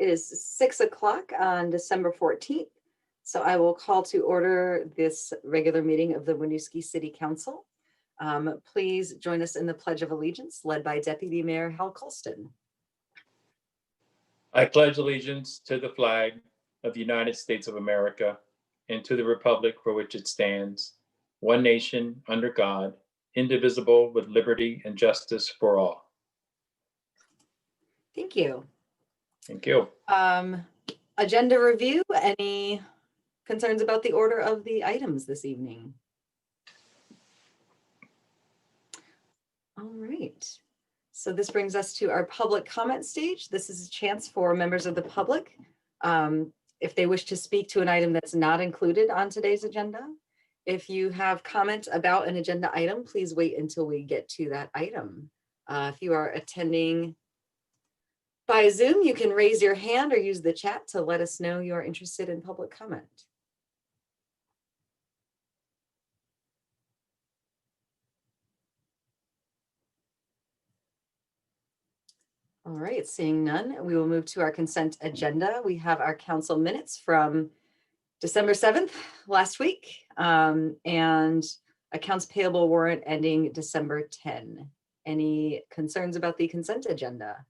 It is 6 o'clock on December 14th. So I will call to order this regular meeting of the Winooski City Council. Please join us in the Pledge of Allegiance led by Deputy Mayor Hal Colston. I pledge allegiance to the flag of the United States of America and to the republic for which it stands, one nation under God, indivisible, with liberty and justice for all. Thank you. Thank you. Agenda review. Any concerns about the order of the items this evening? All right. So this brings us to our public comment stage. This is a chance for members of the public, if they wish to speak to an item that's not included on today's agenda. If you have comments about an agenda item, please wait until we get to that item. If you are attending by Zoom, you can raise your hand or use the chat to let us know you're interested in public comment. All right, seeing none, we will move to our consent agenda. We have our council minutes from December 7th, last week, and accounts payable warrant ending December 10. Any concerns about the consent agenda?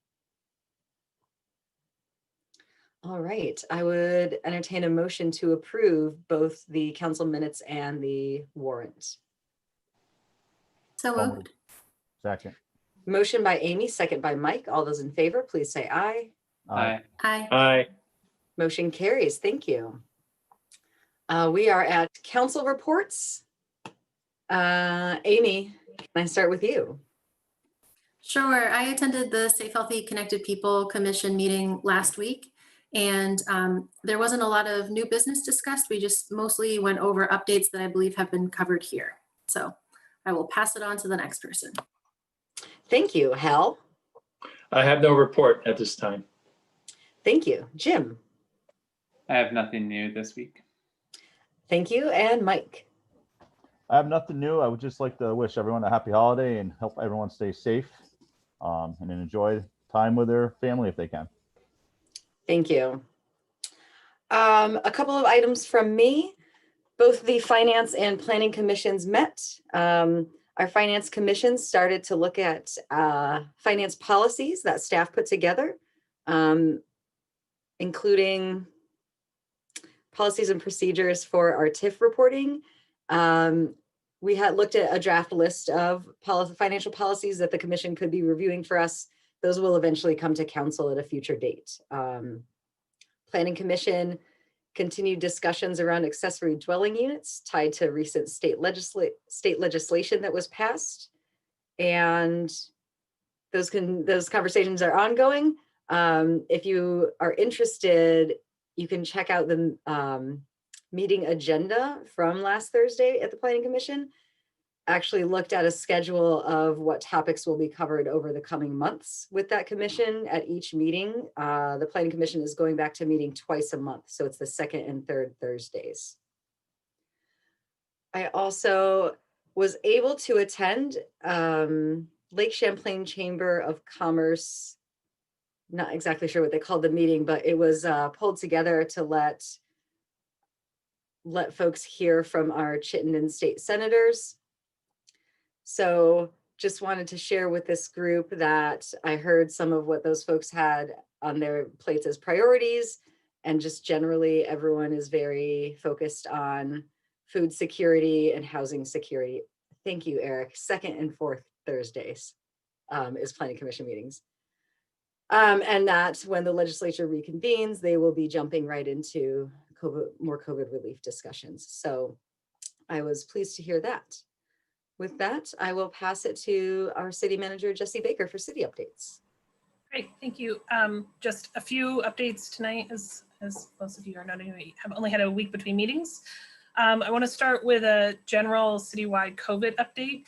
All right, I would entertain a motion to approve both the council minutes and the warrant. So moved. Second. Motion by Amy, second by Mike. All those in favor, please say aye. Aye. Aye. Aye. Motion carries. Thank you. We are at council reports. Amy, can I start with you? Sure. I attended the Safe, Healthy, Connected People Commission meeting last week, and there wasn't a lot of new business discussed. We just mostly went over updates that I believe have been covered here. So I will pass it on to the next person. Thank you. Hal? I have no report at this time. Thank you. Jim? I have nothing new this week. Thank you. And Mike? I have nothing new. I would just like to wish everyone a happy holiday and help everyone stay safe and enjoy time with their family if they can. Thank you. A couple of items from me. Both the Finance and Planning Commissions met. Our Finance Commission started to look at finance policies that staff put together, including policies and procedures for our TIF reporting. We had looked at a draft list of financial policies that the commission could be reviewing for us. Those will eventually come to council at a future date. Planning Commission continued discussions around accessory dwelling units tied to recent state legislation that was passed. And those conversations are ongoing. If you are interested, you can check out the meeting agenda from last Thursday at the Planning Commission. Actually looked at a schedule of what topics will be covered over the coming months with that commission at each meeting. The Planning Commission is going back to meeting twice a month, so it's the second and third Thursdays. I also was able to attend Lake Champlain Chamber of Commerce, not exactly sure what they called the meeting, but it was pulled together to let folks hear from our Chittenden state senators. So just wanted to share with this group that I heard some of what those folks had on their plates as priorities, and just generally everyone is very focused on food security and housing security. Thank you, Eric. Second and fourth Thursdays is Planning Commission meetings. And that when the legislature reconvenes, they will be jumping right into more COVID relief discussions. So I was pleased to hear that. With that, I will pass it to our city manager, Jesse Baker, for city updates. Great, thank you. Just a few updates tonight, as most of you are noting, we have only had a week between meetings. I want to start with a general citywide COVID update.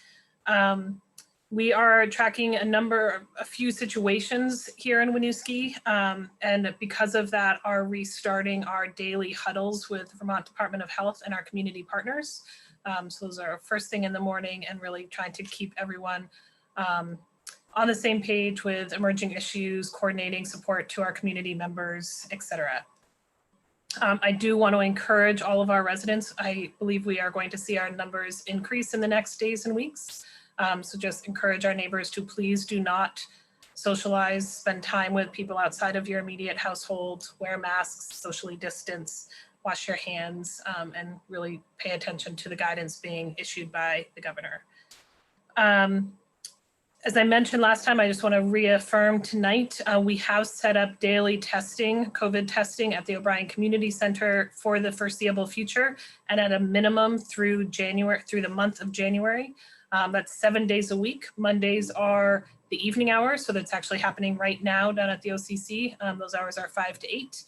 We are tracking a few situations here in Winooski, and because of that are restarting our daily huddles with the Vermont Department of Health and our community partners. So those are first thing in the morning and really trying to keep everyone on the same page with emerging issues, coordinating support to our community members, etc. I do want to encourage all of our residents. I believe we are going to see our numbers increase in the next days and weeks. So just encourage our neighbors to please do not socialize, spend time with people outside of your immediate household, wear masks, socially distance, wash your hands, and really pay attention to the guidance being issued by the governor. As I mentioned last time, I just want to reaffirm tonight, we have set up daily testing, COVID testing at the O'Brien Community Center for the foreseeable future, and at a minimum through the month of January. That's 7 days a week. Mondays are the evening hours, so that's actually happening right now down at the OCC. Those hours are 5 to 8.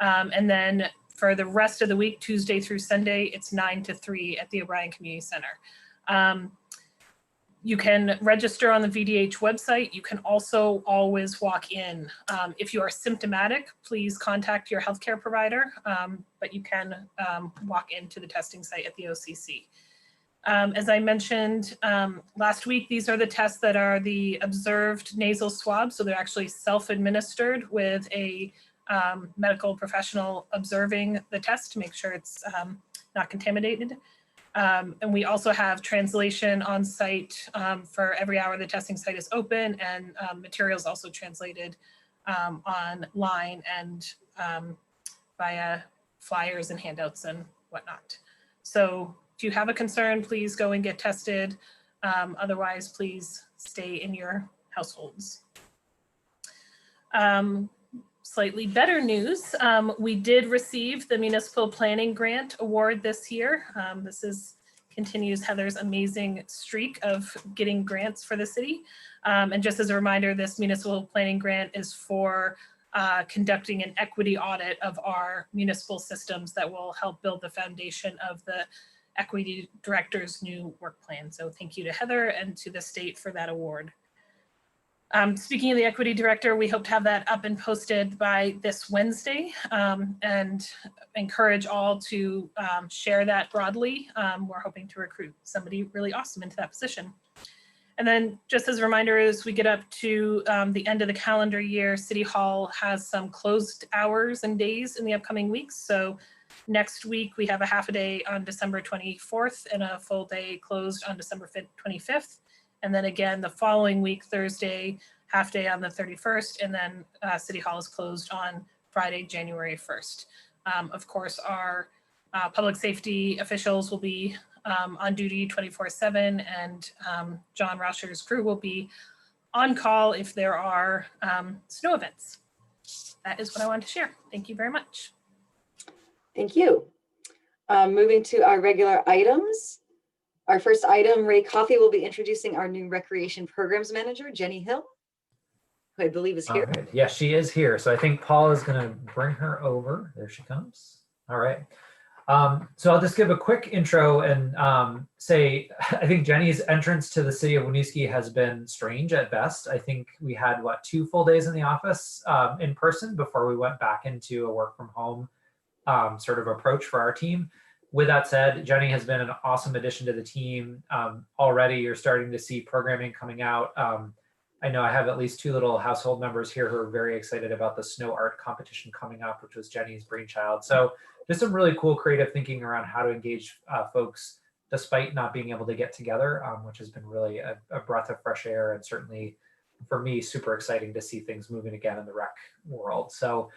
And then for the rest of the week, Tuesday through Sunday, it's 9 to 3 at the O'Brien Community Center. You can register on the VDH website. You can also always walk in. If you are symptomatic, please contact your healthcare provider, but you can walk into the testing site at the OCC. As I mentioned last week, these are the tests that are the observed nasal swabs. So they're actually self-administered with a medical professional observing the test to make sure it's not contaminated. And we also have translation on site for every hour the testing site is open, and materials also translated online and via flyers and handouts and whatnot. So if you have a concern, please go and get tested. Otherwise, please stay in your households. Slightly better news, we did receive the Municipal Planning Grant Award this year. This continues Heather's amazing streak of getting grants for the city. And just as a reminder, this Municipal Planning Grant is for conducting an equity audit of our municipal systems that will help build the foundation of the Equity Director's new work plan. So thank you to Heather and to the state for that award. Speaking of the Equity Director, we hope to have that up and posted by this Wednesday, and encourage all to share that broadly. We're hoping to recruit somebody really awesome into that position. And then just as a reminder, as we get up to the end of the calendar year, City Hall has some closed hours and days in the upcoming weeks. So next week, we have a half a day on December 24th and a full day closed on December 25th. And then again, the following week, Thursday, half day on the 31st, and then City Hall is closed on Friday, January 1st. Of course, our public safety officials will be on duty 24/7, and John Rauscher's crew will be on call if there are snow events. That is what I wanted to share. Thank you very much. Thank you. Moving to our regular items. Our first item, Ray Coffey will be introducing our new Recreation Programs Manager, Jenny Hill, who I believe is here. All right. Yeah, she is here. So I think Paul is going to bring her over. There she comes. All right. So I'll just give a quick intro and say, I think Jenny's entrance to the city of Winooski has been strange at best. I think we had, 2 full days in the office in person before we went back into a work from home sort of approach for our team. With that said, Jenny has been an awesome addition to the team. Already you're starting to see programming coming out. I know I have at least 2 little household members here who are very excited about the snow art competition coming up, which was Jenny's brainchild. So just some really cool creative thinking around how to engage folks despite not being able to get together, which has been really a breath of fresh air, and certainly for me, super exciting to see things moving again in the rec world. So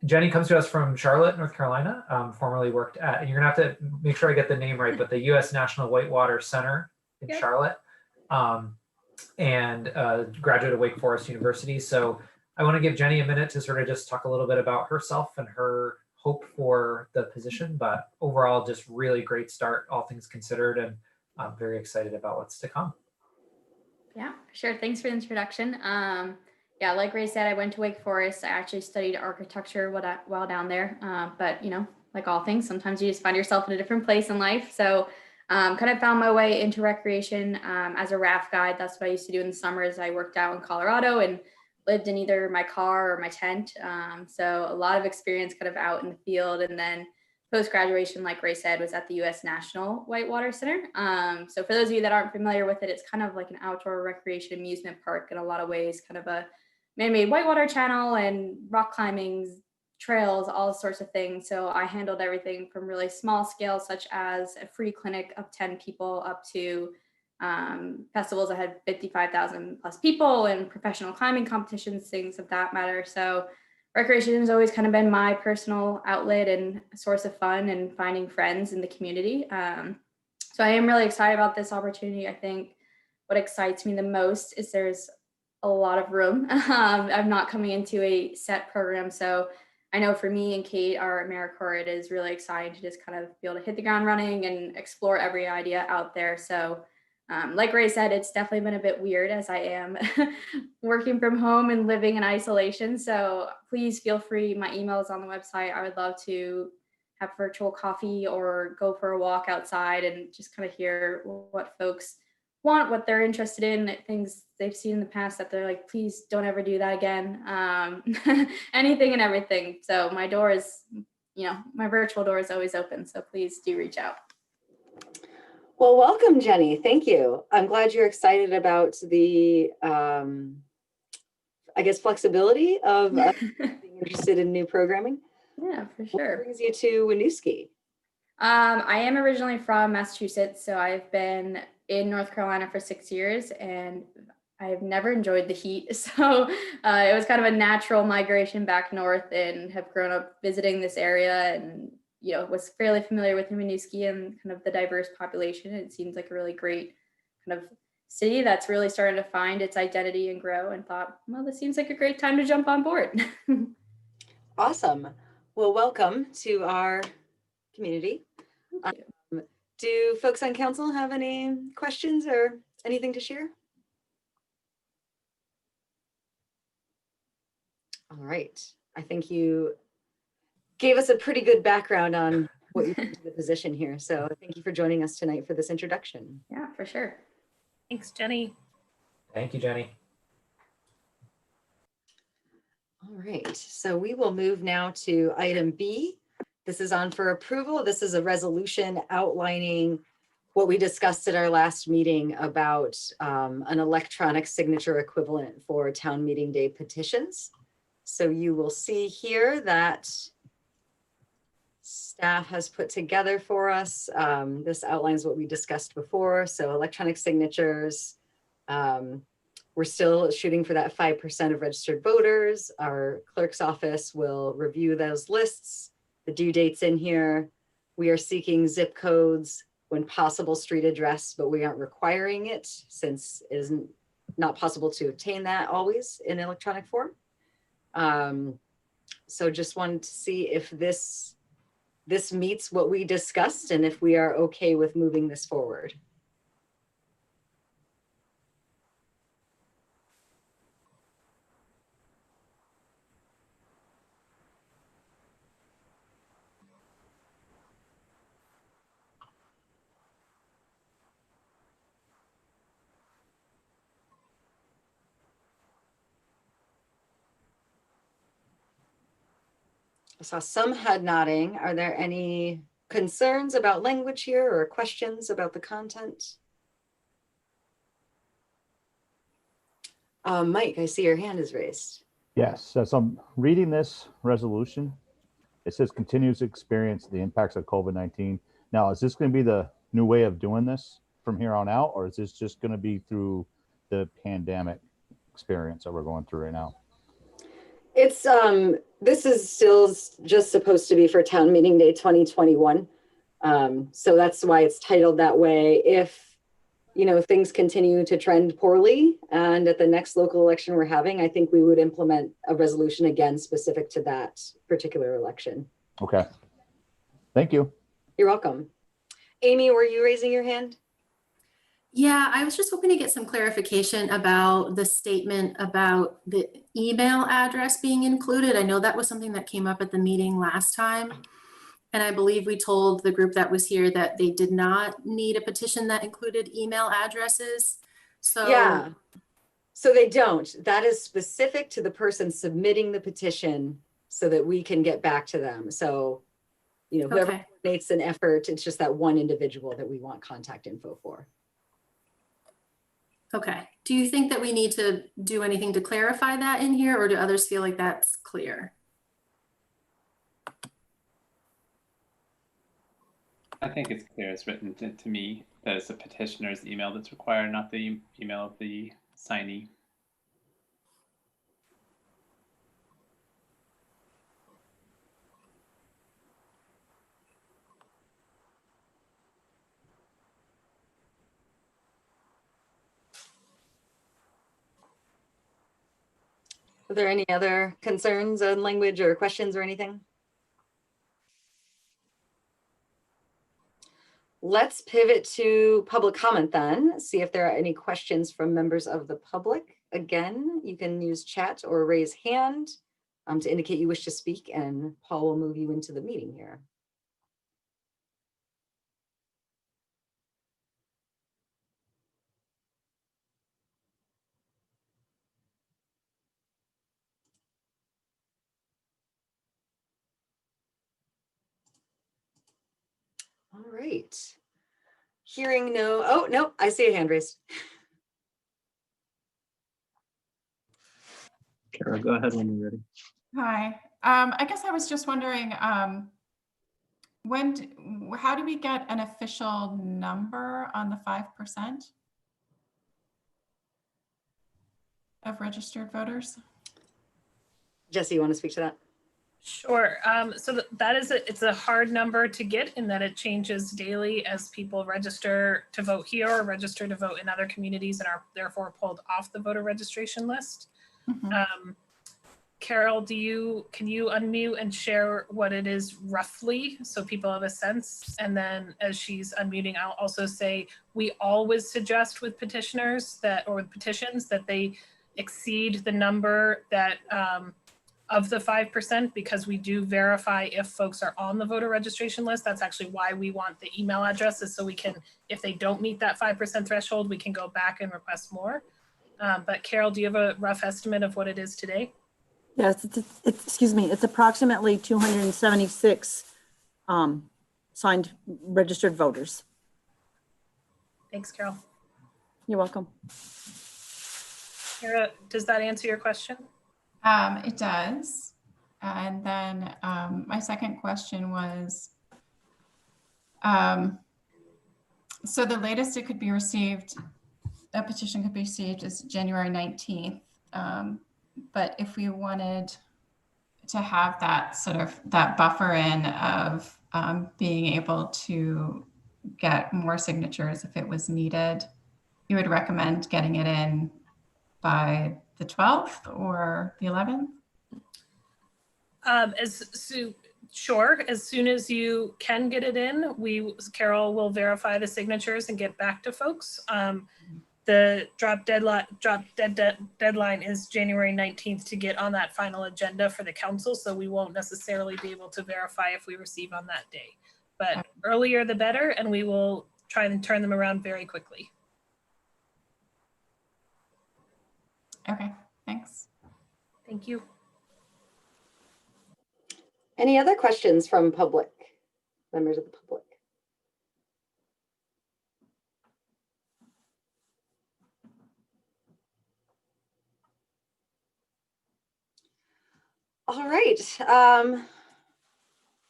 Jenny comes to us from Charlotte, North Carolina, formerly worked at, and you're gonna have to make sure I get the name right, but the U.S. National Whitewater Center in Charlotte, and graduate of Wake Forest University. So I wanna give Jenny a minute to sort of just talk a little bit about herself and her hope for the position, but overall just really great start, all things considered, and I'm very excited about what's to come. Yeah, sure. Thanks for the introduction. Yeah, like Ray said, I went to Wake Forest. I actually studied architecture while down there. But, like all things, sometimes you just find yourself in a different place in life. So kind of found my way into recreation as a raft guide. That's what I used to do in the summers. I worked out in Colorado and lived in either my car or my tent. So a lot of experience kind of out in the field. And then post-graduation, like Ray said, was at the U.S. National Whitewater Center. So for those of you that aren't familiar with it, it's kind of like an outdoor recreation amusement park in a lot of ways, kind of a man-made whitewater channel and rock climbing, trails, all sorts of things. So I handled everything from really small scale, such as a free clinic of 10 people, up to festivals that had 55,000 plus people and professional climbing competitions, things of that matter. So recreation has always kind of been my personal outlet and a source of fun and finding friends in the community. So I am really excited about this opportunity. I think what excites me the most is there's a lot of room. I'm not coming into a set program. So I know for me and Kate, our AmeriCorps, it is really exciting to just kind of be able to hit the ground running and explore every idea out there. So like Ray said, it's definitely been a bit weird as I am working from home and living in isolation. So please feel free. My email is on the website. I would love to have virtual coffee or go for a walk outside and just kind of hear what folks want, what they're interested in, things they've seen in the past that they're like, please don't ever do that again. Anything and everything. So my door is, my virtual door is always open. So please do reach out. Well, welcome, Jenny. Thank you. I'm glad you're excited about the, flexibility of being interested in new programming. Yeah, for sure. What brings you to Winooski? I am originally from Massachusetts, so I've been in North Carolina for 6 years, and I've never enjoyed the heat. So it was kind of a natural migration back north, and have grown up visiting this area, and was fairly familiar with Winooski and kind of the diverse population. It seems like a really great kind of city that's really starting to find its identity and grow, and thought, well, this seems like a great time to jump on board. Awesome. Well, welcome to our community. Do folks on council have any questions or anything to share? All right. I think you gave us a pretty good background on what you bring to the position here. So thank you for joining us tonight for this introduction. Yeah, for sure. Thanks, Jenny. Thank you, Jenny. All right, so we will move now to item B. This is on for approval. This is a resolution outlining what we discussed at our last meeting about an electronic signature equivalent for town meeting day petitions. So you will see here that staff has put together for us. This outlines what we discussed before. So electronic signatures. We're still shooting for that 5% of registered voters. Our clerk's office will review those lists. The due date's in here. We are seeking zip codes, when possible street address, but we aren't requiring it since it isn't not possible to obtain that always in electronic form. So just wanted to see if this meets what we discussed and if we are okay with moving this forward. I saw some head nodding. Are there any concerns about language here or questions about the content? Mike, I see your hand is raised. Yes, as I'm reading this resolution, it says continues to experience the impacts of COVID-19. Now, is this going to be the new way of doing this from here on out, or is this just going to be through the pandemic experience that we're going through right now? It's this is still just supposed to be for town meeting day 2021. So that's why it's titled that way. If things continue to trend poorly and at the next local election we're having, I think we would implement a resolution again specific to that particular election. Okay. Thank you. You're welcome. Amy, were you raising your hand? Yeah, I was just hoping to get some clarification about the statement about the email address being included. I know that was something that came up at the meeting last time. And I believe we told the group that was here that they did not need a petition that included email addresses. So yeah, so they don't. That is specific to the person submitting the petition so that we can get back to them. So whoever Okay. makes an effort, it's just that one individual that we want contact info for. Okay. Do you think that we need to do anything to clarify that in here, or do others feel like that's clear? I think it's clear it's written to me that it's the petitioner's email that's required, not the email of the signee. Are there any other concerns on language or questions or anything? Let's pivot to public comment then, see if there are any questions from members of the public. Again, you can use chat or raise hand to indicate you wish to speak, and Paul will move you into the meeting here. All right. Hearing no, oh, no, I see a hand raised. Kara, go ahead when you're ready. Hi. I guess I was just wondering, how do we get an official number on the 5% of registered voters? Jesse, you want to speak to that? Sure. So that is it's a hard number to get in that it changes daily as people register to vote here or register to vote in other communities and are therefore pulled off the voter registration list. Mhm. Carol, can you unmute and share what it is roughly so people have a sense? And then as she's unmuting, I'll also say we always suggest with petitioners or with petitions that they exceed the number that of the 5%, because we do verify if folks are on the voter registration list. That's actually why we want the email addresses, so we can, if they don't meet that 5% threshold, we can go back and request more. But Carol, do you have a rough estimate of what it is today? Yes, excuse me, it's approximately 276 signed registered voters. Thanks, Carol. You're welcome. Kara, does that answer your question? It does. And then my second question was, so the latest it could be received, a petition could be received is January 19th. But if we wanted to have that sort of that buffer in of being able to get more signatures if it was needed, you would recommend getting it in by the 12th or the 11th? Sure, as soon as you can get it in, Carol will verify the signatures and get back to folks. The drop deadline is January 19th to get on that final agenda for the council, so we won't necessarily be able to verify if we receive on that day. But earlier the better, and we will try and turn them around very quickly. Okay, thanks. Thank you. Any other questions from members of the public? All right.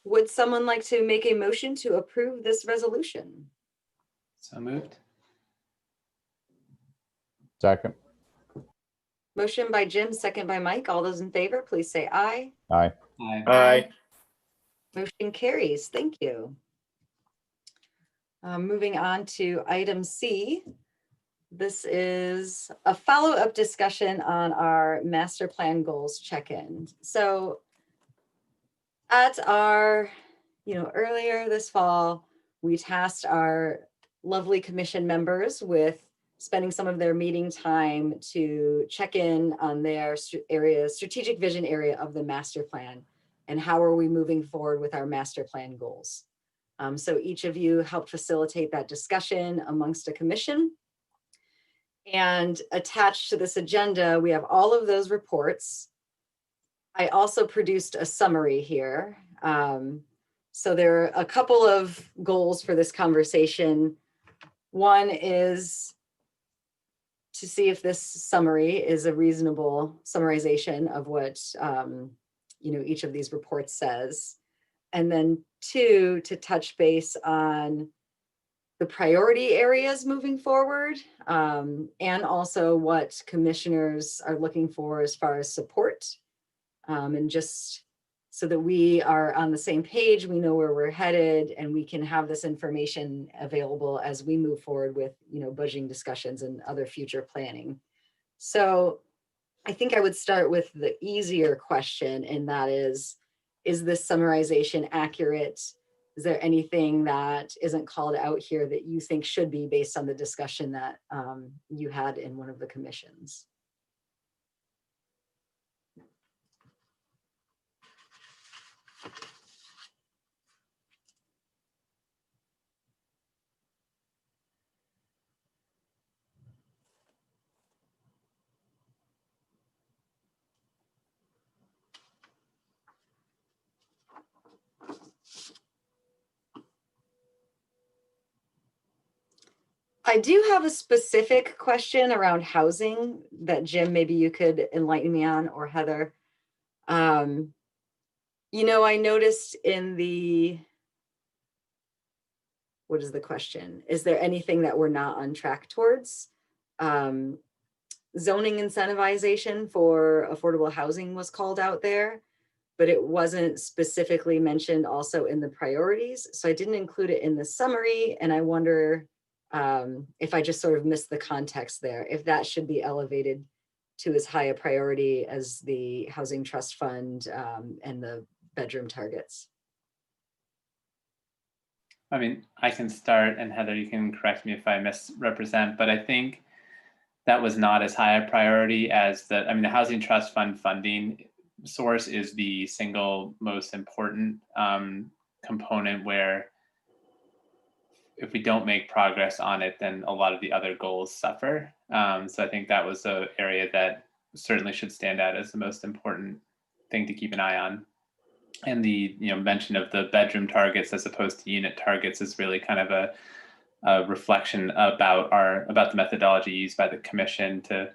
Would someone like to make a motion to approve this resolution? So moved. Second. Motion by Jim, second by Mike. All those in favor, please say aye. Aye. Aye. Aye. Motion carries. Thank you. Moving on to item C. This is a follow-up discussion on our master plan goals check-in. So at our, earlier this fall, we tasked our lovely commission members with spending some of their meeting time to check in on their strategic vision area of the master plan, and how are we moving forward with our master plan goals. So each of you helped facilitate that discussion amongst a commission. And attached to this agenda, we have all of those reports. I also produced a summary here. So there are a couple of goals for this conversation. One is to see if this summary is a reasonable summarization of what each of these reports says. And then two, to touch base on the priority areas moving forward, and also what commissioners are looking for as far as support, and just so that we are on the same page, we know where we're headed, and we can have this information available as we move forward with, budgeting discussions and other future planning. So I think I would start with the easier question, and that is this summarization accurate? Is there anything that isn't called out here that you think should be based on the discussion that you had in one of the commissions? I do have a specific question around housing that Jim, maybe you could enlighten me on, or Heather. I noticed in the, what is the question? Is there anything that we're not on track towards? Zoning incentivization for affordable housing was called out there, but it wasn't specifically mentioned also in the priorities. So I didn't include it in the summary, and I wonder if I just sort of missed the context there, if that should be elevated to as high a priority as the Housing Trust Fund and the bedroom targets. I mean, I can start, and Heather, you can correct me if I misrepresent, but I think that was not as high a priority as the Housing Trust Fund funding source is the single most important component, where if we don't make progress on it, then a lot of the other goals suffer. So I think that was an area that certainly should stand out as the most important thing to keep an eye on. And the mention of the bedroom targets as opposed to unit targets is really kind of a reflection about the methodology used by the commission to,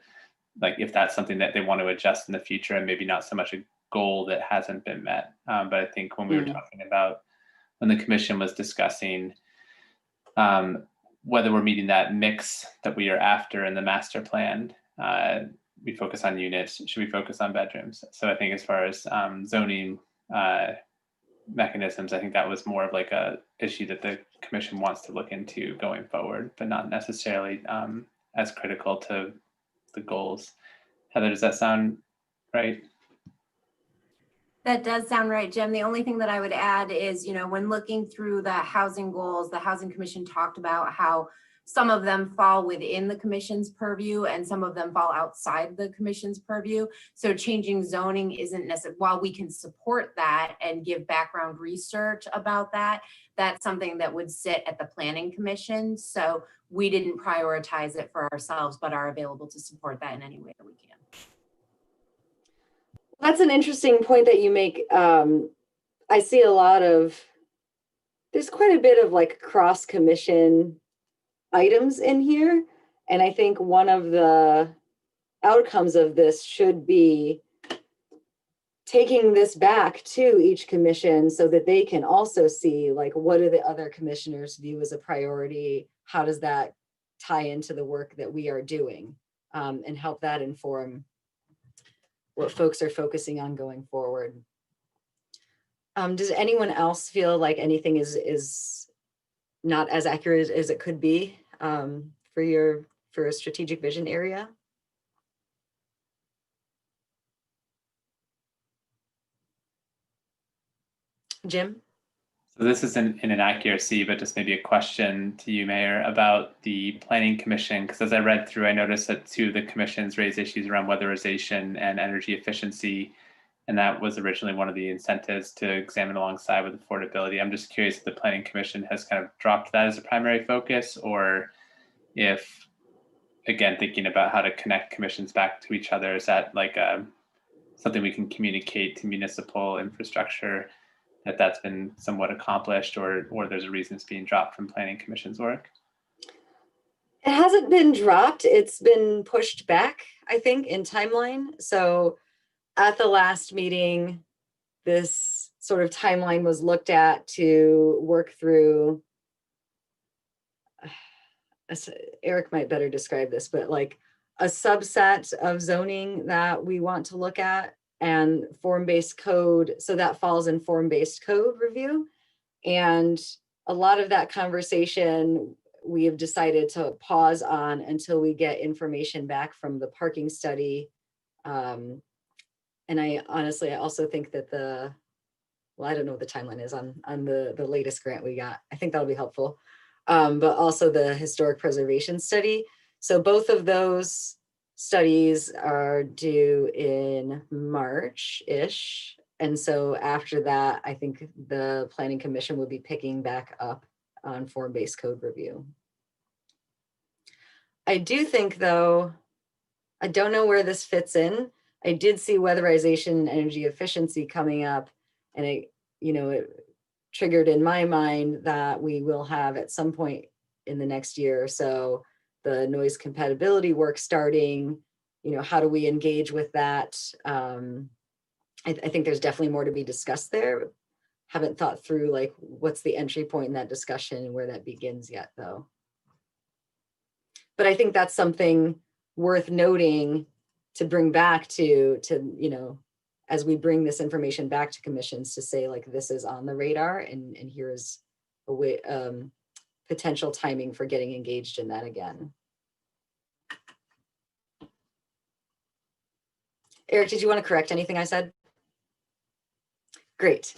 like, if that's something that they want to adjust in the future, and maybe not so much a goal that hasn't been met. But I think when we were talking about, when the commission was discussing whether we're meeting that mix that we are after in the master plan, we focus on units, should we focus on bedrooms? So I think as far as zoning mechanisms, I think that was more of like a issue that the commission wants to look into going forward, but not necessarily as critical to the goals. Heather, does that sound right? That does sound right, Jim. The only thing that I would add is, when looking through the housing goals, the Housing Commission talked about how some of them fall within the commission's purview and some of them fall outside the commission's purview. So changing zoning isn't necessary. While we can support that and give background research about that, that's something that would sit at the Planning Commission. So we didn't prioritize it for ourselves, but are available to support that in any way that we can. That's an interesting point that you make. I see there's quite a bit of like cross commission items in here. And I think one of the outcomes of this should be taking this back to each commission so that they can also see, like, what do the other commissioners view as a priority? How does that tie into the work that we are doing, and help that inform what folks are focusing on going forward. Does anyone else feel like anything is not as accurate as it could be for a strategic vision area? Jim? So this isn't an inaccuracy, but just maybe a question to you, Mayor, about the Planning Commission, because as I read through, I noticed that two of the commissions raised issues around weatherization and energy efficiency, and that was originally one of the incentives to examine alongside with affordability. I'm just curious if the Planning Commission has kind of dropped that as a primary focus, or if, again, thinking about how to connect commissions back to each other, is that like something we can communicate to municipal infrastructure that that's been somewhat accomplished, or there's a reason it's being dropped from Planning Commission's work? It hasn't been dropped. It's been pushed back, I think, in timeline. So at the last meeting, this sort of timeline was looked at to work through. Eric might better describe this, but like a subset of zoning that we want to look at, and form-based code. So that falls in form-based code review. And a lot of that conversation we have decided to pause on until we get information back from the parking study. And I honestly, I also think that well, I don't know what the timeline is on the latest grant we got. I think that'll be helpful. But also the historic preservation study. So both of those studies are due in March-ish. And so after that, I think the Planning Commission will be picking back up on form-based code review. I do think, though, I don't know where this fits in. I did see weatherization and energy efficiency coming up, and it triggered in my mind that we will have at some point in the next year or so the noise compatibility work starting. How do we engage with that? I think there's definitely more to be discussed there. Haven't thought through like what's the entry point in that discussion and where that begins yet, though. But I think that's something worth noting to bring back to as we bring this information back to commissions, to say like this is on the radar, and here is a way potential timing for getting engaged in that again. Eric, did you want to correct anything I said? Great.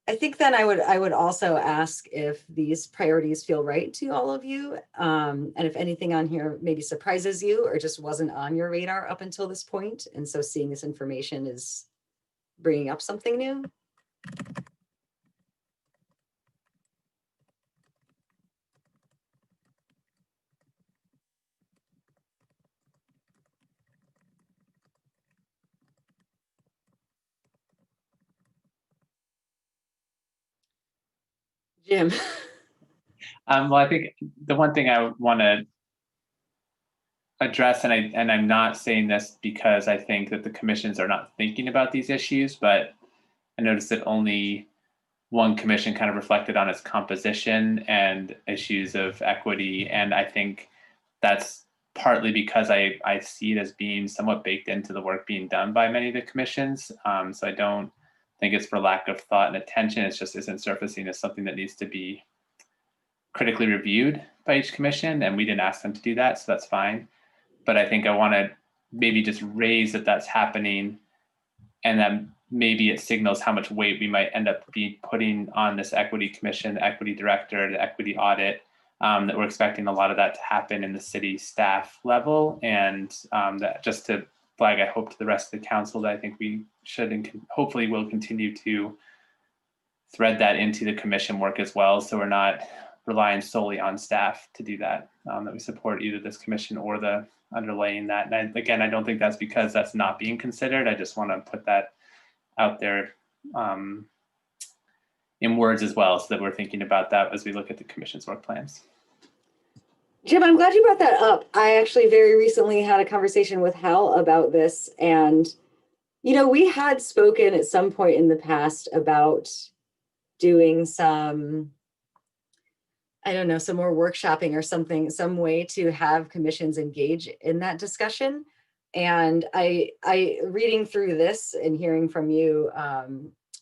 I think then I would also ask if these priorities feel right to all of you, and if anything on here maybe surprises you or just wasn't on your radar up until this point, and so seeing this information is bringing up something new. Jim. Well, I think the one thing I want to address, and I'm not saying this because I think that the commissions are not thinking about these issues, but I noticed that only one commission kind of reflected on its composition and issues of equity, and I think that's partly because I see it as being somewhat baked into the work being done by many of the commissions. So I don't think it's for lack of thought and attention. It just isn't surfacing as something that needs to be critically reviewed by each commission, and we didn't ask them to do that, so that's fine. But I think I want to maybe just raise that that's happening, and that maybe it signals how much weight we might end up putting on this equity commission, the equity director, the equity audit, that we're expecting a lot of that to happen in the city staff level. And that just to flag, I hope to the rest of the council that I think we should and hopefully will continue to thread that into the commission work as well. So we're not relying solely on staff to do that, that we support either this commission or the underlaying that. And again, I don't think that's because that's not being considered. I just want to put that out there in words as well, so that we're thinking about that as we look at the commission's work plans. Jim, I'm glad you brought that up. I actually very recently had a conversation with Hal about this, and we had spoken at some point in the past about doing some, I don't know, some more workshopping or something, some way to have commissions engage in that discussion. And I reading through this and hearing from you,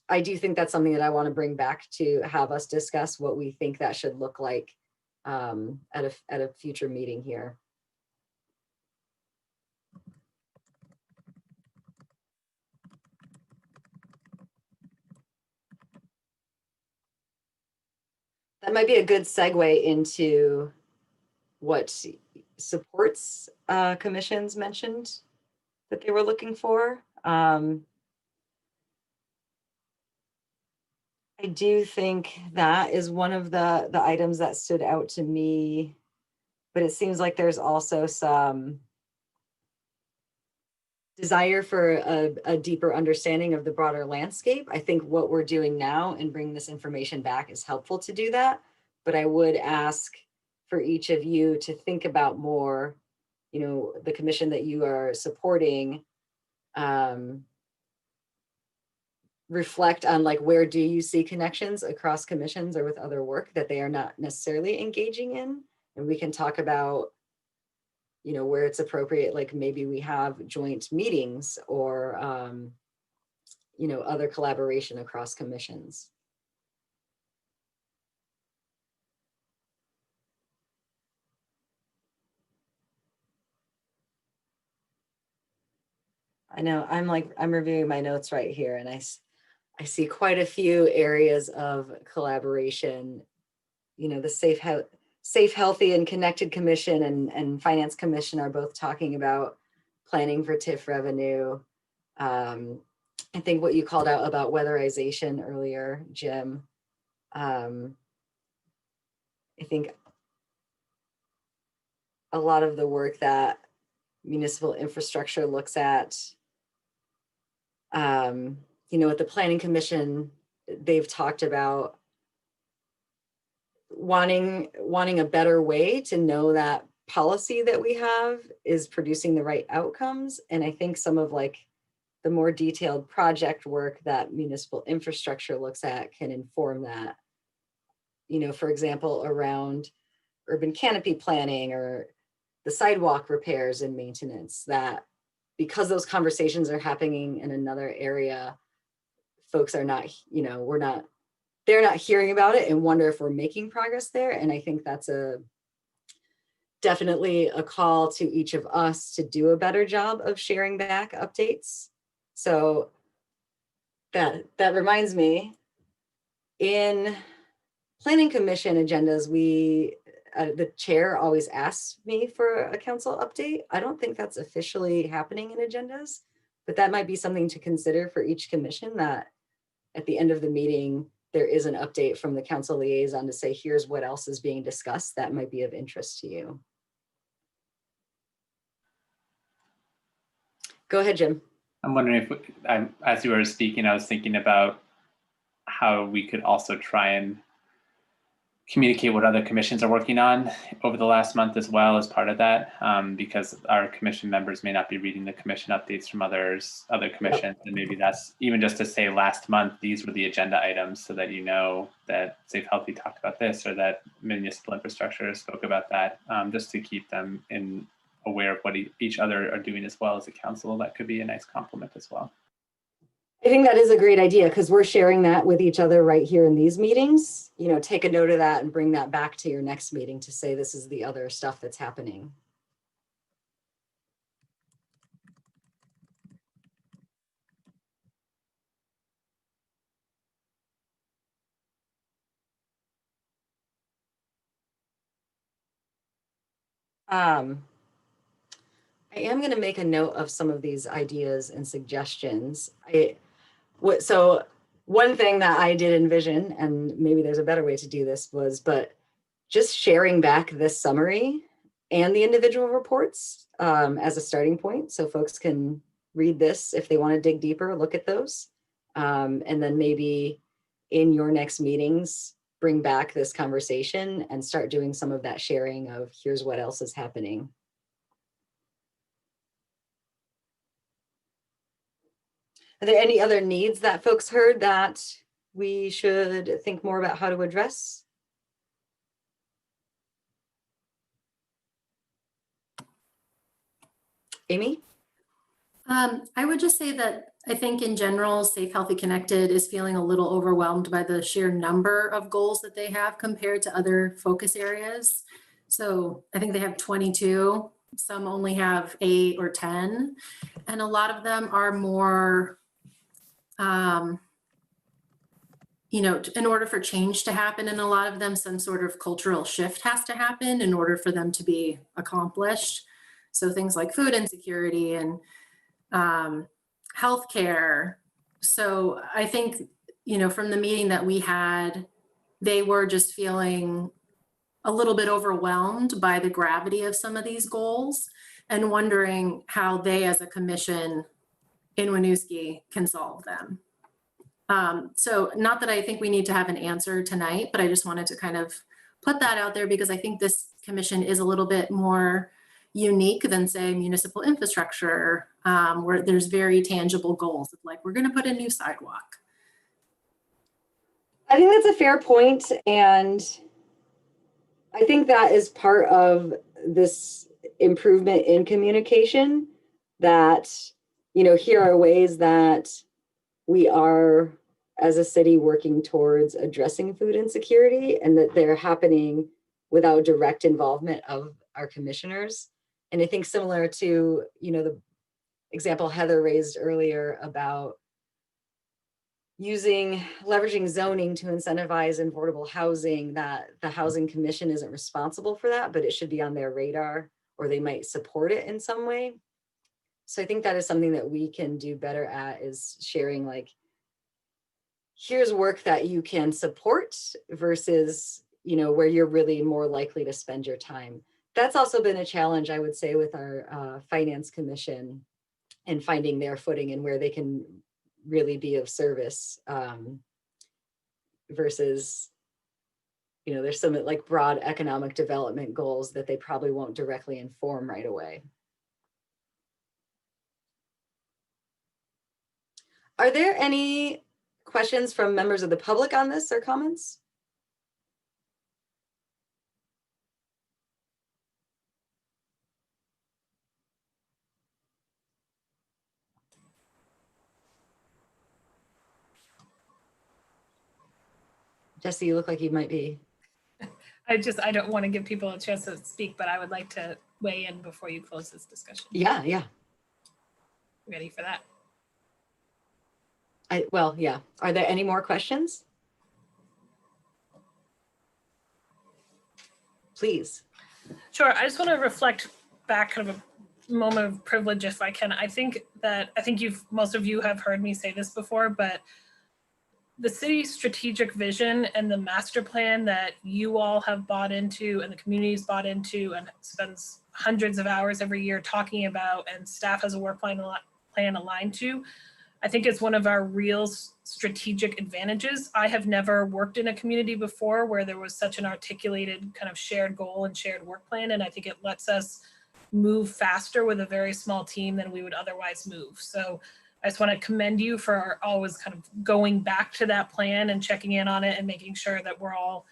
I do think that's something that I want to bring back to have us discuss what we think that should look like at a future meeting here. That might be a good segue into what supports commissions mentioned that they were looking for. I do think that is one of the items that stood out to me but it seems like there's also some desire for a deeper understanding of the broader landscape. I think what we're doing now and bringing this information back is helpful to do that. But I would ask for each of you to think about more, you know, the commission that you are supporting, reflect on like, where do you see connections across commissions or with other work that they are not necessarily engaging in? And we can talk about, you know, where it's appropriate, like maybe we have joint meetings or, you know, other collaboration across commissions. I know I'm reviewing my notes right here, and I see quite a few areas of collaboration. You know, the Safe, Healthy, and Connected Commission and Finance Commission are both talking about planning for TIF revenue. I think what you called out about weatherization earlier, Jim. I think a lot of the work that municipal infrastructure looks at, you know, at the Planning Commission, they've talked about wanting a better way to know that policy that we have is producing the right outcomes. And I think some of like the more detailed project work that municipal infrastructure looks at can inform that. You know, for example, around urban canopy planning or the sidewalk repairs and maintenance, that because those conversations are happening in another area, folks are not, you know, they're not hearing about it and wonder if we're making progress there. And I think that's definitely a call to each of us to do a better job of sharing back updates. So that reminds me, in Planning Commission agendas, the chair always asks me for a council update. I don't think that's officially happening in agendas, but that might be something to consider for each commission, that at the end of the meeting, there is an update from the council liaison to say, here's what else is being discussed that might be of interest to you. Go ahead, Jim. I'm wondering if, as you were speaking, I was thinking about how we could also try and communicate what other commissions are working on over the last month as well as part of that, because our commission members may not be reading the commission updates from other commissions. And maybe that's even just to say last month, these were the agenda items, so that you know that Safe Healthy talked about this, or that municipal infrastructure spoke about that, just to keep them aware of what each other are doing as well as a council. That could be a nice compliment as well. I think that is a great idea, because we're sharing that with each other right here in these meetings. You know, take a note of that and bring that back to your next meeting to say, this is the other stuff that's happening. I am going to make a note of some of these ideas and suggestions. So one thing that I did envision, and maybe there's a better way to do this, but just sharing back this summary and the individual reports as a starting point, so folks can read this if they want to dig deeper, look at those, and then maybe in your next meetings, bring back this conversation and start doing some of that sharing of, here's what else is happening. Are there any other needs that folks heard that we should think more about how to address? Amy? I would just say that I think in general, Safe, Healthy, Connected is feeling a little overwhelmed by the sheer number of goals that they have compared to other focus areas. So I think they have 22, some only have 8 or 10, and a lot of them are more, you know, in order for change to happen, and a lot of them, some sort of cultural shift has to happen in order for them to be accomplished. So things like food insecurity and healthcare. So I think, you know, from the meeting that we had, they were just feeling a little bit overwhelmed by the gravity of some of these goals and wondering how they as a commission in Winooski can solve them. So not that I think we need to have an answer tonight, but I just wanted to kind of put that out there because I think this commission is a little bit more unique than say municipal infrastructure, where there's very tangible goals of like, we're going to put a new sidewalk. I think that's a fair point, and I think that is part of this improvement in communication, that, you know, here are ways that we are as a city working towards addressing food insecurity, and that they're happening without direct involvement of our commissioners. And I think similar to, you know, the example Heather raised earlier about leveraging zoning to incentivize affordable housing, that the Housing Commission isn't responsible for that, but it should be on their radar, or they might support it in some way. So I think that is something that we can do better at, is sharing like, here's work that you can support versus, you know, where you're really more likely to spend your time. That's also been a challenge, I would say, with our Finance Commission and finding their footing and where they can really be of service, versus, you know, there's some like broad economic development goals that they probably won't directly inform right away. Are there any questions from members of the public on this or comments? Jesse, you look like you might be. I don't want to give people a chance to speak, but I would like to weigh in before you close this discussion. Yeah. Ready for that? Well, yeah. Are there any more questions? Please. Sure. I just want to reflect back, kind of a moment of privilege, if I can. I think most of you have heard me say this before, but the city's strategic vision and the master plan that you all have bought into and the community's bought into and spends hundreds of hours every year talking about, and staff has a work plan aligned to, I think it's one of our real strategic advantages. I have never worked in a community before where there was such an articulated kind of shared goal and shared work plan. And I think it lets us move faster with a very small team than we would otherwise move. So I just want to commend you for always kind of going back to that plan and checking in on it and making sure that we're all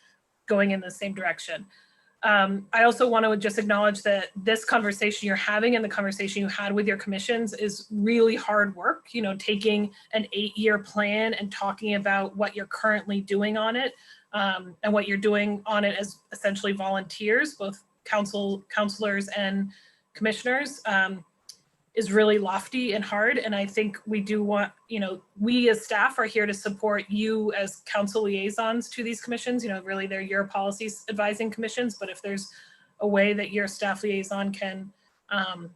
going in the same direction. I also want to just acknowledge that this conversation you're having and the conversation you had with your commissions is really hard work, you know, taking an 8-year plan and talking about what you're currently doing on it, and what you're doing on it as essentially volunteers, both counselors and commissioners, is really lofty and hard. And I think we do want, you know, we as staff are here to support you as council liaisons to these commissions. You know, really they're your policies advising commissions, but if there's a way that your staff liaison can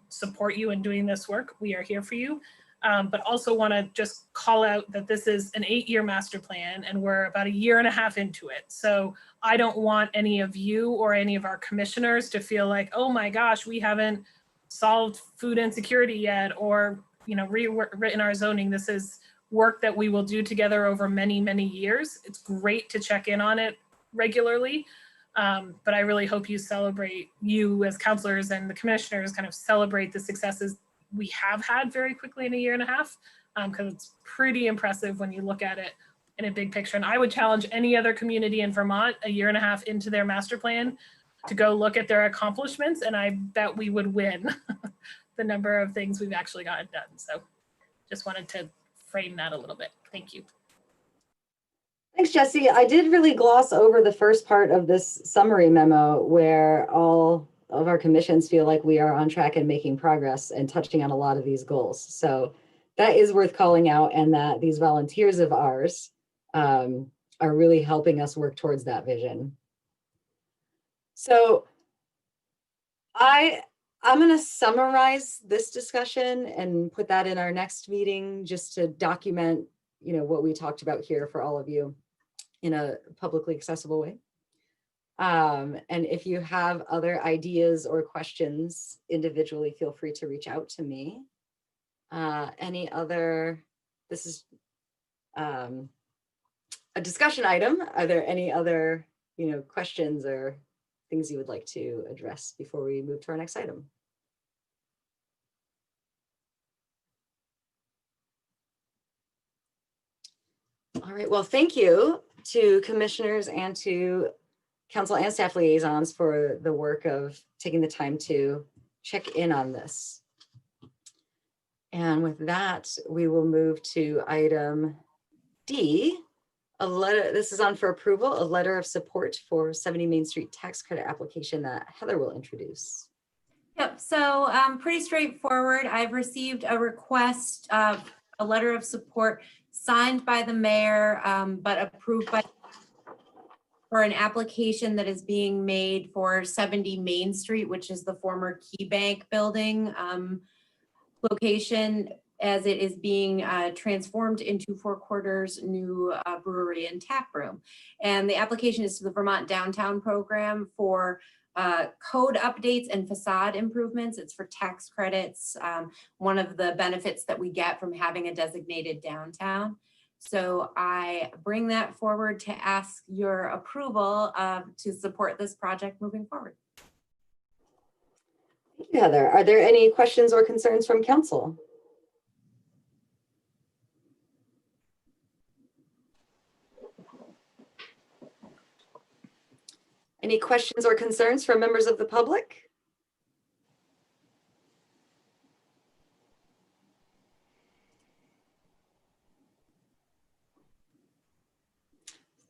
support you in doing this work, we are here for you. But also want to just call out that this is an 8-year master plan and we're about 1.5 years into it. So I don't want any of you or any of our commissioners to feel like, oh my gosh, we haven't solved food insecurity yet, or, you know, rewritten our zoning. This is work that we will do together over many, many years. It's great to check in on it regularly. But I really hope you as counselors and the commissioners kind of celebrate the successes we have had very quickly in 1.5 years, because it's pretty impressive when you look at it in a big picture. And I would challenge any other community in Vermont 1.5 years into their master plan to go look at their accomplishments, and I bet we would win the number of things we've actually gotten done. So just wanted to frame that a little bit. Thank you. Thanks, Jesse. I did really gloss over the first part of this summary memo where all of our commissions feel like we are on track and making progress and touching on a lot of these goals. So that is worth calling out, and that these volunteers of ours are really helping us work towards that vision. So I'm going to summarize this discussion and put that in our next meeting just to document, you know, what we talked about here for all of you in a publicly accessible way. And if you have other ideas or questions individually, feel free to reach out to me. Any other, this is a discussion item. Are there any other, questions or things you would like to address before we move to our next item? All right, well, thank you to commissioners and to council and staff liaisons for the work of taking the time to check in on this. And with that, we will move to item D, a letter, this is on for approval, a letter of support for 70 Main Street tax credit application that Heather will introduce. Yep, so pretty straightforward. I've received a request of a letter of support signed by the mayor, but approved by for an application that is being made for 70 Main Street, which is the former Key Bank building location, as it is being transformed into Four Quarters new brewery and tap room. And the application is to the Vermont Downtown Program for code updates and facade improvements. It's for tax credits, one of the benefits that we get from having a designated downtown. So I bring that forward to ask your approval to support this project moving forward. Thank you, Heather. Are there any questions or concerns from council? Any questions or concerns from members of the public?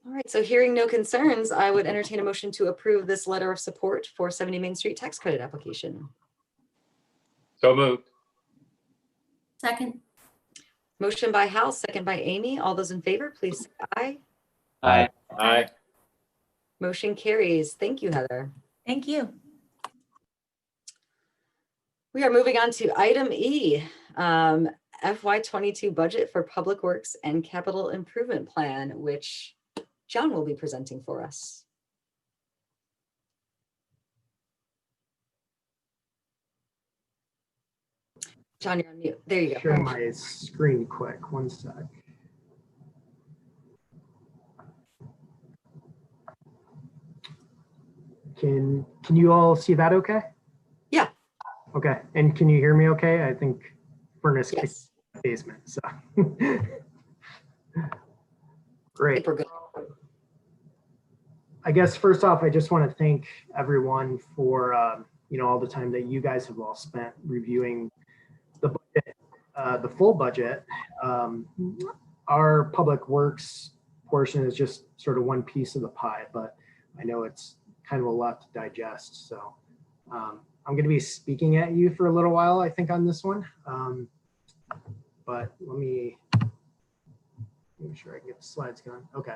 All right, so hearing no concerns, I would entertain a motion to approve this letter of support for 70 Main Street tax credit application. So moved. Second. Motion by Hal, second by Amy. All those in favor, please say aye. Aye. Aye. Motion carries. Thank you, Heather. Thank you. We are moving on to item E, FY22 budget for Public Works and Capital Improvement Plan, which John will be presenting for us. John, you're on mute. There you go. Share my screen quick, one sec. Can you all see that okay? Yeah. Okay, and can you hear me okay? I think furnace kicked Yes. in the basement, so. Great. We're good. I guess first off, I just want to thank everyone for all the time that you guys have all spent reviewing the budget, the full budget. Our public works portion is just sort of one piece of the pie, but I know it's kind of a lot to digest. So I'm going to be speaking at you for a little while, I think, on this one. But let me make sure I can get the slides going. Okay.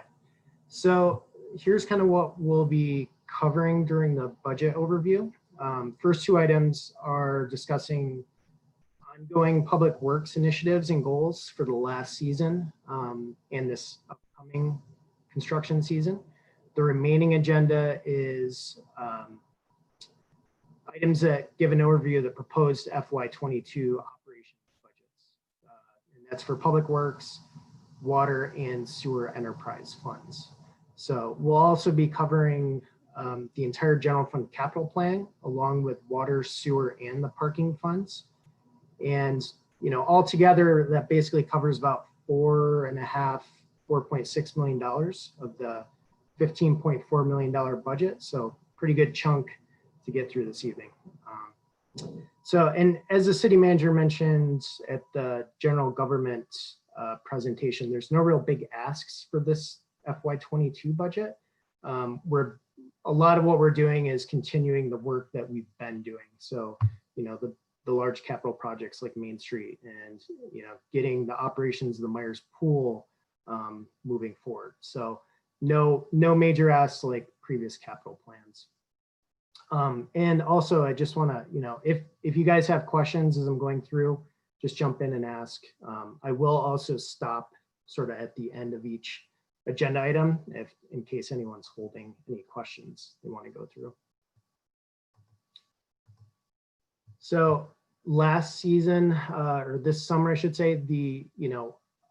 So here's kind of what we'll be covering during the budget overview. First two items are discussing ongoing public works initiatives and goals for the last season and this upcoming construction season. The remaining agenda is items that give an overview of the proposed FY22 operations budgets. And that's for public works, water, and sewer enterprise funds. So we'll also be covering the entire general fund capital plan, along with water, sewer, and the parking funds. And, all together, that basically covers about $4.6 million of the $15.4 million budget. So pretty good chunk to get through this evening. And as the city manager mentioned at the general government presentation, there's no real big asks for this FY22 budget. Where a lot of what we're doing is continuing the work that we've been doing. So, the large capital projects like Main Street and, getting the operations of the Myers Pool moving forward. So no major asks like previous capital plans. And also I just want to, if you guys have questions as I'm going through, just jump in and ask. I will also stop sort of at the end of each agenda item if in case anyone's holding any questions they want to go through. So last season, or this summer, I should say,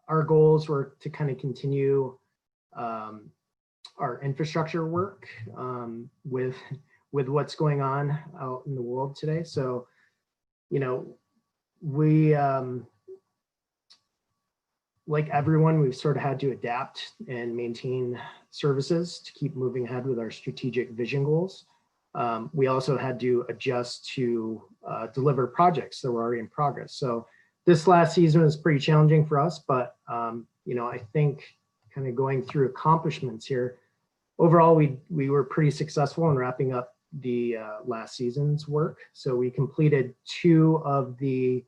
our goals were to kind of continue our infrastructure work with what's going on out in the world today. So, we, like everyone, we've sort of had to adapt and maintain services to keep moving ahead with our strategic vision goals. We also had to adjust to deliver projects that were already in progress. So this last season was pretty challenging for us, but I think kind of going through accomplishments here, overall, we were pretty successful in wrapping up the last season's work. So we completed 2 of the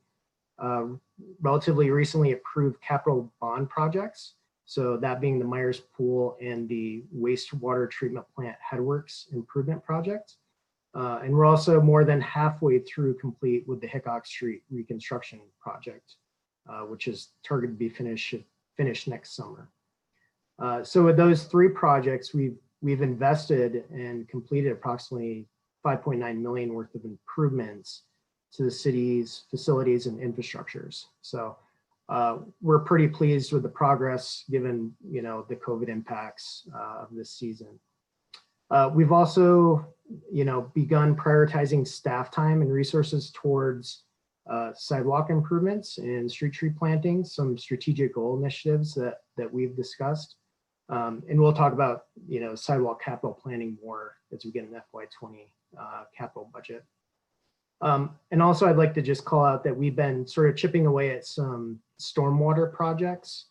relatively recently approved capital bond projects. So that being the Myers Pool and the wastewater treatment plant headworks improvement project. And we're also more than halfway through complete with the Hickok Street reconstruction project, which is targeted to be finished next summer. So with those 3 projects, we've invested and completed approximately $5.9 million worth of improvements to the city's facilities and infrastructures. So we're pretty pleased with the progress given the COVID impacts of this season. We've also begun prioritizing staff time and resources towards sidewalk improvements and street tree plantings, some strategic goal initiatives that we've discussed. And we'll talk about sidewalk capital planning more as we get an FY20 capital budget. And also I'd like to just call out that we've been sort of chipping away at some stormwater projects,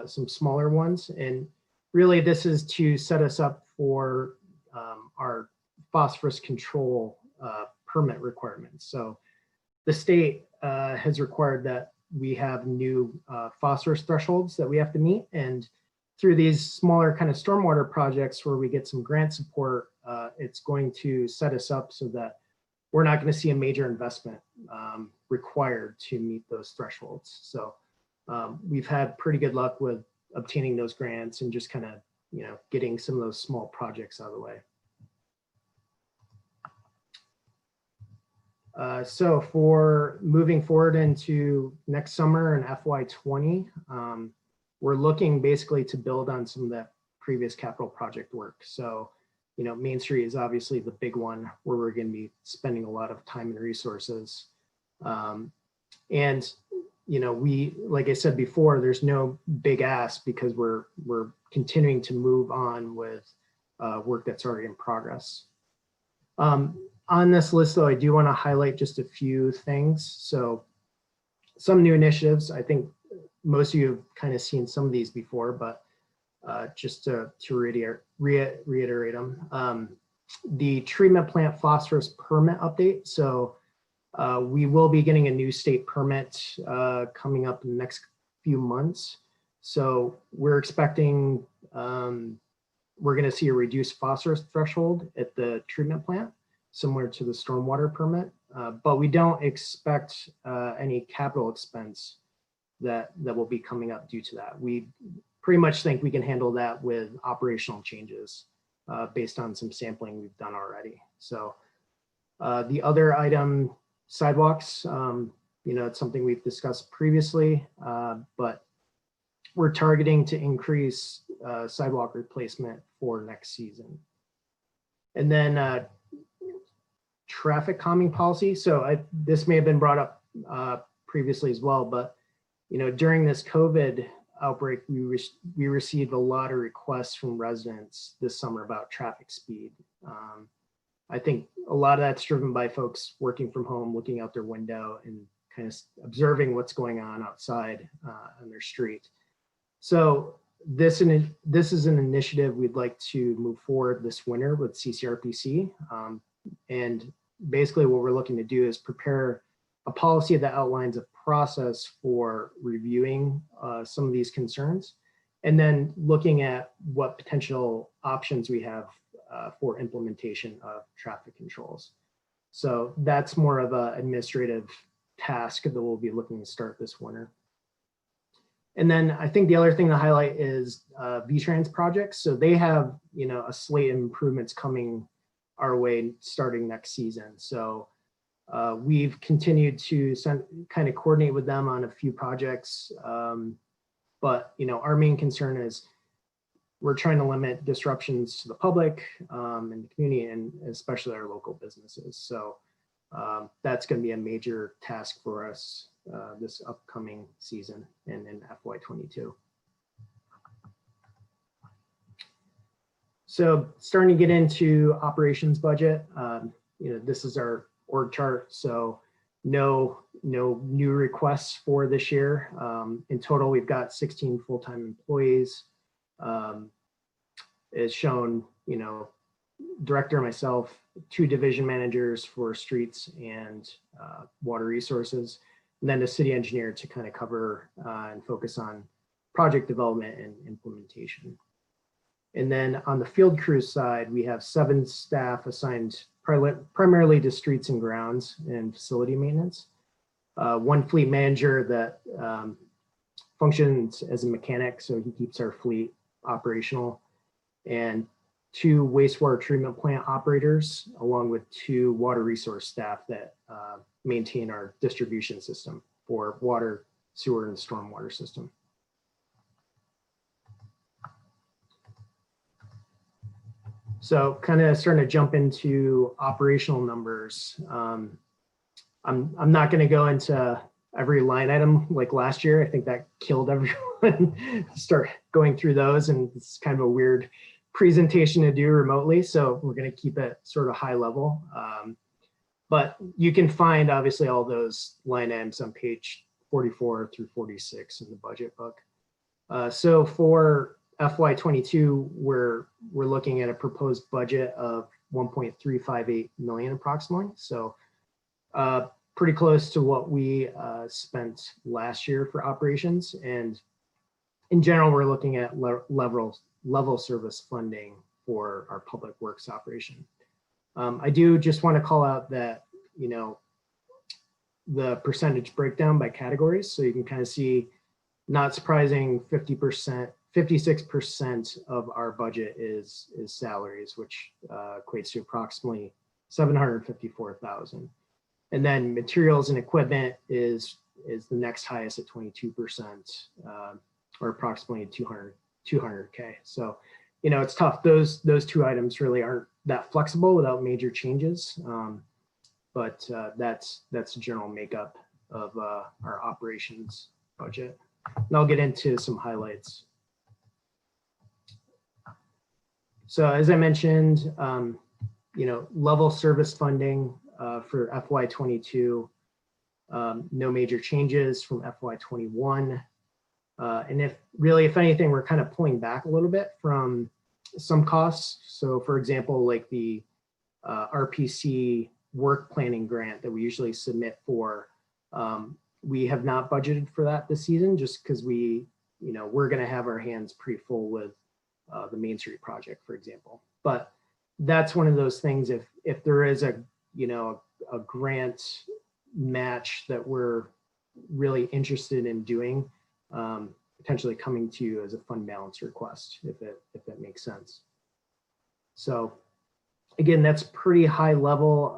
some smaller ones. And really this is to set us up for our phosphorus control permit requirements. So the state has required that we have new phosphorus thresholds that we have to meet. And through these smaller kind of stormwater projects where we get some grant support, it's going to set us up so that we're not going to see a major investment required to meet those thresholds. So we've had pretty good luck with obtaining those grants and just kind of, getting some of those small projects out of the way. So for moving forward into next summer and FY20, we're looking basically to build on some of that previous capital project work. So, Main Street is obviously the big one where we're going to be spending a lot of time and resources. And, like I said before, there's no big ask because we're continuing to move on with work that's already in progress. On this list, though, I do want to highlight just a few things. So some new initiatives. I think most of you have kind of seen some of these before, but just to reiterate them. The treatment plant phosphorus permit update. So we will be getting a new state permit coming up in the next few months. So we're expecting we're going to see a reduced phosphorus threshold at the treatment plant, similar to the stormwater permit, but we don't expect any capital expense that will be coming up due to that. We pretty much think we can handle that with operational changes based on some sampling we've done already. So the other item, sidewalks, it's something we've discussed previously, but we're targeting to increase sidewalk replacement for next season. And then traffic calming policy. So this may have been brought up previously as well, but during this COVID outbreak, we received a lot of requests from residents this summer about traffic speed. I think a lot of that's driven by folks working from home, looking out their window and kind of observing what's going on outside on their street. So this is an initiative we'd like to move forward this winter with CCRPC. And basically what we're looking to do is prepare a policy that outlines a process for reviewing some of these concerns, and then looking at what potential options we have for implementation of traffic controls. So that's more of an administrative task that we'll be looking to start this winter. And then I think the other thing to highlight is VTrans projects. So they have, you know, a slate of improvements coming our way starting next season. So we've continued to kind of coordinate with them on a few projects. But, you know, our main concern is we're trying to limit disruptions to the public and the community, and especially our local businesses. So that's going to be a major task for us this upcoming season and in FY22. So starting to get into operations budget, you know, this is our org chart. So no new requests for this year. In total, we've got 16 full-time employees. As shown, you know, director, myself, 2 division managers for streets and water resources, and then a city engineer to kind of cover and focus on project development and implementation. And then on the field crew side, we have 7 staff assigned primarily to streets and grounds and facility maintenance. 1 fleet manager that functions as a mechanic, so he keeps our fleet operational, and 2 wastewater treatment plant operators, along with 2 water resource staff that maintain our distribution system for water, sewer, and stormwater system. So kind of starting to jump into operational numbers. I'm not going to go into every line item like last year. I think that killed everyone. Start going through those, and it's kind of a weird presentation to do remotely. So we're going to keep it sort of high level. But you can find obviously all those line items on page 44 through 46 in the budget book. So for FY22, we're looking at a proposed budget of 1.358 million approximately. So pretty close to what we spent last year for operations. And in general, we're looking at level service funding for our public works operation. I do just want to call out that, you know, the percentage breakdown by categories. So you can kind of see, not surprising, 56% of our budget is salaries, which equates to approximately 754,000. And then materials and equipment is the next highest at 22%, or approximately 200K. So, you know, it's tough. Those 2 items really aren't that flexible without major changes. But that's the general makeup of our operations budget. And I'll get into some highlights. So as I mentioned, you know, level service funding for FY22, no major changes from FY21. And if anything, we're kind of pulling back a little bit from some costs. So for example, like the RPC work planning grant that we usually submit for, we have not budgeted for that this season, just because we're going to have our hands pretty full with the Main Street project, for example. But that's one of those things, if there is a grant match that we're really interested in doing, potentially coming to you as a fund balance request, if that makes sense. So again, that's pretty high level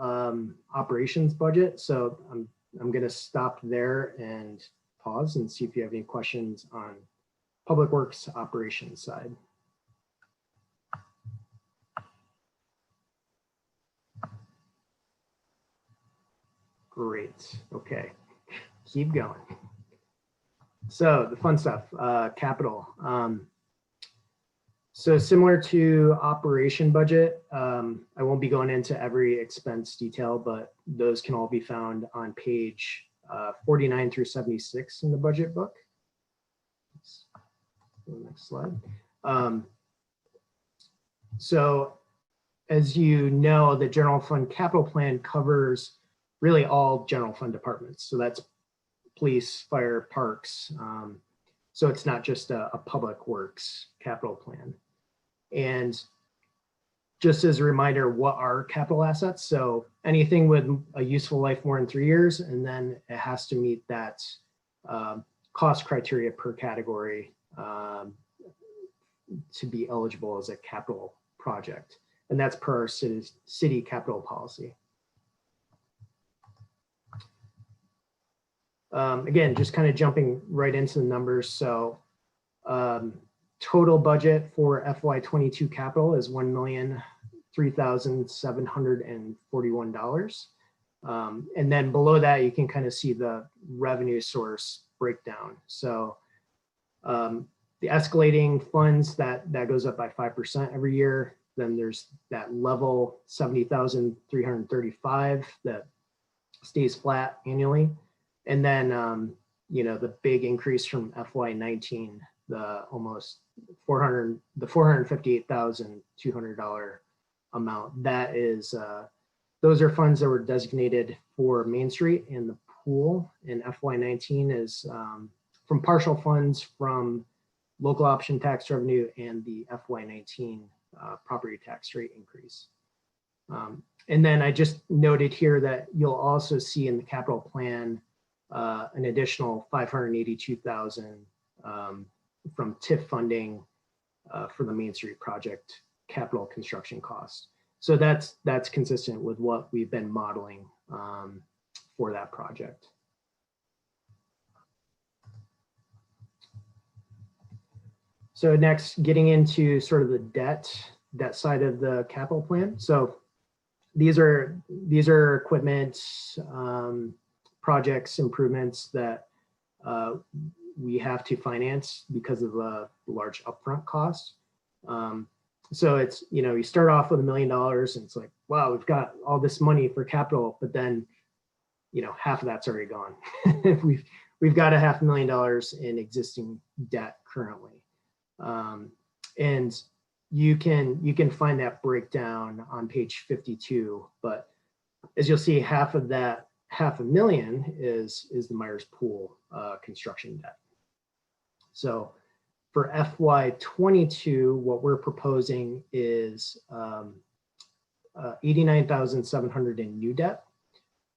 operations budget. So I'm going to stop there and pause and see if you have any questions on Public Works operations side. Great. Okay, keep going. So the fun stuff, capital. So similar to operation budget, I won't be going into every expense detail, but those can all be found on page 49 through 76 in the budget book. Next slide. So as you know, the general fund capital plan covers really all general fund departments. So that's police, fire, parks. So it's not just a public works capital plan. And just as a reminder, what are capital assets? So anything with a useful life more than 3 years, and then it has to meet that cost criteria per category to be eligible as a capital project. And that's per our city capital policy. Again, just kind of jumping right into the numbers. So total budget for FY22 capital is $1,003,741. And then below that, you can kind of see the revenue source breakdown. So the escalating funds, that goes up by 5% every year. Then there's that level 70,335 that stays flat annually. And then, you know, the big increase from FY19, the almost $458,200 amount. That is, those are funds that were designated for Main Street, and the pool in FY19 is from partial funds from local option tax revenue and the FY19 property tax rate increase. And then I just noted here that you'll also see in the capital plan an additional $582,000 from TIF funding for the Main Street project capital construction costs. So that's consistent with what we've been modeling for that project. So next, getting into sort of the debt side of the capital plan. So these are equipment, projects, improvements that we have to finance because of a large upfront cost. So it's, you know, you start off with $1 million and it's like, wow, we've got all this money for capital, but then, you know, half of that's already gone. we've got $500,000 in existing debt currently. And you can find that breakdown on page 52, but as you'll see, half of that $500,000 is the Myers Pool construction debt. So for FY22, what we're proposing is $89,700 in new debt.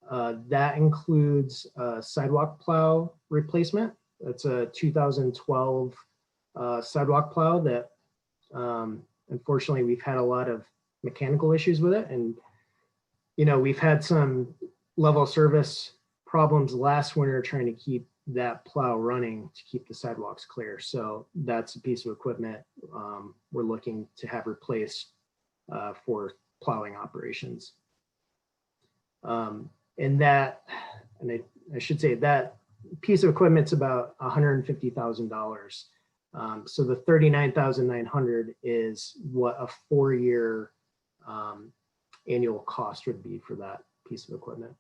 That includes a sidewalk plow replacement. That's a 2012 sidewalk plow that unfortunately we've had a lot of mechanical issues with it, and you know, we've had some level of service problems last winter trying to keep that plow running to keep the sidewalks clear. So that's a piece of equipment we're looking to have replaced for plowing operations. And I should say that piece of equipment's about $150,000. So the $39,900 is what a 4-year annual cost would be for that piece of equipment.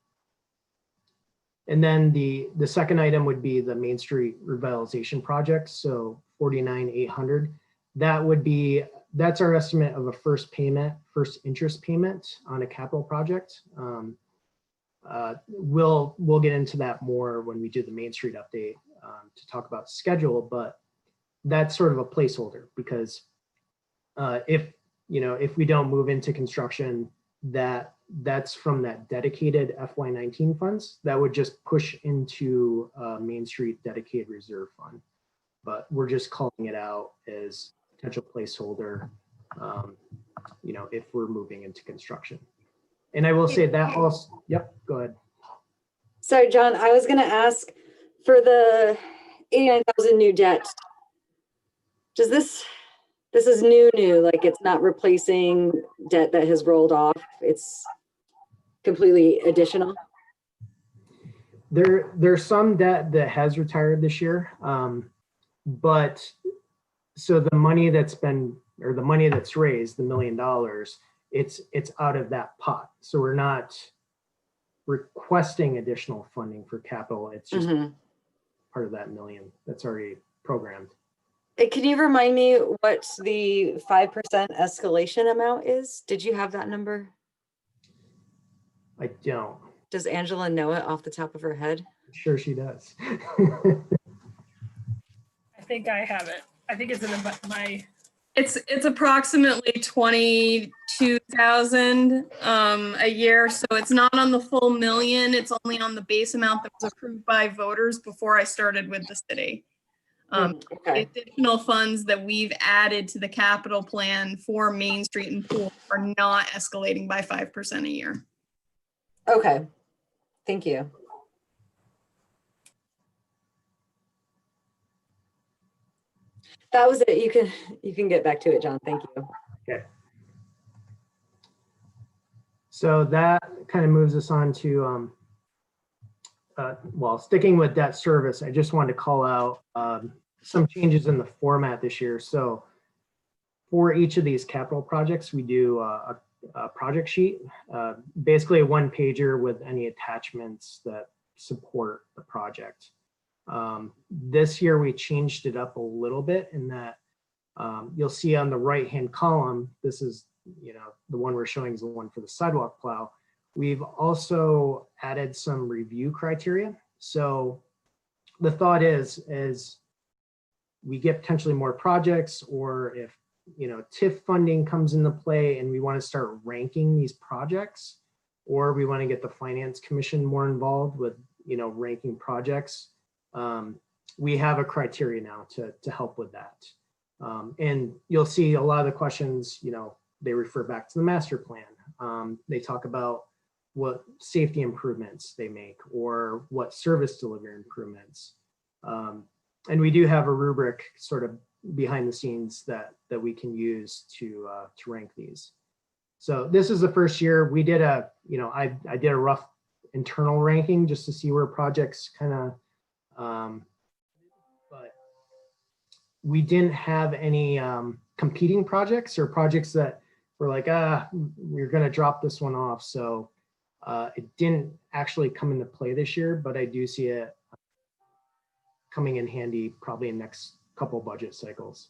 And then the second item would be the Main Street revitalization project. So $49,800. That's our estimate of a first interest payment on a capital project. We'll get into that more when we do the Main Street update to talk about schedule, but that's sort of a placeholder because if we don't move into construction, that's from that dedicated FY19 funds that would just push into Main Street dedicated reserve fund. But we're just calling it out as potential placeholder, if we're moving into construction. And I will say that also, yep, go ahead. Sorry, John, I was gonna ask for the 89,000 new debt. Does this is new, like it's not replacing debt that has rolled off. It's completely additional. There's some debt that has retired this year. But so the money that's raised, the $1 million, it's out of that pot. So we're not requesting additional funding for capital. It's just part of that $1 million that's already programmed. Can you remind me what the 5% escalation amount is? Did you have that number? I don't. Does Angela know it off the top of her head? I'm sure she does. I think I have it. I think it's in It's approximately 22,000 a year, so it's not on the full million. It's only on the base amount that was approved by voters before I started with the city. Okay. The additional funds that we've added to the capital plan for Main Street and Pool are not escalating by 5% a year. Okay. Thank you. That was it. You can get back to it, John. Thank you. Okay. So that kind of moves us on to, well, sticking with debt service, I just wanted to call out some changes in the format this year. So for each of these capital projects, we do a project sheet, basically a one pager with any attachments that support the project. This year we changed it up a little bit in that you'll see on the right-hand column, this is, the one we're showing is the one for the sidewalk plow. We've also added some review criteria. So the thought is we get potentially more projects, or if, TIF funding comes into play and we want to start ranking these projects, or we want to get the Finance Commission more involved with, ranking projects. We have a criteria now to help with that. And you'll see a lot of the questions, they refer back to the master plan. They talk about what safety improvements they make or what service delivery improvements. And we do have a rubric sort of behind the scenes that we can use to rank these. So this is the first year we did I did a rough internal ranking just to see where projects kind of, but we didn't have any competing projects or projects that were like, we're going to drop this one off. So it didn't actually come into play this year, but I do see it coming in handy probably in next couple budget cycles.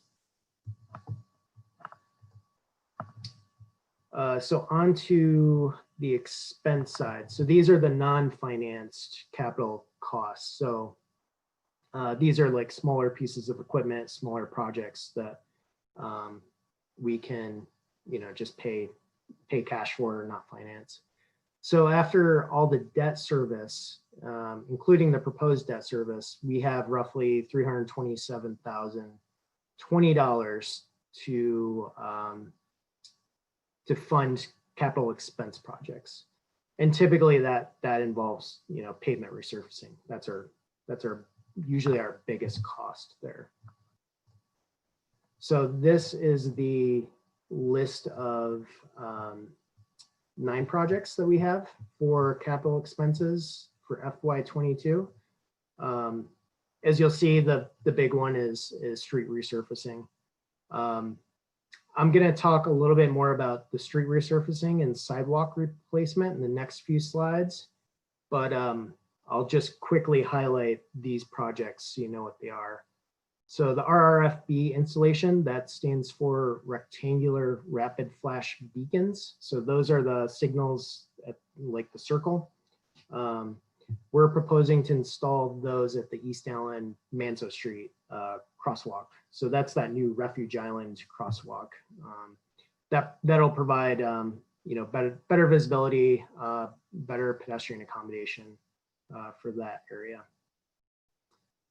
So on to the expense side. So these are the non-financed capital costs. So these are like smaller pieces of equipment, smaller projects that we can, just pay cash for, not finance. So after all the debt service, including the proposed debt service, we have roughly $327,020 to fund capital expense projects. And typically that involves, pavement resurfacing. That's usually our biggest cost there. So this is the list of 9 projects that we have for capital expenses for FY22. As you'll see, the big one is street resurfacing. I'm going to talk a little bit more about the street resurfacing and sidewalk replacement in the next few slides, but I'll just quickly highlight these projects so you know what they are. So the RRFB installation, that stands for rectangular rapid flash beacons. So those are the signals at like the circle. We're proposing to install those at the East Allen Manzo Street crosswalk. So that's that new Refuge Island crosswalk. That'll provide better visibility, better pedestrian accommodation for that area.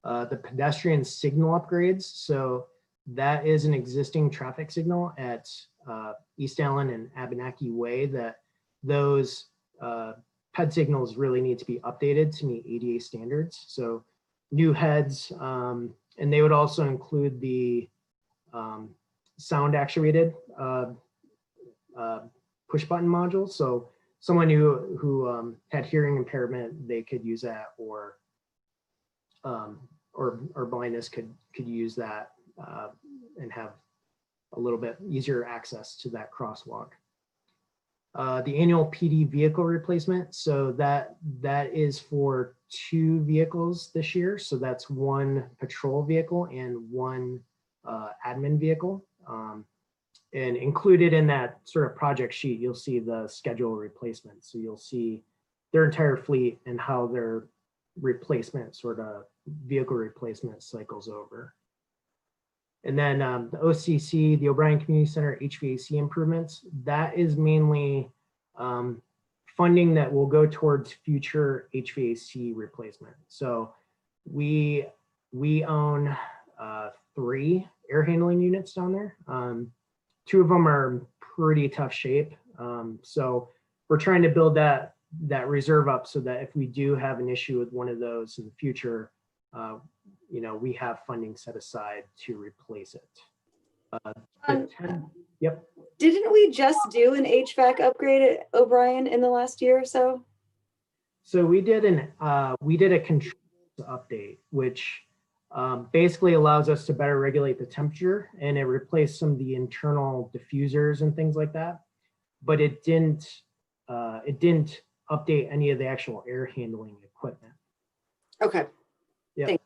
The pedestrian signal upgrades. So that is an existing traffic signal at East Allen and Abenaki Way that those PED signals really need to be updated to meet ADA standards. So new heads, and they would also include the sound actuated push button module. So someone who had hearing impairment, they could use that, or blindness could use that and have a little bit easier access to that crosswalk. The annual PD vehicle replacement. So that is for 2 vehicles this year. So that's 1 patrol vehicle and 1 admin vehicle. And included in that sort of project sheet, you'll see the schedule replacement. So you'll see their entire fleet and how their replacement, sort of vehicle replacement, cycles over. And then the OCC, the O'Brien Community Center HVAC improvements, that is mainly funding that will go towards future HVAC replacement. So we own 3 air handling units down there. 2 of them are in pretty tough shape. So we're trying to build that reserve up so that if we do have an issue with one of those in the future, you know, we have funding set aside to replace it. Yep. Didn't we just do an HVAC upgrade at O'Brien in the last year or so? So we did a controls update, which basically allows us to better regulate the temperature, and it replaced some of the internal diffusers and things like that. But it didn't update any of the actual air handling equipment. Okay. Yeah. Thanks.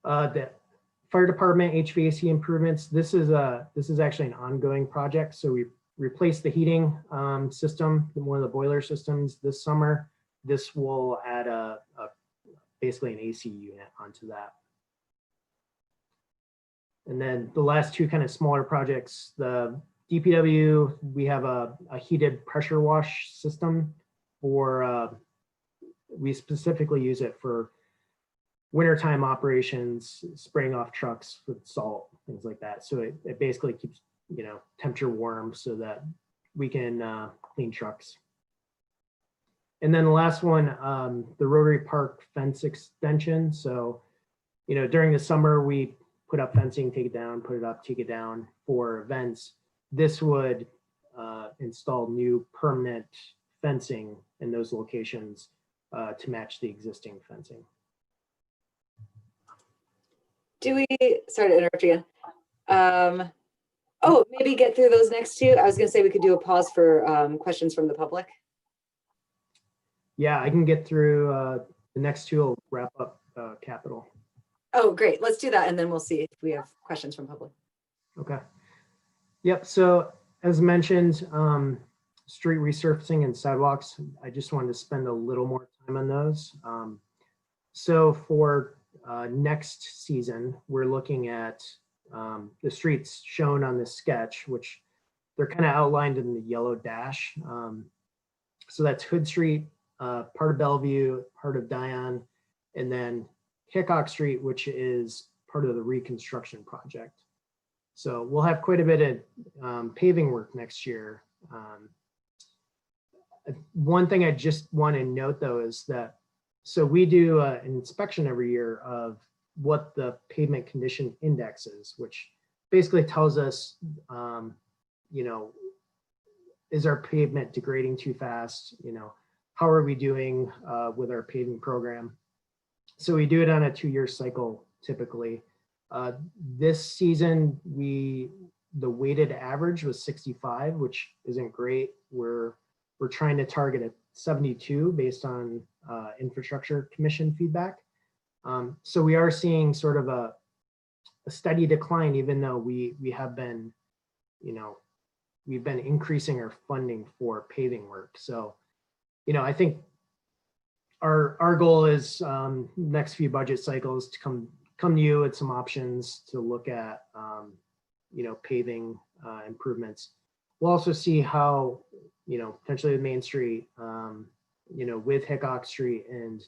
The fire department HVAC improvements. This is actually an ongoing project. So we replaced the heating system, one of the boiler systems this summer. This will add basically an AC unit onto that. And then the last 2 kind of smaller projects, the DPW, we have a heated pressure wash system for, we specifically use it for wintertime operations, spraying off trucks with salt, things like that. So it basically keeps, you know, temperature warm so that we can clean trucks. And then the last one, the Rotary Park fence extension. So, you know, during the summer, we put up fencing, take it down, put it up, take it down for events. This would install new permanent fencing in those locations to match the existing fencing. Do we, sorry to interrupt you again. Oh, maybe get through those next 2. I was gonna say we could do a pause for questions from the public. Yeah, I can get through the next 2 will wrap up capital. Oh, great. Let's do that. And then we'll see if we have questions from public. Okay. Yep. So as mentioned, street resurfacing and sidewalks, I just wanted to spend a little more time on those. So for next season, we're looking at the streets shown on this sketch, which they're kind of outlined in the yellow dash. So that's Hood Street, part of Bellevue, part of Dion, and then Hickok Street, which is part of the reconstruction project. So we'll have quite a bit of paving work next year. One thing I just want to note though is that, so we do an inspection every year of what the pavement condition index is, which basically tells us, you know, is our pavement degrading too fast? You know, how are we doing with our paving program? So we do it on a 2-year cycle typically. This season, the weighted average was 65, which isn't great. We're trying to target a 72 based on infrastructure commission feedback. So we are seeing sort of a steady decline, even though we have been, you know, we've been increasing our funding for paving work. So, you know, I think our goal is next few budget cycles to come to you with some options to look at, you know, paving improvements. We'll also see how, you know, potentially the Main Street, you know, with Hickok Street, and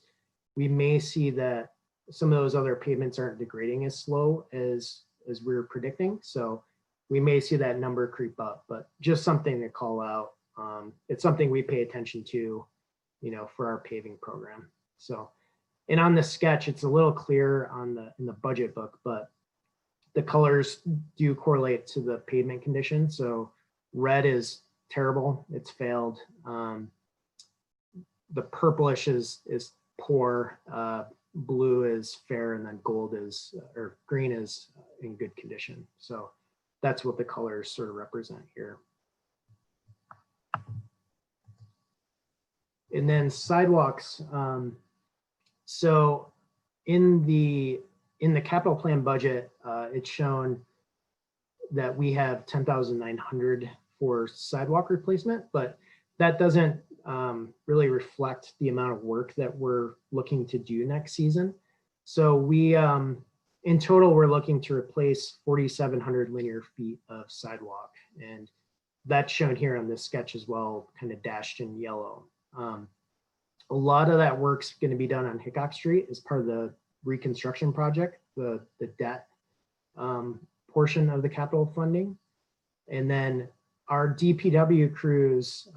we may see that some of those other pavements aren't degrading as slow as we were predicting. So we may see that number creep up, but just something to call out. It's something we pay attention to, you know, for our paving program. So, and on the sketch, it's a little clear in the budget book, but the colors do correlate to the pavement condition. So red is terrible, it's failed. The purplish is poor, blue is fair, and then gold is, or green is in good condition. So that's what the colors sort of represent here. And then sidewalks. So in the capital plan budget, it's shown that we have 10,900 for sidewalk replacement, but that doesn't really reflect the amount of work that we're looking to do next season. So we, in total, we're looking to replace 4,700 linear feet of sidewalk. And that's shown here on this sketch as well, kind of dashed in yellow. A lot of that work's going to be done on Hickok Street as part of the reconstruction project, the debt portion of the capital funding. And then our DPW crews,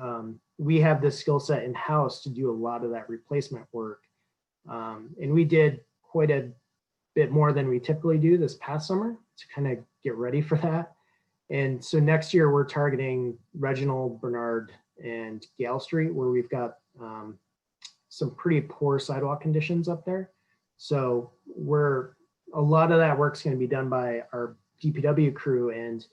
we have the skill set in-house to do a lot of that replacement work. And we did quite a bit more than we typically do this past summer to kind of get ready for that. And so next year we're targeting Reginald, Bernard, and Gale Street, where we've got some pretty poor sidewalk conditions up there. So a lot of that work's going to be done by our DPW crew, and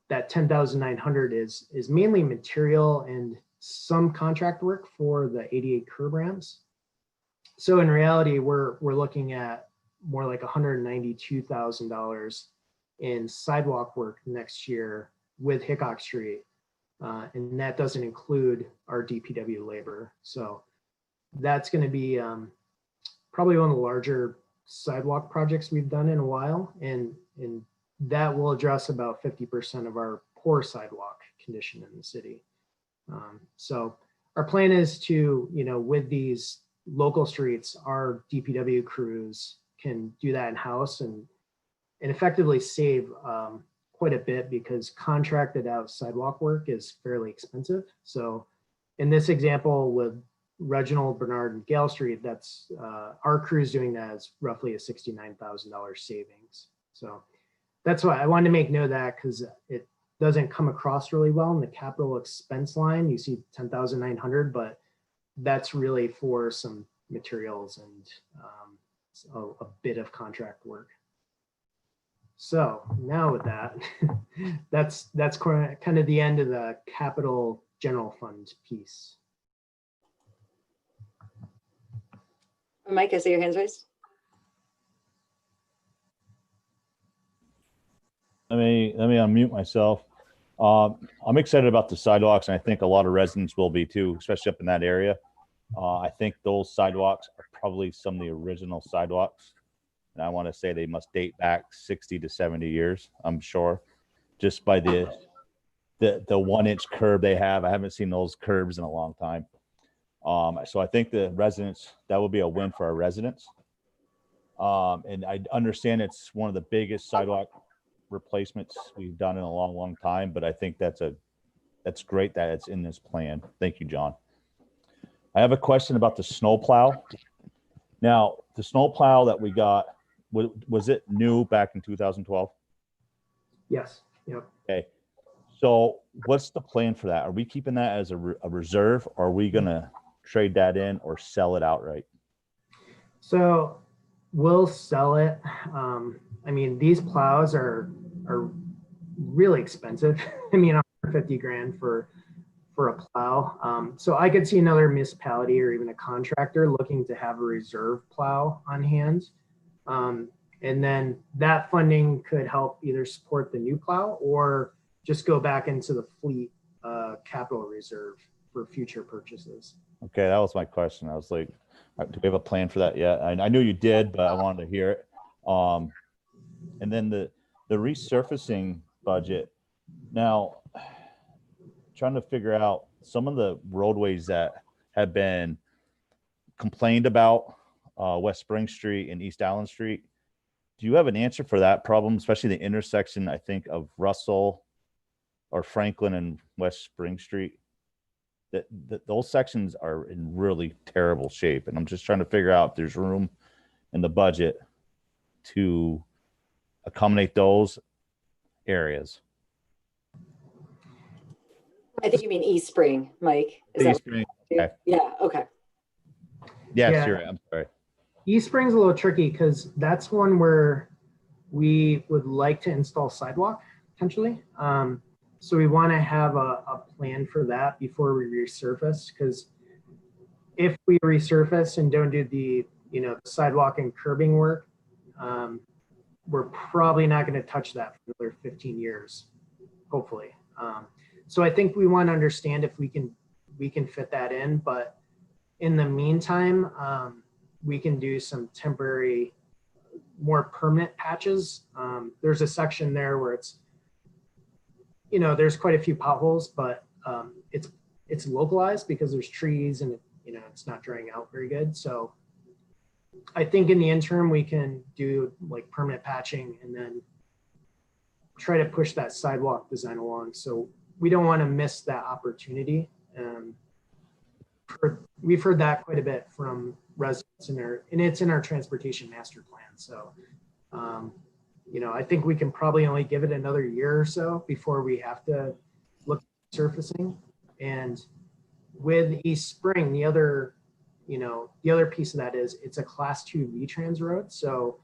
that 10,900 is mainly material and some contract work for the 88 curb ramps. So in reality, we're looking at more like $192,000 in sidewalk work next year with Hickok Street. And that doesn't include our DPW labor. So that's going to be probably one of the larger sidewalk projects we've done in a while. And that will address about 50% of our poor sidewalk condition in the city. So our plan is to, with these local streets, our DPW crews can do that in-house and effectively save quite a bit, because contracted out sidewalk work is fairly expensive. So in this example with Reginald, Bernard, and Gale Street, that's our crews doing that is roughly a $69,000 savings. So that's why I wanted to make note of that, because it doesn't come across really well in the capital expense line. You see 10,900, but that's really for some materials and a bit of contract work. So now with that, that's kind of the end of the capital general fund piece. Mike, I see your hands raised. Let me unmute myself. I'm excited about the sidewalks, and I think a lot of residents will be too, especially up in that area. I think those sidewalks are probably some of the original sidewalks. And I want to say they must date back 60 to 70 years, I'm sure, just by the 1-inch curb they have. I haven't seen those curbs in a long time. So I think the residents, that will be a win for our residents. And I understand it's one of the biggest sidewalk replacements we've done in a long, long time, but I think that's great that it's in this plan. Thank you, John. I have a question about the snowplow. Now, the snowplow that we got, was it new back in 2012? Yes. Yep. Okay. So what's the plan for that? Are we keeping that as a reserve, or are we going to trade that in or sell it outright? So we'll sell it. I mean, these plows are really expensive. I mean, 150 grand for a plow. So I could see another municipality or even a contractor looking to have a reserve plow on hand. And then that funding could help either support the new plow or just go back into the fleet capital reserve for future purchases. Okay, that was my question. I was like, do we have a plan for that yet? I knew you did, but I wanted to hear it. And then the resurfacing budget. Now, trying to figure out some of the roadways that have been complained about, West Spring Street and East Allen Street. Do you have an answer for that problem, especially the intersection, I think, of Russell or Franklin and West Spring Street? That those sections are in really terrible shape. And I'm just trying to figure out if there's room in the budget to accommodate those areas. I think you mean East Spring, Mike. East Spring. Okay. Yeah, okay. Yes, Yeah. you're right. I'm sorry. East Spring's a little tricky because that's one where we would like to install sidewalk potentially. So we want to have a plan for that before we resurface, because if we resurface and don't do the sidewalk and curbing work, we're probably not going to touch that for another 15 years, hopefully. So I think we want to understand if we can fit that in, but in the meantime, we can do some temporary more permanent patches. There's a section there where it's, you know, there's quite a few potholes, but it's localized because there's trees and, you know, it's not drying out very good. So I think in the interim, we can do like permanent patching and then try to push that sidewalk design along. So we don't want to miss that opportunity. We've heard that quite a bit from residents and it's in our transportation master plan. So, you know, I think we can probably only give it another year or so before we have to look at surfacing. And with East Spring, the other piece of that is it's a class 2 VTrans road. So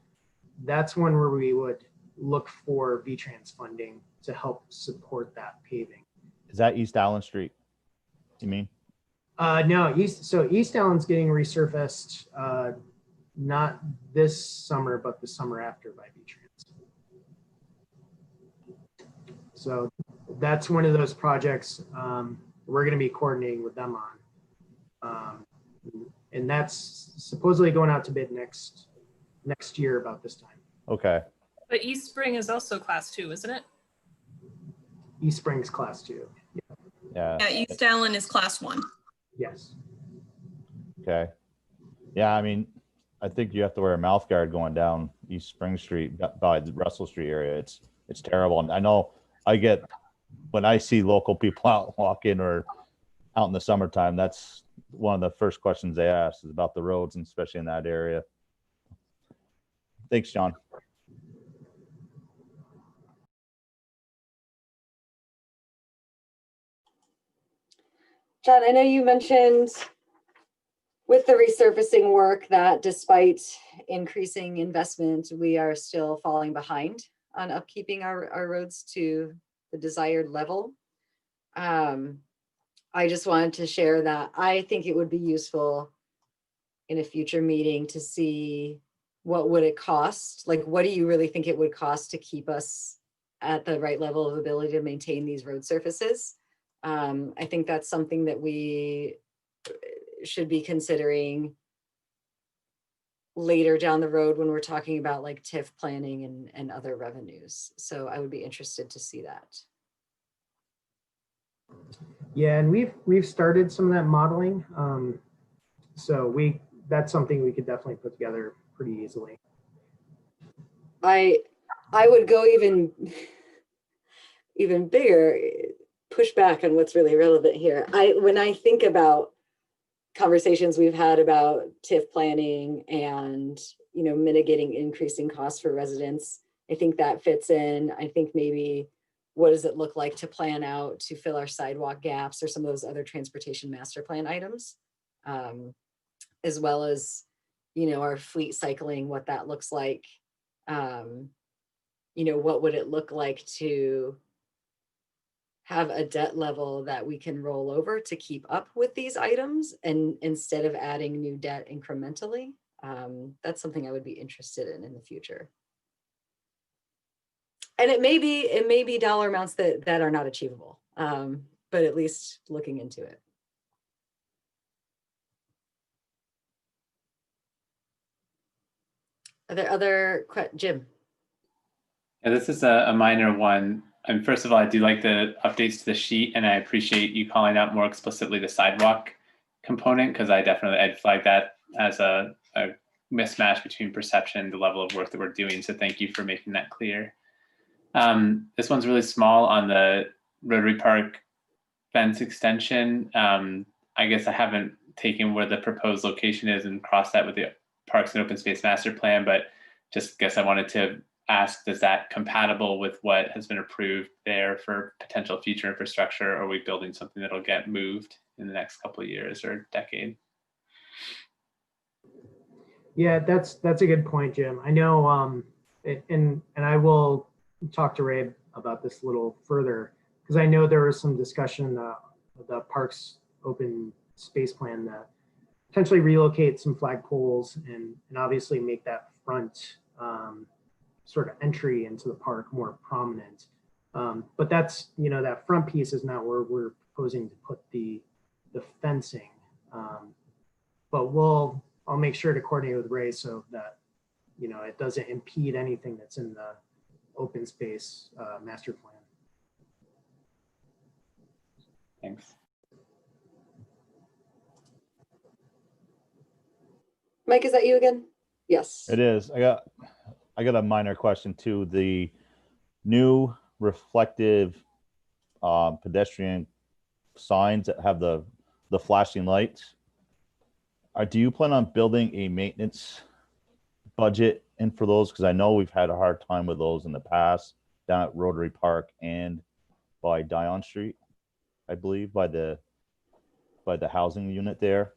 that's one where we would look for VTrans funding to help support that paving. Is that East Allen Street? You mean? No, East Allen's getting resurfaced, not this summer, but the summer after by VTrans. So that's one of those projects we're going to be coordinating with them on. And that's supposedly going out to bid next year about this time. Okay. But East Spring is also class 2, isn't it? East Spring's class 2. Yeah. Yeah, East Allen is class 1. Yes. Okay. Yeah, I mean, I think you have to wear a mouth guard going down East Spring Street by the Russell Street area. It's terrible. And I know when I see local people out walking or out in the summertime, that's one of the first questions they ask is about the roads, and especially in that area. Thanks, John. John, I know you mentioned with the resurfacing work that despite increasing investment, we are still falling behind on upkeeping our roads to the desired level. I just wanted to share that I think it would be useful in a future meeting to see what would it cost? Like, what do you really think it would cost to keep us at the right level of ability to maintain these road surfaces? I think that's something that we should be considering later down the road when we're talking about like TIF planning and other revenues. So I would be interested to see that. Yeah, and we've started some of that modeling. So that's something we could definitely put together pretty easily. I would go even bigger, push back on what's really relevant here. When I think about conversations we've had about TIF planning and, you know, mitigating increasing costs for residents, I think that fits in. I think maybe what does it look like to plan out to fill our sidewalk gaps or some of those other transportation master plan items, as well as, you know, our fleet cycling, what that looks like. You know, what would it look like to have a debt level that we can roll over to keep up with these items, and instead of adding new debt incrementally? That's something I would be interested in the future. And it may be dollar amounts that are not achievable, but at least looking into it. Are there other Jim? Yeah, this is a minor one. And first of all, I do like the updates to the sheet, and I appreciate you calling out more explicitly the sidewalk component, because I'd flag that as a mismatch between perception and the level of work that we're doing. So thank you for making that clear. This one's really small on the Rotary Park fence extension. I guess I haven't taken where the proposed location is and crossed that with the Parks and Open Space Master Plan, but just guess I wanted to ask, is that compatible with what has been approved there for potential future infrastructure? Or are we building something that'll get moved in the next couple of years or decade? Yeah, that's a good point, Jim. I know, and I will talk to Ray about this a little further, because I know there was some discussion of the Parks Open Space Plan that potentially relocate some flagpoles and obviously make that front sort of entry into the park more prominent. But that's, you know, that front piece is not where we're proposing to put the fencing. But I'll make sure to coordinate with Ray so that, you know, it doesn't impede anything that's in the open space master plan. Thanks. Mike, is that you again? Yes. It is. I got a minor question too. The new reflective pedestrian signs that have the flashing lights. Do you plan on building a maintenance budget in for those? Because I know we've had a hard time with those in the past down at Rotary Park and by Dion Street, I believe, by the housing unit there.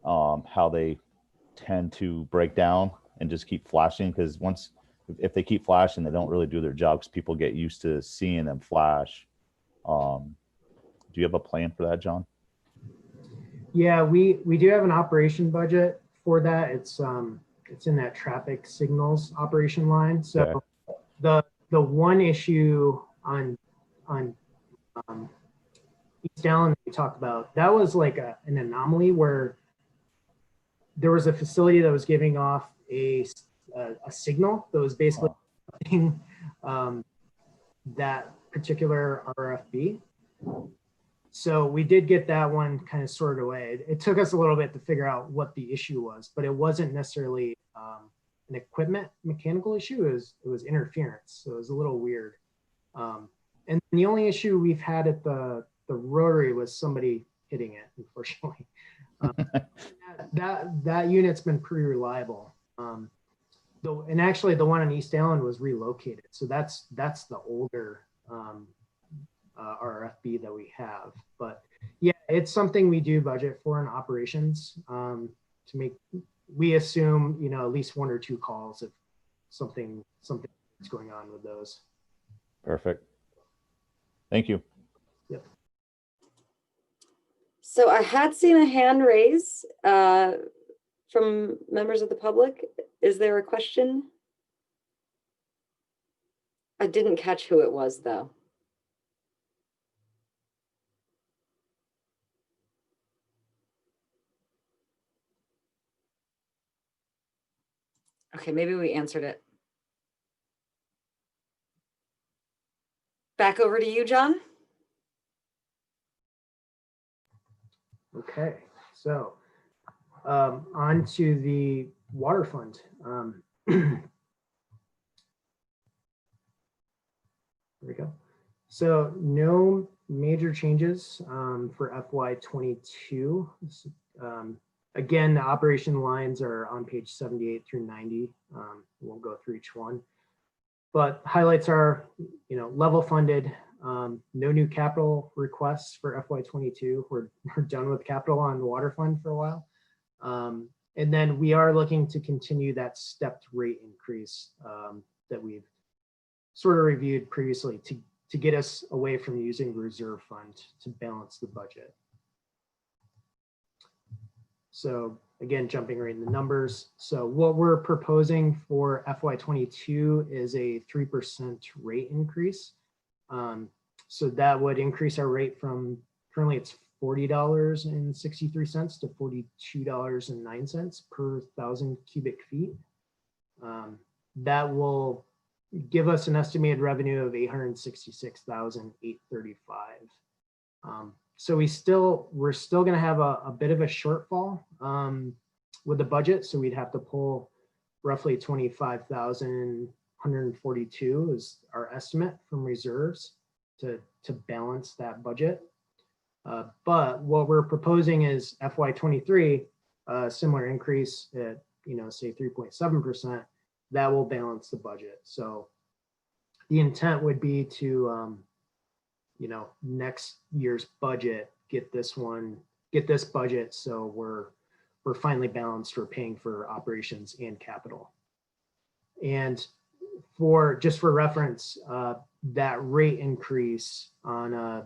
How they tend to break down and just keep flashing, because if they keep flashing, they don't really do their job because people get used to seeing them flash. Do you have a plan for that, John? Yeah, we do have an operation budget for that. It's in that traffic signals operation line. So the one issue on East Allen that we talked about, that was like an anomaly where there was a facility that was giving off a signal that was basically that particular RFB. So we did get that one kind of sorted away. It took us a little bit to figure out what the issue was, but it wasn't necessarily an equipment mechanical issue. It was interference. So it was a little weird. And the only issue we've had at the Rotary was somebody hitting it, unfortunately. That unit's been pretty reliable. And actually the one on East Allen was relocated. So that's the older RFB that we have. But yeah, it's something we do budget for in operations to make, we assume, you know, at least 1 or 2 calls if something is going on with those. Perfect. Thank you. Yep. So I had seen a hand raise from members of the public. Is there a question? I didn't catch who it was though. Okay, maybe we answered it. Back over to you, John. Okay, so on to the water fund. There we go. So no major changes for FY22. Again, the operation lines are on page 78 through 90. We'll go through each one. But highlights are, you know, level funded, no new capital requests for FY22. We're done with capital on the water fund for a while. And then we are looking to continue that stepped rate increase that we've sort of reviewed previously to get us away from using the reserve fund to balance the budget. So again, jumping right in the numbers. So what we're proposing for FY22 is a 3% rate increase. So that would increase our rate from currently it's $40.63 to $42.09 per 1,000 cubic feet. That will give us an estimated revenue of $866,835. So we're still going to have a bit of a shortfall with the budget. So we'd have to pull roughly 25,142 is our estimate from reserves to balance that budget. But what we're proposing is FY23, similar increase at, you know, say 3.7%, that will balance the budget. So the intent would be to, you know, next year's budget, get this budget. So we're finally balanced for paying for operations and capital. And just for reference, that rate increase on a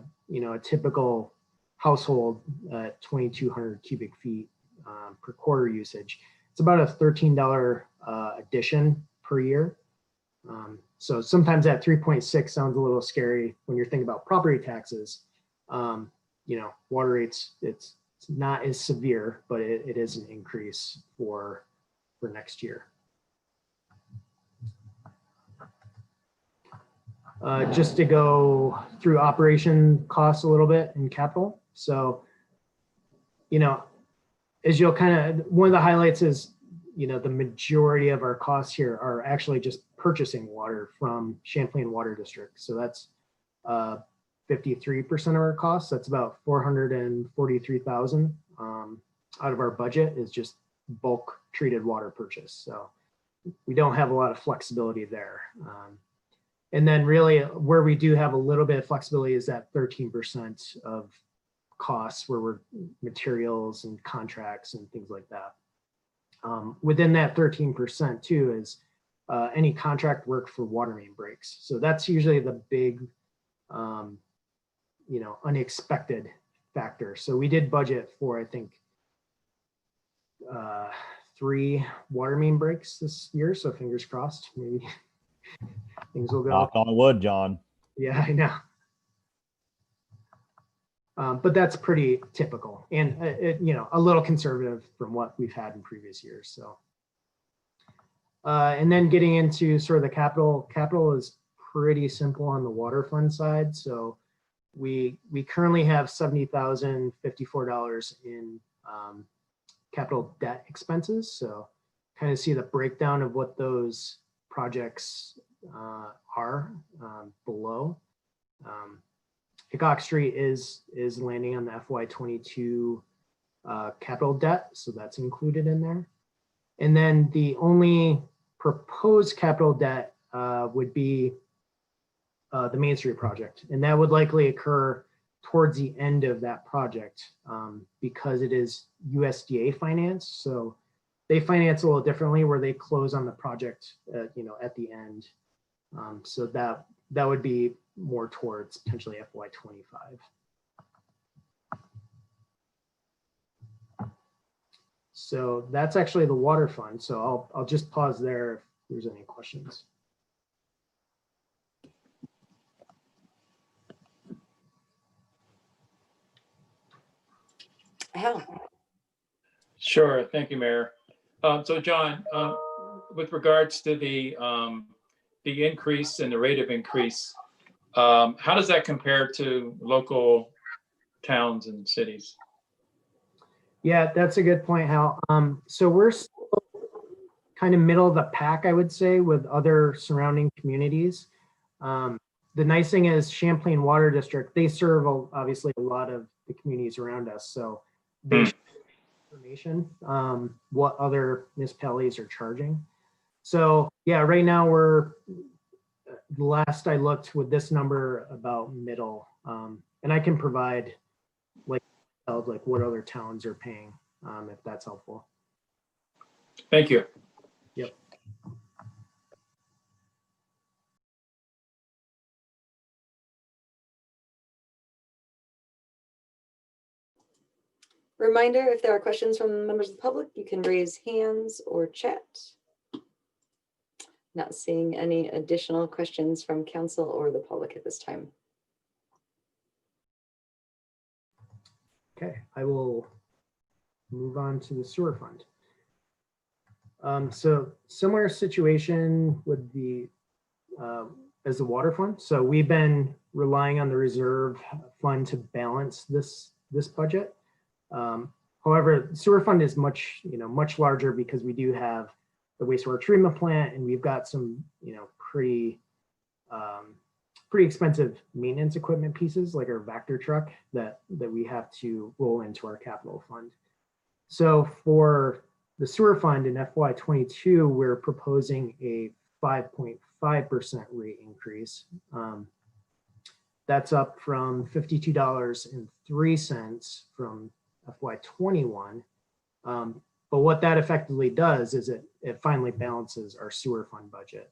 typical household at 2,200 cubic feet per quarter usage, it's about a $13 addition per year. So sometimes that 3.6 sounds a little scary when you're thinking about property taxes. You know, water rates, it's not as severe, but it is an increase for next year. just to go through operation costs a little bit in capital. So, you know, as you'll kind of, one of the highlights is, you know, the majority of our costs here are actually just purchasing water from Champlain Water District. So that's 53% of our costs. That's about 443,000 out of our budget is just bulk treated water purchase. So we don't have a lot of flexibility there. And then really where we do have a little bit of flexibility is that 13% of costs where we're materials and contracts and things like that. Within that 13% too is any contract work for water main breaks. So that's usually the big, you know, unexpected factor. So we did budget for, I think, 3 water main breaks this year. So fingers crossed, maybe things will go. Knock on wood, John. Yeah, I know. But that's pretty typical and you know, a little conservative from what we've had in previous years. So, and then getting into sort of the capital is pretty simple on the water fund side. So we currently have $70,054 in capital debt expenses. So kind of see the breakdown of what those projects are below. Hickok Street is landing on the FY22 capital debt, so that's included in there. And then the only proposed capital debt would be the Main Street project, and that would likely occur towards the end of that project because it is USDA financed. So they finance a little differently, where they close on the project, you know, at the end. So that would be more towards potentially FY25. So that's actually the water fund. So I'll just pause there if there's any questions. Hal. Sure, thank you, Mayor. So John, with regards to the increase and the rate of increase, how does that compare to local towns and cities? Yeah, that's a good point, Hal. So we're still kind of middle of the pack, I would say, with other surrounding communities. The nice thing is Champlain Water District, they serve obviously a lot of the communities around us. So they share information, what other municipalities are charging. So yeah, right now we're, last I looked with this number, about middle. And I can provide like what other towns are paying, if that's helpful. Thank you. Yep. Reminder, if there are questions from members of the public, you can raise hands or chat. Not seeing any additional questions from council or the public at this time. Okay, I will move on to the sewer fund. So similar situation with the as the water fund. So we've been relying on the reserve fund to balance this budget. However, the sewer fund is much larger because we do have the wastewater treatment plant, and we've got some pretty expensive maintenance equipment pieces like our Vector truck that we have to roll into our capital fund. So for the sewer fund in FY22, we're proposing a 5.5% rate increase. That's up from $52.03 from FY21. But what that effectively does is it finally balances our sewer fund budget.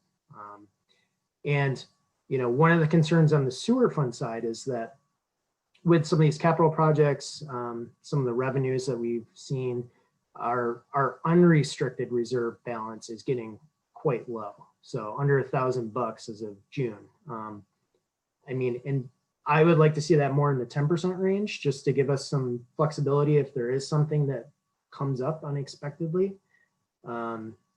And one of the concerns on the sewer fund side is that with some of these capital projects, some of the revenues that we've seen, our unrestricted reserve balance is getting quite low. So under $1,000 as of June. I mean, and I would like to see that more in the 10% range, just to give us some flexibility if there is something that comes up unexpectedly.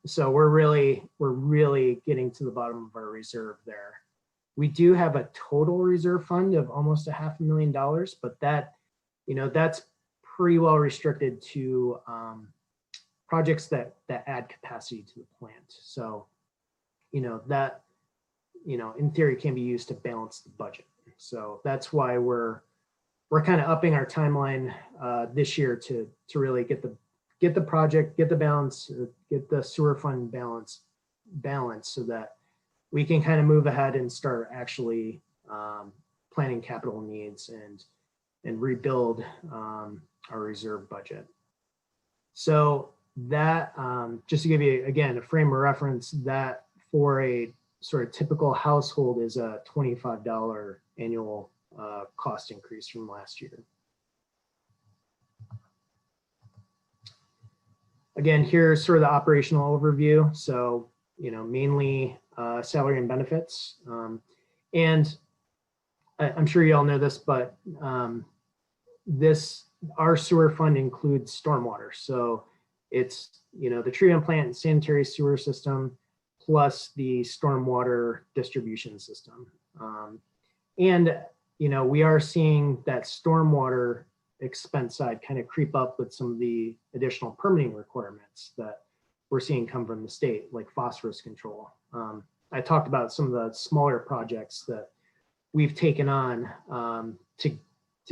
So we're really getting to the bottom of our reserve there. We do have a total reserve fund of almost $500,000, but that, that's pretty well restricted to projects that add capacity to the plant. So, that, in theory can be used to balance the budget. So that's why we're kind of upping our timeline this year to really get the project, get the balance, get the sewer fund balance so that we can kind of move ahead and start actually planning capital needs and rebuild our reserve budget. So that, just to give you, again, a frame of reference, that for a sort of typical household is a $25 annual cost increase from last year. Again, here's sort of the operational overview. So, mainly salary and benefits. And I'm sure you all know this, but our sewer fund includes stormwater. So it's, the treatment plant and sanitary sewer system, plus the stormwater distribution system. And, we are seeing that stormwater expense side kind of creep up with some of the additional permitting requirements that we're seeing come from the state, like phosphorus control. I talked about some of the smaller projects that we've taken on to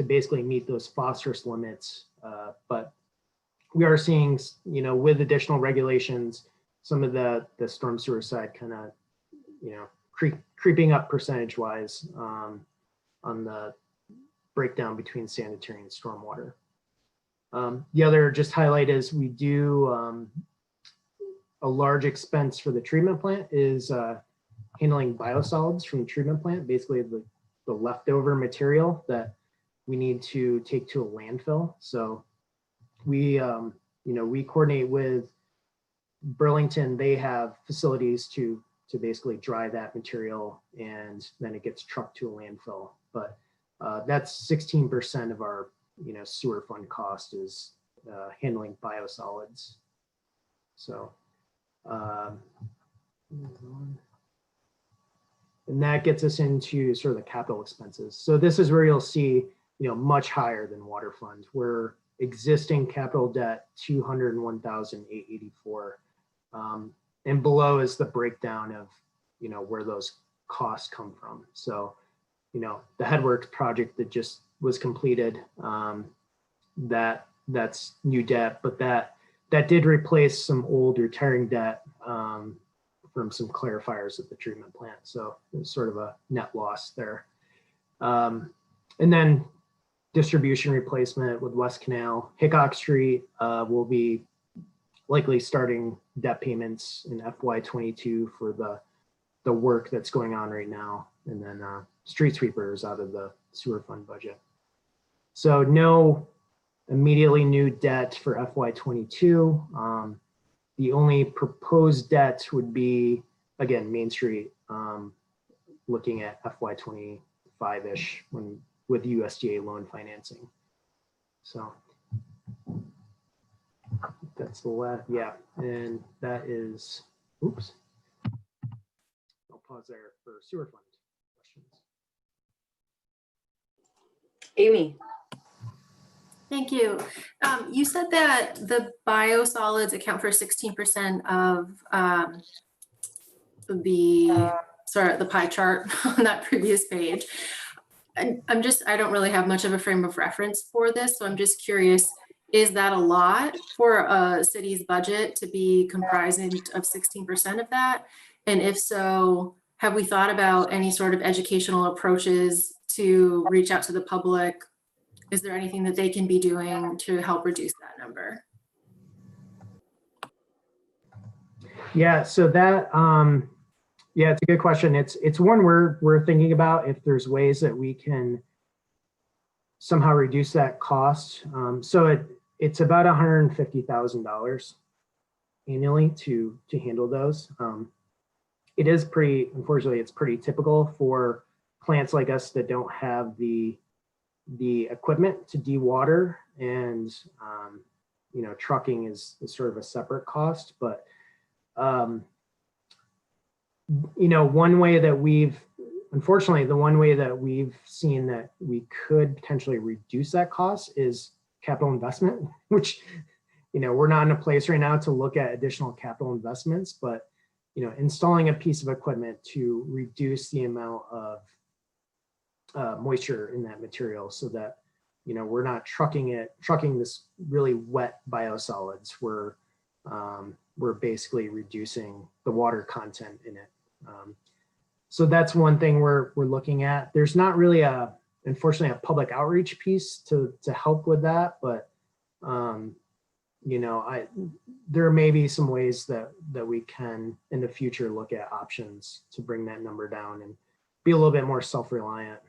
basically meet those phosphorus limits. But we are seeing, with additional regulations, some of the storm sewer side kind of, creeping up percentage-wise on the breakdown between sanitary and stormwater. The other just highlight is we do a large expense for the treatment plant is handling biosolids from the treatment plant, basically the leftover material that we need to take to a landfill. So we, we coordinate with Burlington. They have facilities to basically dry that material, and then it gets trucked to a landfill. But that's 16% of our, sewer fund cost is handling biosolids. So, and that gets us into sort of the capital expenses. So this is where you'll see, much higher than water fund, where existing capital debt, 201,884. And below is the breakdown of, where those costs come from. So, the Headworks project that just was completed, that's new debt, but that did replace some old retiring debt from some clarifiers at the treatment plant. So it was sort of a net loss there. And then distribution replacement with West Canal. Hickok Street will be likely starting debt payments in FY22 for the work that's going on right now. And then street sweepers out of the sewer fund budget. So no immediately new debt for FY22. The only proposed debt would be, again, Main Street, looking at FY25-ish with USDA loan financing. So that's the last, yeah. And that is, oops. I'll pause there for sewer fund questions. Amy. Thank you. You said that the biosolids account for 16% of the pie chart on that previous page. I don't really have much of a frame of reference for this, so I'm just curious, is that a lot for a city's budget to be comprising of 16% of that? And if so, have we thought about any sort of educational approaches to reach out to the public? Is there anything that they can be doing to help reduce that number? Yeah, so that, yeah, it's a good question. It's one we're thinking about if there's ways that we can somehow reduce that cost. So it's about $150,000 annually to handle those. It is unfortunately, it's pretty typical for plants like us that don't have the equipment to dewater, and trucking is sort of a separate cost. But one way that we've unfortunately, the one way that we've seen that we could potentially reduce that cost is capital investment, which, we're not in a place right now to look at additional capital investments, but, installing a piece of equipment to reduce the amount of moisture in that material so that, we're not trucking this really wet biosolids. We're basically reducing the water content in it. So that's one thing we're looking at. There's not really unfortunately, a public outreach piece to help with that, but there may be some ways that we can in the future look at options to bring that number down and be a little bit more self-reliant.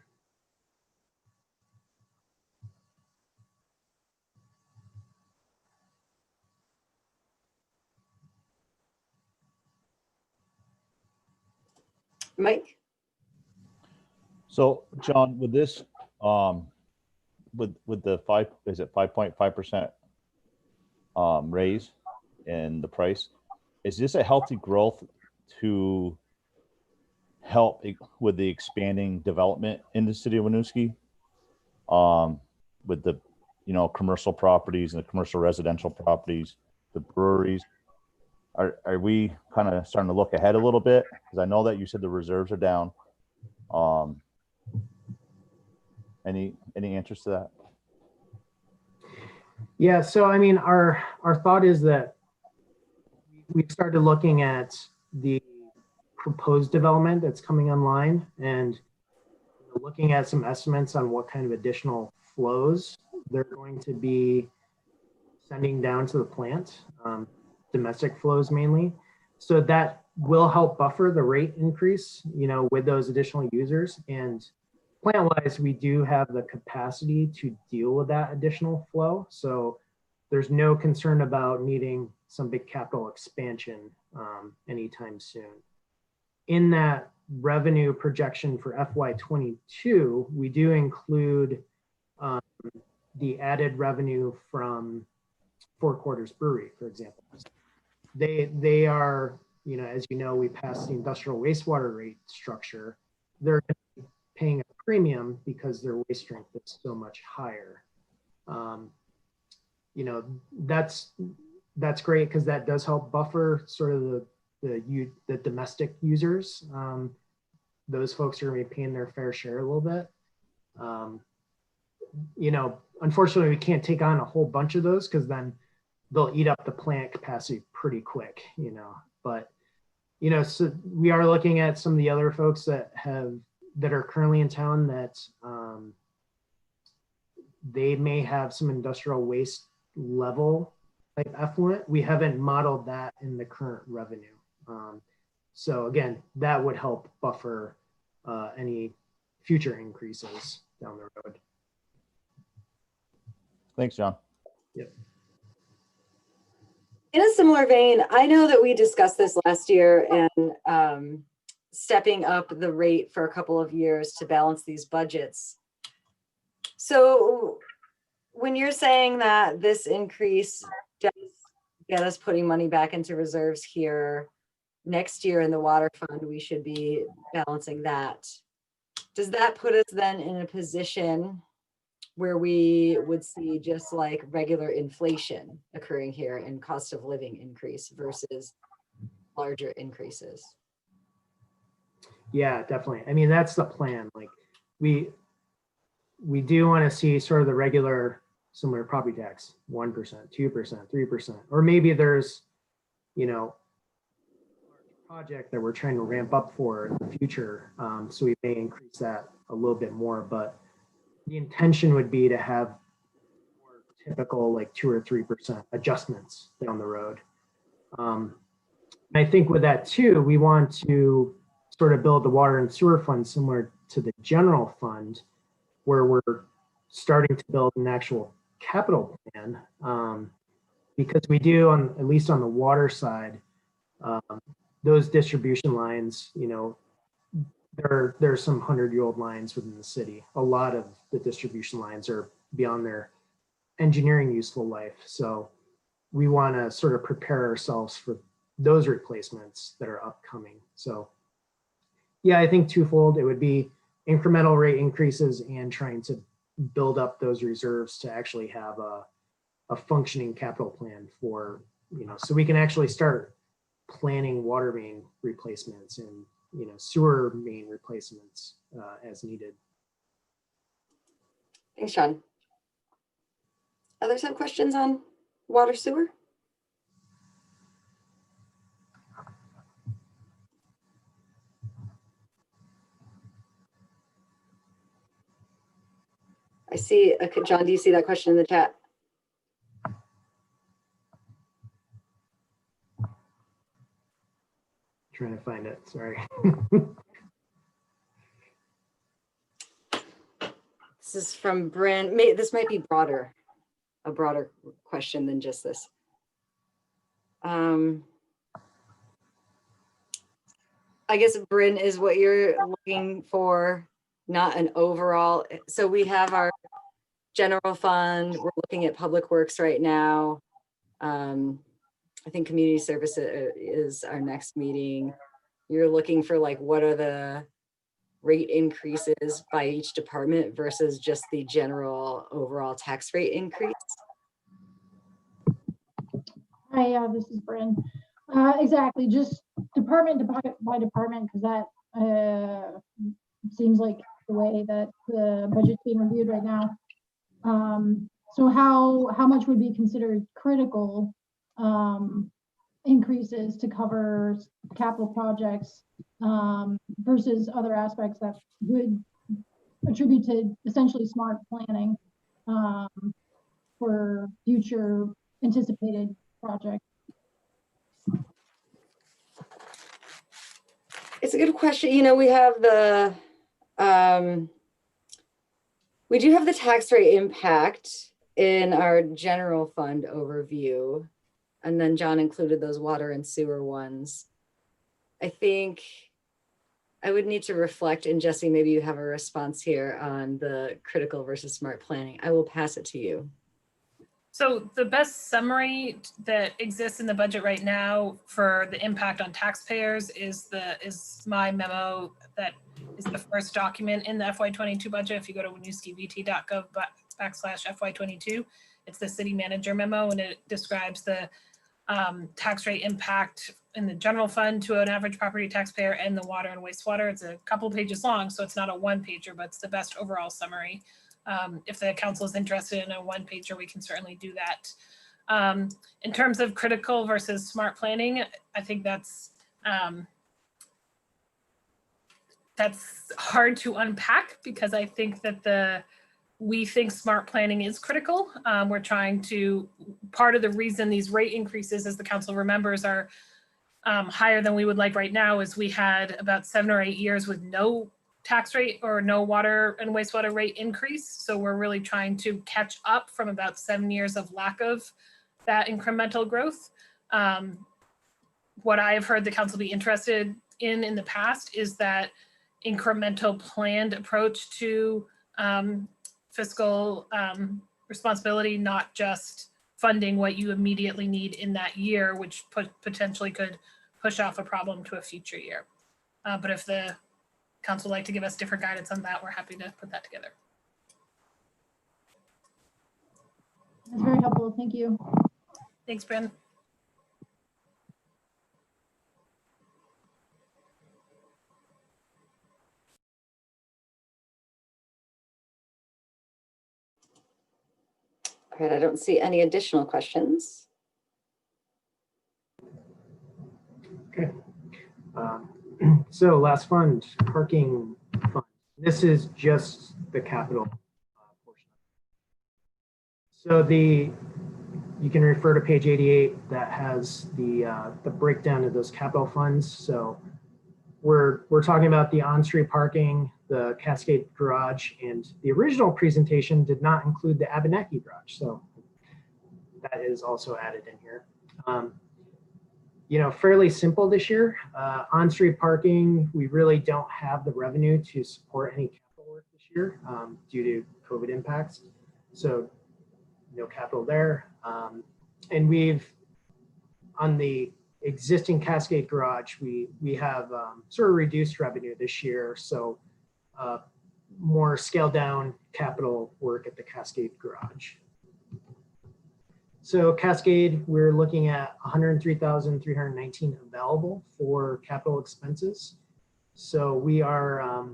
Mike? So John, with this, with the 5.5% raise in the price, is this a healthy growth to help with the expanding development in the city of Winooski? With the, commercial properties and the commercial residential properties, the breweries, are we kind of starting to look ahead a little bit? Because I know that you said the reserves are down. Any answers to that? Yeah, so I mean, our thought is that we've started looking at the proposed development that's coming online and looking at some estimates on what kind of additional flows they're going to be sending down to the plant, domestic flows mainly. So that will help buffer the rate increase, with those additional users. And plant-wise, we do have the capacity to deal with that additional flow. So there's no concern about needing some big capital expansion anytime soon. In that revenue projection for FY22, we do include the added revenue from Four Quarters Brewery, for example. They are, as we passed the industrial wastewater rate structure, they're paying a premium because their waste strength is so much higher. That's great because that does help buffer sort of the domestic users. Those folks are going to be paying their fair share a little bit. Unfortunately, we can't take on a whole bunch of those because then they'll eat up the plant capacity pretty quick, But, so we are looking at some of the other folks that are currently in town that they may have some industrial waste level type effluent. We haven't modeled that in the current revenue. So again, that would help buffer any future increases down the road. Thanks, John. Yep. In a similar vein, I know that we discussed this last year and stepping up the rate for a couple of years to balance these budgets. So when you're saying that this increase does get us putting money back into reserves here, next year in the water fund, we should be balancing that. Does that put us then in a position where we would see just like regular inflation occurring here and cost of living increase versus larger increases? Yeah, definitely. I mean, that's the plan. Like we do want to see sort of the regular similar property tax, 1%, 2%, 3%, or maybe there's, project that we're trying to ramp up for in the future. So we may increase that a little bit more, but the intention would be to have more typical like 2 or 3% adjustments down the road. And I think with that too, we want to sort of build the water and sewer fund similar to the general fund, where we're starting to build an actual capital plan. Because we do, at least on the water side, those distribution lines, there's some 100-year-old lines within the city. A lot of the distribution lines are beyond their engineering useful life. So we want to sort of prepare ourselves for those replacements that are upcoming. So yeah, I think twofold. It would be incremental rate increases and trying to build up those reserves to actually have a functioning capital plan for, so we can actually start planning water main replacements and, sewer main replacements as needed. Thanks, John. Others have questions on water sewer? I see, John, do you see that question in the chat? Trying to find it, sorry. This is from Bryn. This might be a broader question than just this. I guess Bryn is what you're looking for, not an overall. So we have our general fund. We're looking at public works right now. I think community service is our next meeting. You're looking for like, what are the rate increases by each department versus just the general overall tax rate increase? Hi, this is Bryn. Exactly, just department by department, because that seems like the way that the budget's being reviewed right now. So how much would be considered critical increases to cover capital projects versus other aspects that would attribute to essentially smart planning for future anticipated projects? It's a good question. We have we do have the tax rate impact in our general fund overview. And then John included those water and sewer ones. I think I would need to reflect, and Jesse, maybe you have a response here on the critical versus smart planning. I will pass it to you. So the best summary that exists in the budget right now for the impact on taxpayers is my memo that is the first document in the FY22 budget. If you go to winooskivt.gov/FY22, it's the city manager memo, and it describes the tax rate impact in the general fund to an average property taxpayer and the water and wastewater. It's a couple pages long, so it's not a one pager, but it's the best overall summary. If the council is interested in a one pager, we can certainly do that. In terms of critical versus smart planning, I think that's hard to unpack, because I think that we think smart planning is critical. We're trying to, part of the reason these rate increases, as the council remembers, are higher than we would like right now is we had about 7 or 8 years with no tax rate or no water and wastewater rate increase. So we're really trying to catch up from about 7 years of lack of that incremental growth. What I have heard the council be interested in the past is that incremental planned approach to fiscal responsibility, not just funding what you immediately need in that year, which potentially could push off a problem to a future year. But if the council would like to give us different guidance on that, we're happy to put that together. That's very helpful. Thank you. Thanks, Bryn. All right, I don't see any additional questions. Okay. So last fund, parking fund. This is just the capital portion. So you can refer to page 88 that has the breakdown of those capital funds. So we're talking about the on-street parking, the Cascade Garage, and the original presentation did not include the Abenaki Garage. So that is also added in here. Fairly simple this year. On-street parking, we really don't have the revenue to support any capital work this year due to COVID impacts. So no capital there. And we've, on the existing Cascade Garage, we have sort of reduced revenue this year. So more scaled down capital work at the Cascade Garage. So Cascade, we're looking at 103,319 available for capital expenses. So we are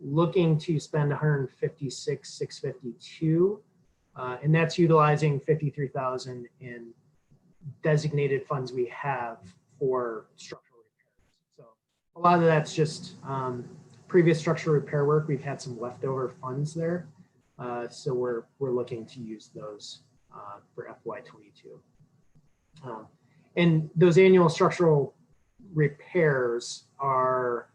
looking to spend 156,652, and that's utilizing 53,000 in designated funds we have for structural repairs. So a lot of that's just previous structural repair work. We've had some leftover funds there, so we're looking to use those for FY22. And those annual structural repairs are,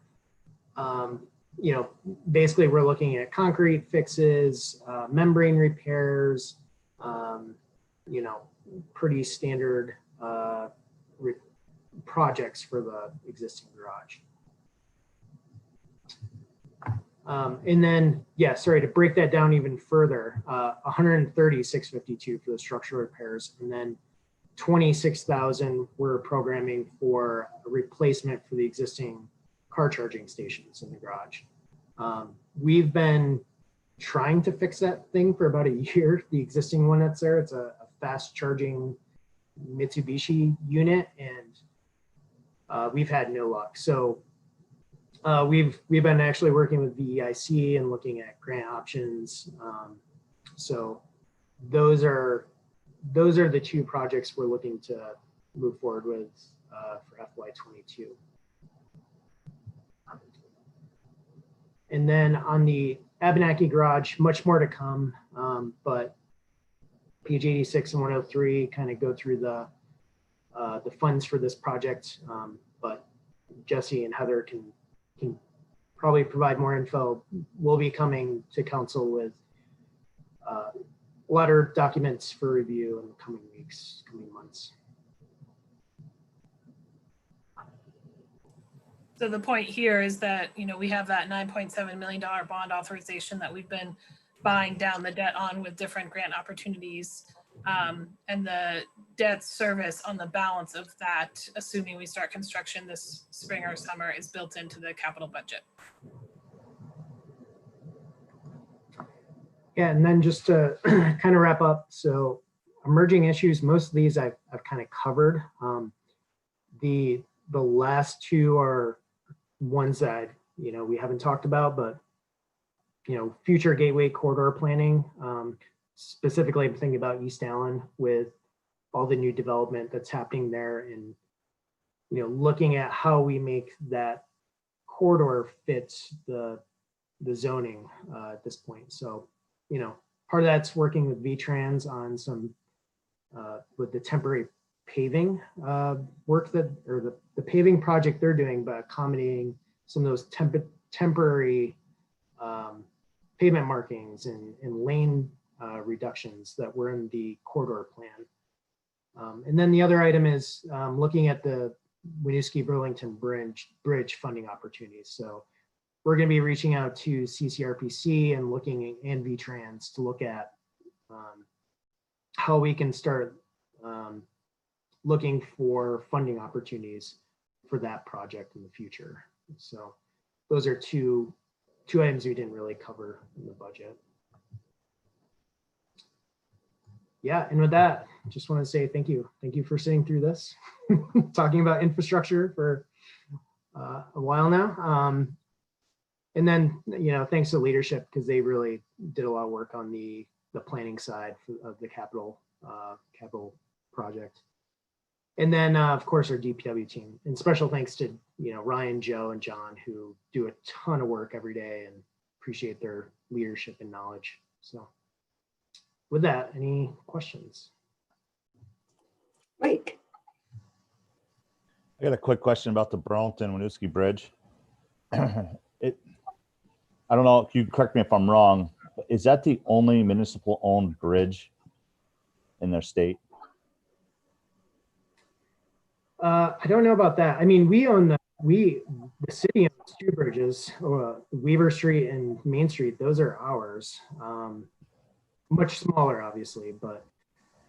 you know, basically we're looking at concrete fixes, membrane repairs, you know, pretty standard projects for the existing garage. And then, yeah, sorry, to break that down even further, 130,652 for the structural repairs, and then 26,000 we're programming for a replacement for the existing car charging stations in the garage. We've been trying to fix that thing for about a year, the existing one that's there. It's a fast charging Mitsubishi unit, and we've had no luck. So we've been actually working with VIII and looking at grant options. So those are the two projects we're looking to move forward with for FY22. And then on the Abenaki Garage, much more to come, but page 86 and 103 kind of go through the funds for this project, but Jesse and Heather can probably provide more info. We'll be coming to council with letter documents for review in the coming weeks, coming months. So the point here is that, you know, we have that $9.7 million bond authorization that we've been buying down the debt on with different grant opportunities. And the debt service on the balance of that, assuming we start construction this spring or summer, is built into the capital budget. Yeah, and then just to kind of wrap up, so emerging issues, most of these I've kind of covered. The last two are ones that, you know, we haven't talked about, but, you know, future gateway corridor planning, specifically I'm thinking about East Allen with all the new development that's happening there, and, you know, looking at how we make that corridor fit the zoning at this point. So, you know, part of that's working with VTrans on some with the temporary paving work that, or the paving project they're doing, but accommodating some of those temporary pavement markings and lane reductions that were in the corridor plan. And then the other item is looking at the Winooski Burlington Bridge funding opportunities. So we're going to be reaching out to CCRPC and looking at VTrans to look at how we can start looking for funding opportunities for that project in the future. So those are two items we didn't really cover in the budget. Yeah, and with that, just want to say thank you. Thank you for sitting through this, talking about infrastructure for a while now. And then, you know, thanks to leadership, because they really did a lot of work on the planning side of the capital project. And then, of course, our DPW team, and special thanks to, you know, Ryan, Joe, and John, who do a ton of work every day, and appreciate their leadership and knowledge. So with that, any questions? Mike. I got a quick question about the Burlington-Winooski Bridge. I don't know if you correct me if I'm wrong, but is that the only municipal owned bridge in their state? I don't know about that. I mean, we own the city owns two bridges, Weaver Street and Main Street. Those are ours. Much smaller, obviously, but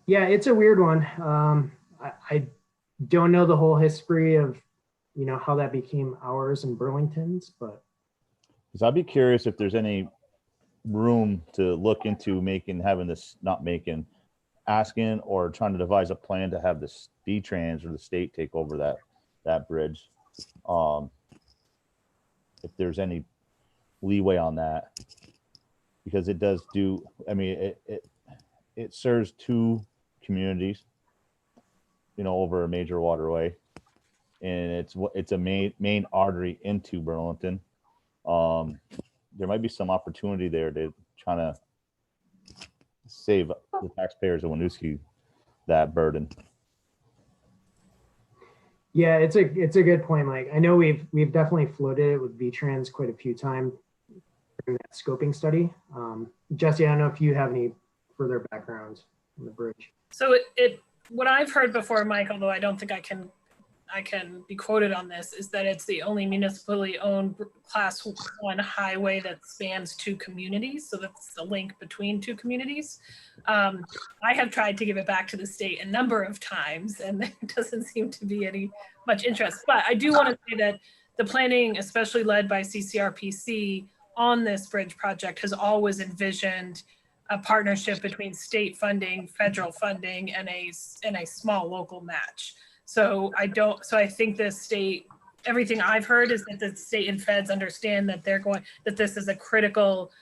yeah, it's a weird one. Don't know the whole history of, how that became ours in Burlington's, but Because I'd be curious if there's any room to look into asking or trying to devise a plan to have the V-Trans or the state take over that bridge. If there's any leeway on that, because it does do, I mean, it serves two communities, over a major waterway, and it's a main artery into Burlington. There might be some opportunity there to try to save the taxpayers of Winooski that burden. yeah, it's a good point, Mike. I know we've definitely floated it with V-Trans quite a few times during that scoping study. Jesse, I don't know if you have any further background on the bridge. So what I've heard before, Mike, although I don't think I can be quoted on this, is that it's the only municipally owned class 1 highway that spans 2 communities. So that's the link between 2 communities. I have tried to give it back to the state a number of times, and there doesn't seem to be much interest. But I do want to say that the planning, especially led by CCRPC on this bridge project, has always envisioned a partnership between state funding, federal funding, and a small local match. So I think the state, everything I've heard is that the state and feds understand that that this is a critical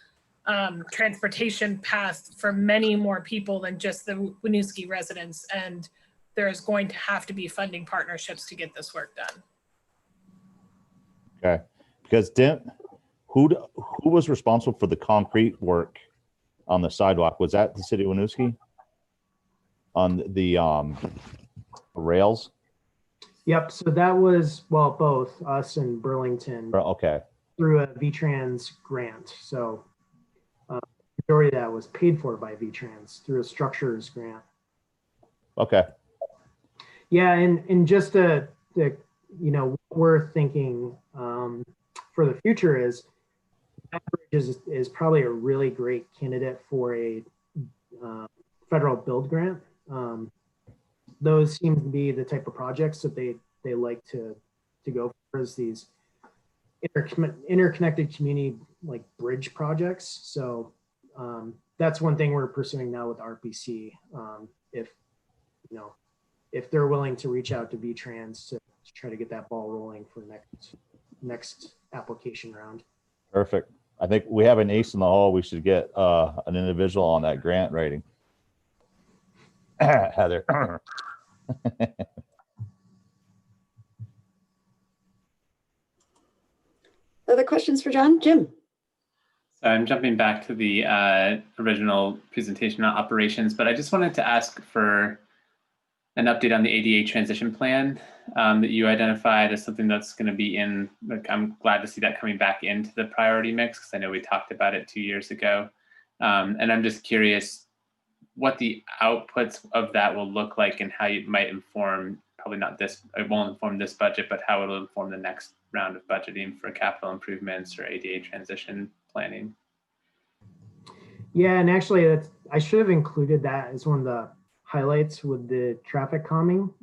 transportation path for many more people than just the Winooski residents. And there's going to have to be funding partnerships to get this work done. Okay, because who was responsible for the concrete work on the sidewalk? Was that the city of Winooski on the rails? Yep. So that was, both us and Burlington. Okay. Through a V-Trans grant. So majority of that was paid for by V-Trans through a structures grant. Okay. Yeah, and just what we're thinking for the future is that bridge is probably a really great candidate for a federal build grant. Those seem to be the type of projects that they like to go for, is these interconnected community like bridge projects. So that's one thing we're pursuing now with RPC. If they're willing to reach out to V-Trans to try to get that ball rolling for next application round. Perfect. I think we have an ace in the hole. We should get an individual on that grant writing. Heather. Other questions for John? Jim? So I'm jumping back to the original presentation on operations, but I just wanted to ask for an update on the ADA transition plan that you identified as something that's going to be in. I'm glad to see that coming back into the priority mix, because I know we talked about it 2 years ago. And I'm just curious what the outputs of that will look like and how you might inform, probably not this, it won't inform this budget, but how it'll inform the next round of budgeting for capital improvements or ADA transition planning. Yeah, and actually I should have included that as one of the highlights with the traffic calming.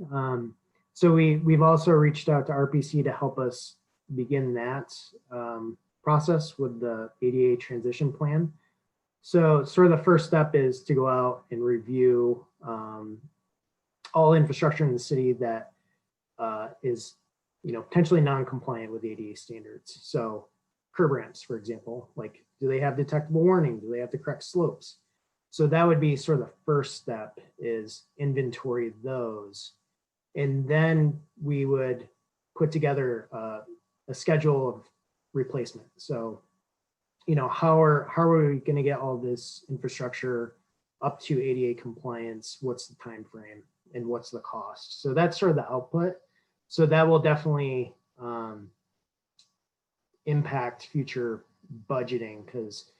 So we've also reached out to RPC to help us begin that process with the ADA transition plan. So sort of the first step is to go out and review all infrastructure in the city that is potentially non-compliant with ADA standards. So curb ramps, for example, like, do they have detectable warning? Do they have the correct slopes? So that would be sort of the first step, is inventory those. And then we would put together a schedule of replacement. So, how are we going to get all this infrastructure up to ADA compliance? What's the time frame and what's the cost? So that's sort of the output. So that will definitely impact future budgeting, because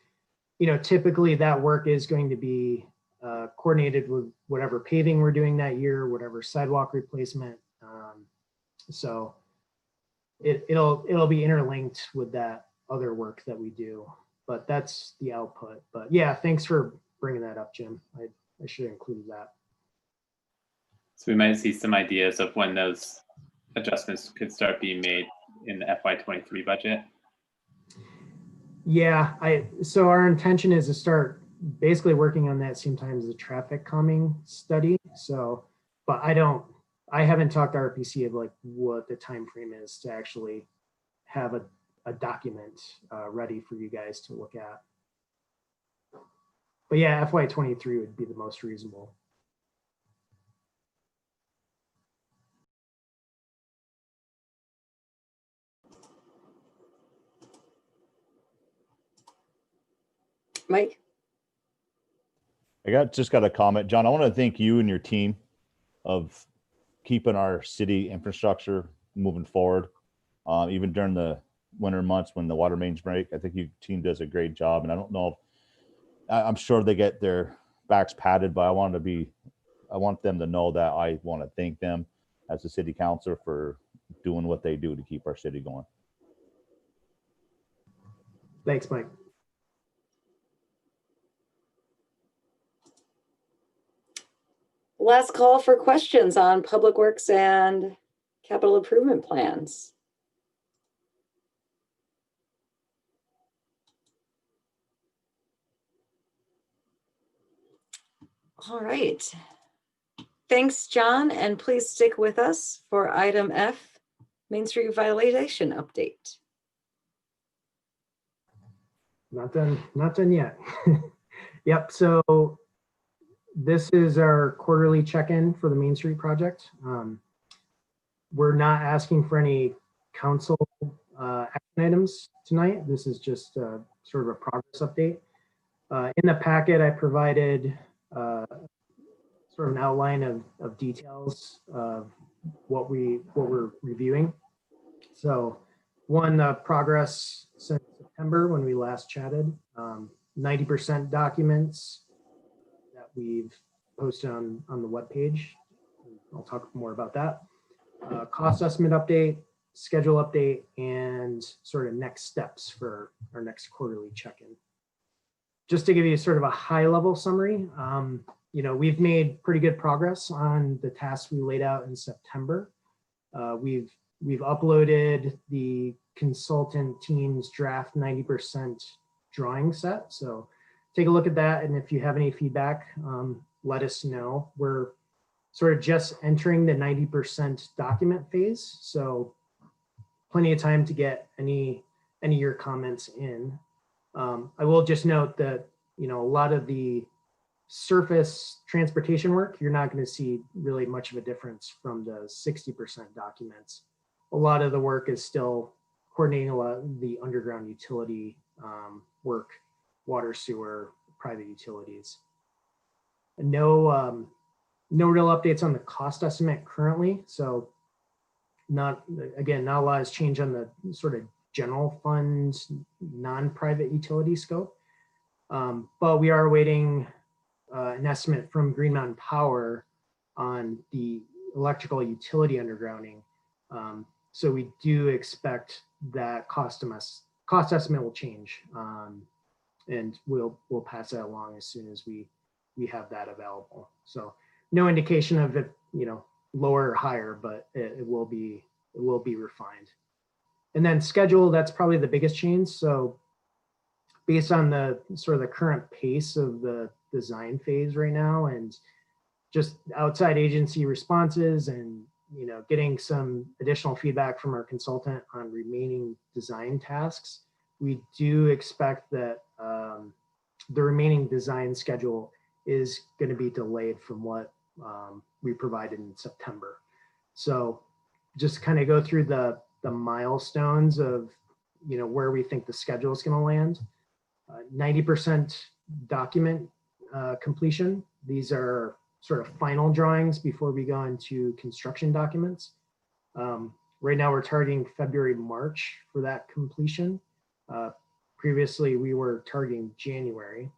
typically that work is going to be coordinated with whatever paving we're doing that year, whatever sidewalk replacement. So it'll be interlinked with that other work that we do, but that's the output. But yeah, thanks for bringing that up, Jim. I should have included that. So we might see some ideas of when those adjustments could start being made in the FY23 budget. Yeah, so our intention is to start basically working on that same time as the traffic calming study. So, but I haven't talked to RPC of like what the time frame is to actually have a document ready for you guys to look at. But yeah, FY23 would be the most reasonable. Mike? Just got a comment. John, I want to thank you and your team of keeping our city infrastructure moving forward. Even during the winter months when the water mains break, I think your team does a great job. And I don't know if, I'm sure they get their backs patted, but I want them to know that I want to thank them as a city councilor for doing what they do to keep our city going. Thanks, Mike. Last call for questions on public works and capital improvement plans. All right. Thanks, John, and please stick with us for item F, Main Street revitalization update. Not done yet. Yep, so this is our quarterly check-in for the Main Street project. We're not asking for any council action items tonight. This is just sort of a progress update. In the packet, I provided sort of an outline of details of what we're reviewing. So one, progress since September when we last chatted, 90% documents that we've posted on the webpage. I'll talk more about that. Cost estimate update, schedule update, and sort of next steps for our next quarterly check-in. Just to give you sort of a high level summary, we've made pretty good progress on the tasks we laid out in September. We've uploaded the consultant team's draft 90% drawing set. So take a look at that. And if you have any feedback, let us know. We're sort of just entering the 90% document phase. So plenty of time to get any of your comments in. I will just note that, a lot of the surface transportation work, you're not going to see really much of a difference from the 60% documents. A lot of the work is still coordinating a lot of the underground utility work, water, sewer, private utilities. No real updates on the cost estimate currently. So not a lot has changed on the sort of general fund, non-private utility scope. But we are awaiting an estimate from Green Mountain Power on the electrical utility undergrounding. So we do expect that cost estimate will change, and we'll pass that along as soon as we have that available. So no indication of it, lower or higher, but it will be refined. And then schedule, that's probably the biggest change. So based on the sort of the current pace of the design phase right now and just outside agency responses and getting some additional feedback from our consultant on remaining design tasks, we do expect that the remaining design schedule is going to be delayed from what we provided in September. So just kind of go through the milestones of where we think the schedule is going to land. 90% document completion. These are sort of final drawings before we go into construction documents. Right now we're targeting February, March for that completion. Previously we were targeting January.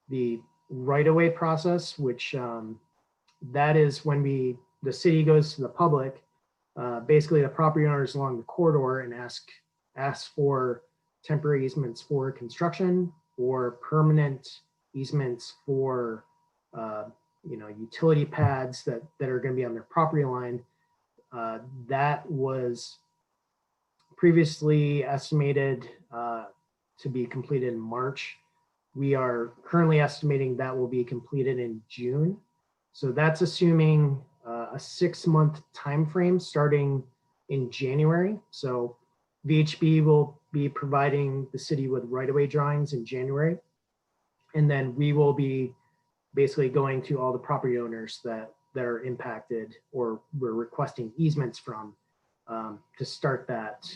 The right-of-way process, which that is when the city goes to the public, basically the property owners along the corridor and ask for temporary easements for construction or permanent easements for utility pads that are going to be on their property line. That was previously estimated to be completed in March. We are currently estimating that will be completed in June. So that's assuming a 6-month time frame starting in January. So VHB will be providing the city with right-of-way drawings in January. And then we will be basically going to all the property owners that are impacted or we're requesting easements from to start that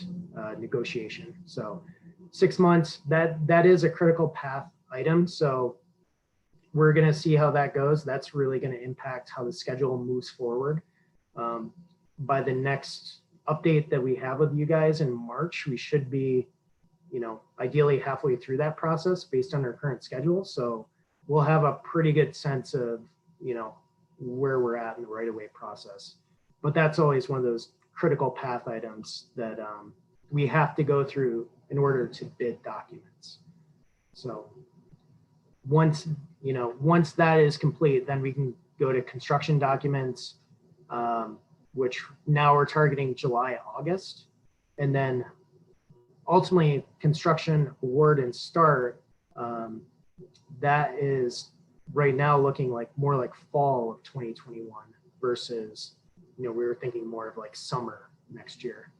negotiation. So 6 months, that is a critical path item. So we're going to see how that goes. That's really going to impact how the schedule moves forward. By the next update that we have with you guys in March, we should be, ideally halfway through that process based on our current schedule. So we'll have a pretty good sense of, where we're at in the right-of-way process. But that's always one of those critical path items that we have to go through in order to bid documents. So once that is complete, then we can go to construction documents, which now we're targeting July, August. And then ultimately construction award and start, that is right now looking like more like fall of 2021 versus, we were thinking more of like summer next year.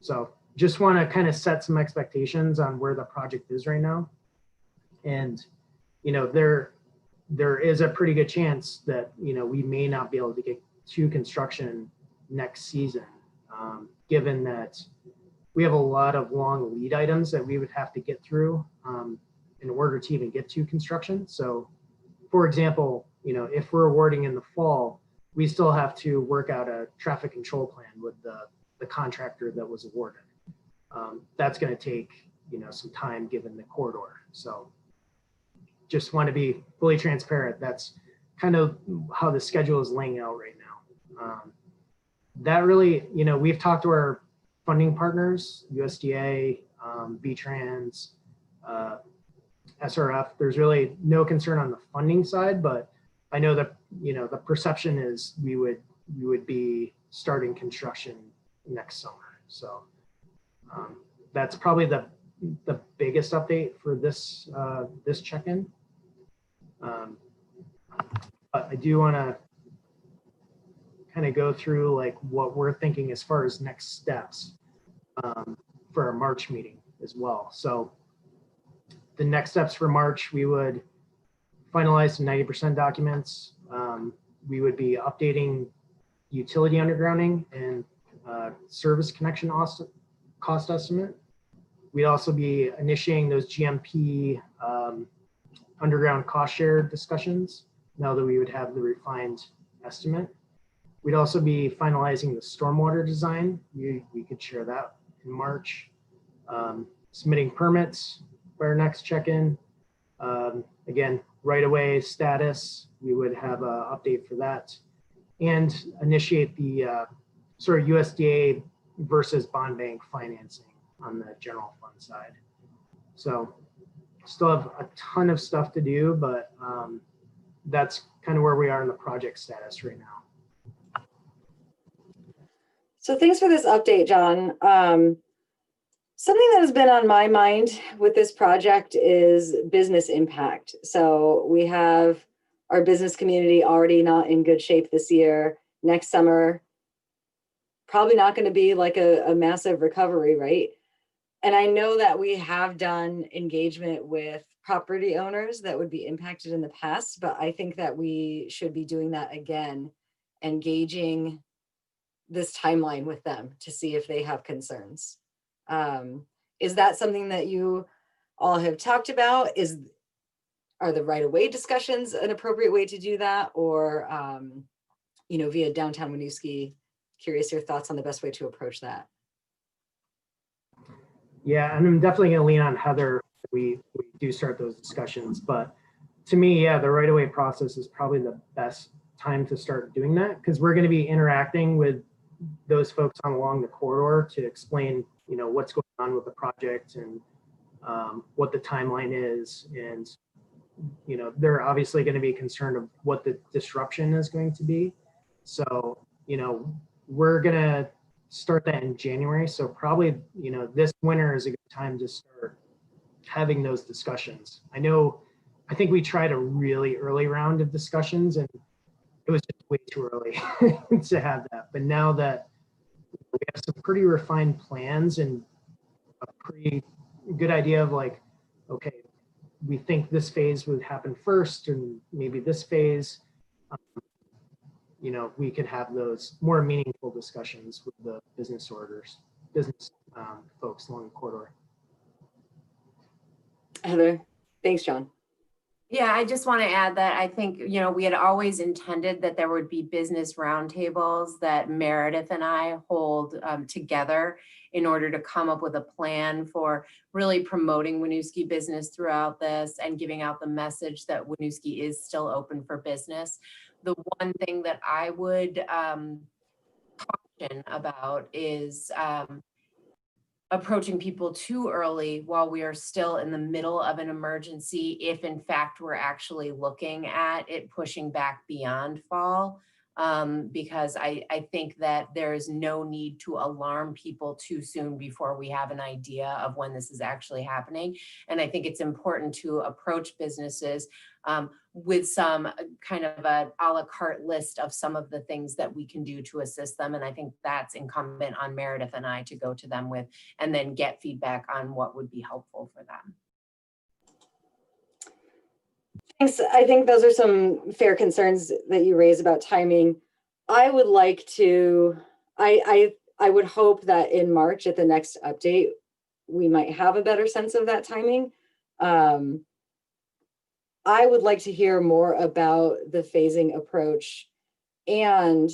So just want to kind of set some expectations on where the project is right now. And, there is a pretty good chance that, we may not be able to get to construction next season, given that we have a lot of long lead items that we would have to get through in order to even get to construction. So for example, if we're awarding in the fall, we still have to work out a traffic control plan with the contractor that was awarded. That's going to take, some time given the corridor. So just want to be fully transparent. That's kind of how the schedule is laying out right now. That really, we've talked to our funding partners, USDA, VTrans, SRF. There's really no concern on the funding side, but I know that, the perception is we would be starting construction next summer. So that's probably the biggest update for this this check-in. But I do want to kind of go through like what we're thinking as far as next steps for our March meeting as well. So the next steps for March, we would finalize the 90% documents. We would be updating utility undergrounding and service connection cost estimate. We'd also be initiating those GMP underground cost share discussions now that we would have the refined estimate. We'd also be finalizing the stormwater design. We could share that in March. Submitting permits for our next check-in. Again, right-of-way status, we would have an update for that. And initiate the sort of USDA versus bond bank financing on the general fund side. So still have a ton of stuff to do, but that's kind of where we are in the project status right now. So thanks for this update, John. Something that has been on my mind with this project is business impact. So we have our business community already not in good shape this year. Next summer, probably not going to be like a massive recovery, right? And I know that we have done engagement with property owners that would be impacted in the past, but I think that we should be doing that again, engaging this timeline with them to see if they have concerns. Is that something that you all have talked about? Are the right-of-way discussions an appropriate way to do that? Or, via downtown Winooski? Curious your thoughts on the best way to approach that. Yeah, and I'm definitely going to lean on Heather. We do start those discussions, but to me, yeah, the right-of-way process is probably the best time to start doing that because we're going to be interacting with those folks on along the corridor to explain, what's going on with the project and what the timeline is. And, they're obviously going to be concerned of what the disruption is going to be. So, we're going to start that in January. So probably, this winter is a good time to start having those discussions. I think we tried a really early round of discussions and it was just way too early to have that. But now that we have some pretty refined plans and a pretty good idea of like, okay, we think this phase would happen first and maybe this phase, we could have those more meaningful discussions with the business folks along the corridor. Heather, thanks, John. Yeah, I just want to add that I think, we had always intended that there would be business roundtables that Meredith and I hold together in order to come up with a plan for really promoting Winooski business throughout this and giving out the message that Winooski is still open for business. The one thing that I would caution about is approaching people too early while we are still in the middle of an emergency, if in fact we're actually looking at it pushing back beyond fall. Because I think that there is no need to alarm people too soon before we have an idea of when this is actually happening. And I think it's important to approach businesses with some kind of a la carte list of some of the things that we can do to assist them. And I think that's incumbent on Meredith and I to go to them with and then get feedback on what would be helpful for them. Thanks. I think those are some fair concerns that you raise about timing. I would like to, I would hope that in March at the next update, we might have a better sense of that timing. I would like to hear more about the phasing approach and,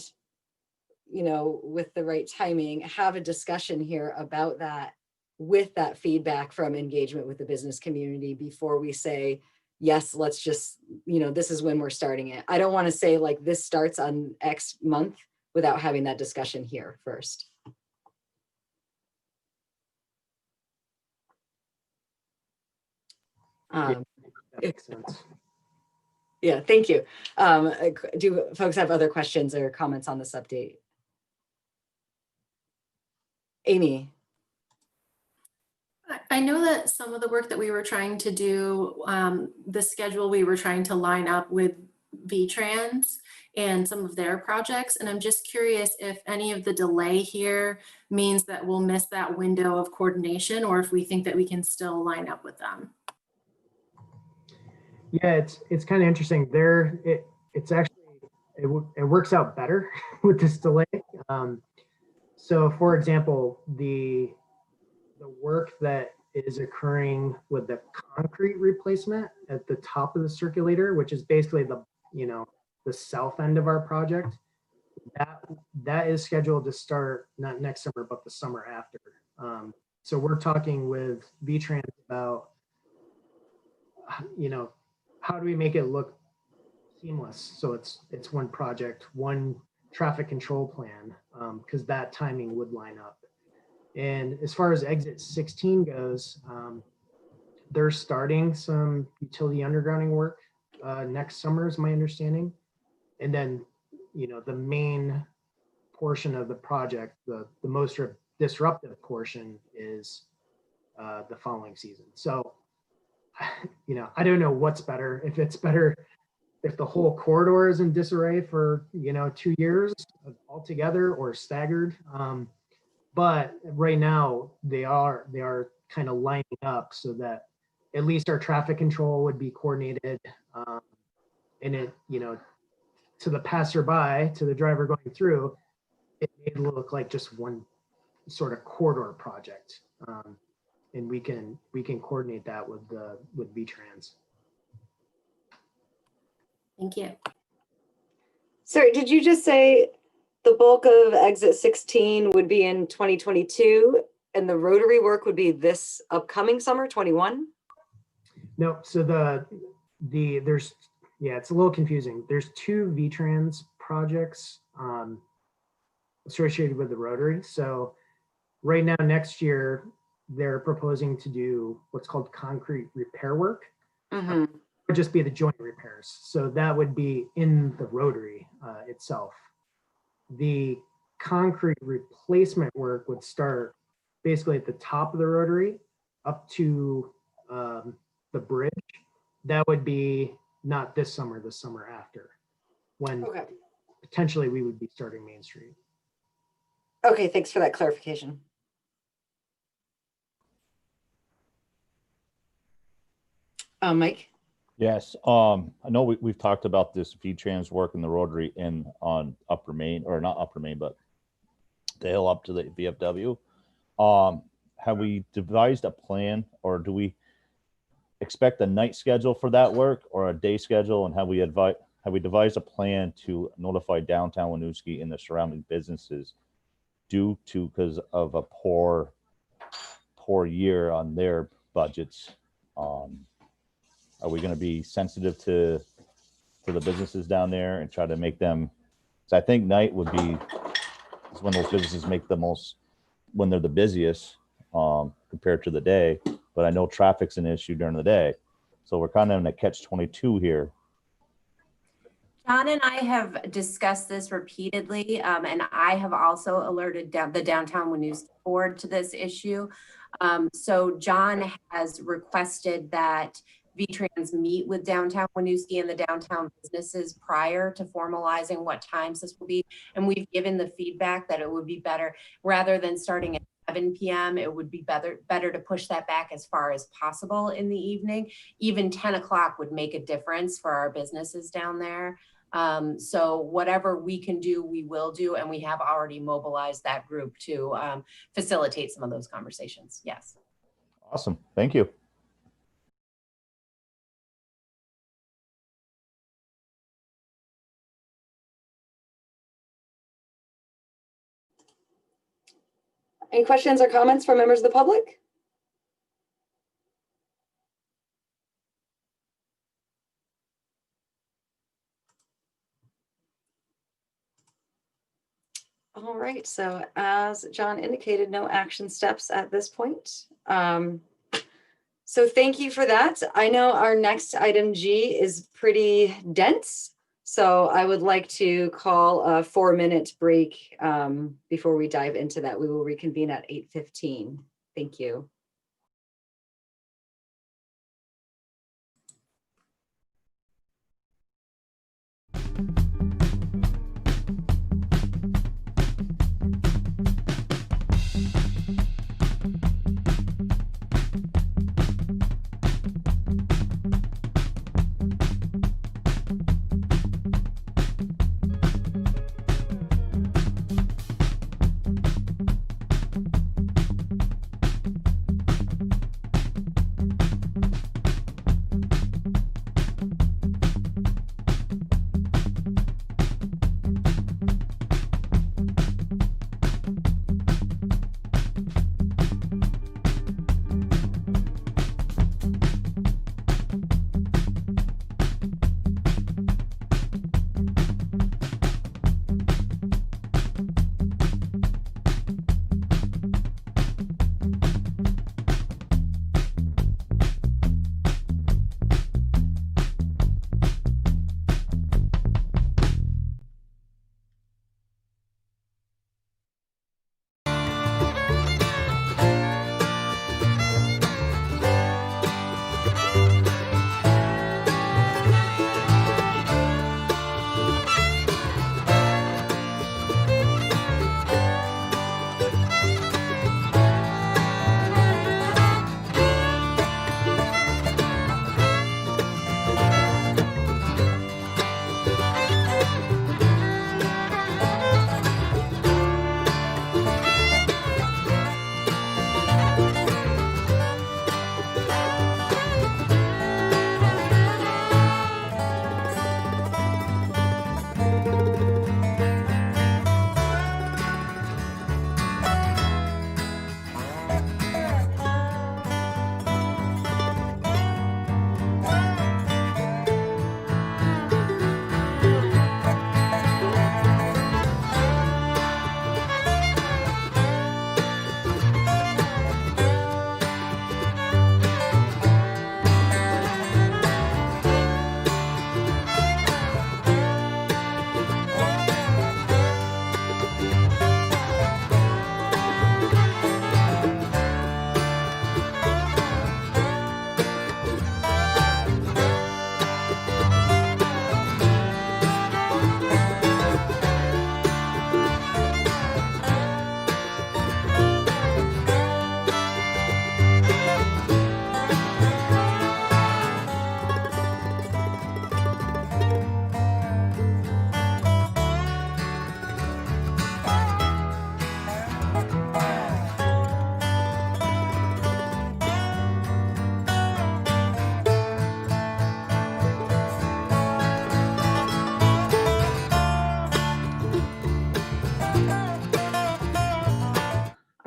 with the right timing, have a discussion here about that with that feedback from engagement with the business community before we say, yes, let's just, this is when we're starting it. I don't want to say like this starts on X month without having that discussion here first. That makes sense. Yeah, thank you. Do folks have other questions or comments on this update? Amy. I know that some of the work that we were trying to do, the schedule we were trying to line up with VTrans and some of their projects. And I'm just curious if any of the delay here means that we'll miss that window of coordination or if we think that we can still line up with them. Yeah, it's kind of interesting. It's actually, it works out better with this delay. So for example, the work that is occurring with the concrete replacement at the top of the circulator, which is basically the south end of our project, that is scheduled to start not next summer, but the summer after. So we're talking with VTrans about, how do we make it look seamless? So it's one project, one traffic control plan, because that timing would line up. And as far as exit 16 goes, they're starting some utility undergrounding work next summer is my understanding. And then, the main portion of the project, the most disruptive portion is the following season. So, I don't know what's better. If it's better, if the whole corridor is in disarray for, 2 years altogether or staggered. But right now they are kind of lining up so that at least our traffic control would be coordinated. And it, to the passerby, to the driver going through, it may look like just one sort of corridor project. And we can coordinate that with VTrans. Thank you. Sorry, did you just say the bulk of exit 16 would be in 2022 and the rotary work would be this upcoming summer, 21? No, so there's, it's a little confusing. There's 2 VTrans projects associated with the rotary. So right now, next year, they're proposing to do what's called concrete repair work. Mm-hmm. would just be the joint repairs. So that would be in the rotary itself. The concrete replacement work would start basically at the top of the rotary up to the bridge. That would be not this summer, the summer after, when Okay. potentially we would be starting Main Street. Okay, thanks for that clarification. Mike? Yes, I know we've talked about this V-Trans work in the rotary in on Upper Main, or not Upper Main, but the hill up to the VFW. Have we devised a plan, or do we expect a night schedule for that work or a day schedule? And have we devised a plan to notify downtown Winooski and the surrounding businesses due to because of a poor year on their budgets? Are we going to be sensitive to the businesses down there and try to make them? So I think night would be is when those businesses make the most, when they're the busiest compared to the day. But I know traffic's an issue during the day, so we're kind of in a catch-22 here. John and I have discussed this repeatedly, and I have also alerted the Downtown Winooski Board to this issue. So John has requested that V-Trans meet with Downtown Winooski and the downtown businesses prior to formalizing what times this will be. And we've given the feedback that it would be better, rather than starting at 7 p.m., it would be better to push that back as far as possible in the evening. Even 10 o'clock would make a difference for our businesses down there. So whatever we can do, we will do. And we have already mobilized that group to facilitate some of those conversations. Yes. Awesome. Thank you. Any questions or comments from members of the public? All right, so as John indicated, no action steps at this point. So thank you for that. I know our next item G is pretty dense, so I would like to call a 4-minute break before we dive into that. We will reconvene at 8:15. Thank you.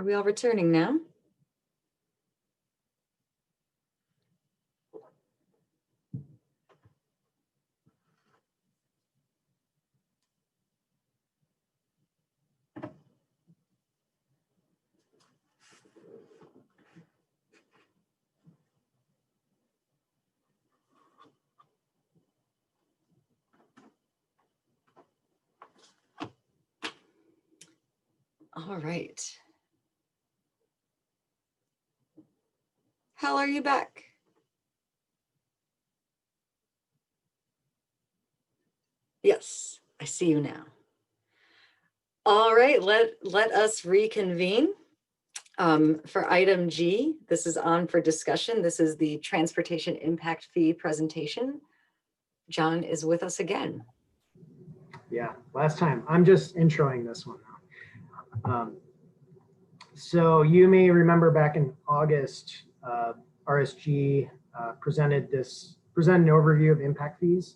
we all returning now? All right. Hal, are you back? Yes, I see you now. All right, let us reconvene. For item G, this is on for discussion. This is the transportation impact fee presentation. John is with us again. Yeah, last time. I'm just introing this one now. So you may remember back in August, RSG presented an overview of impact fees,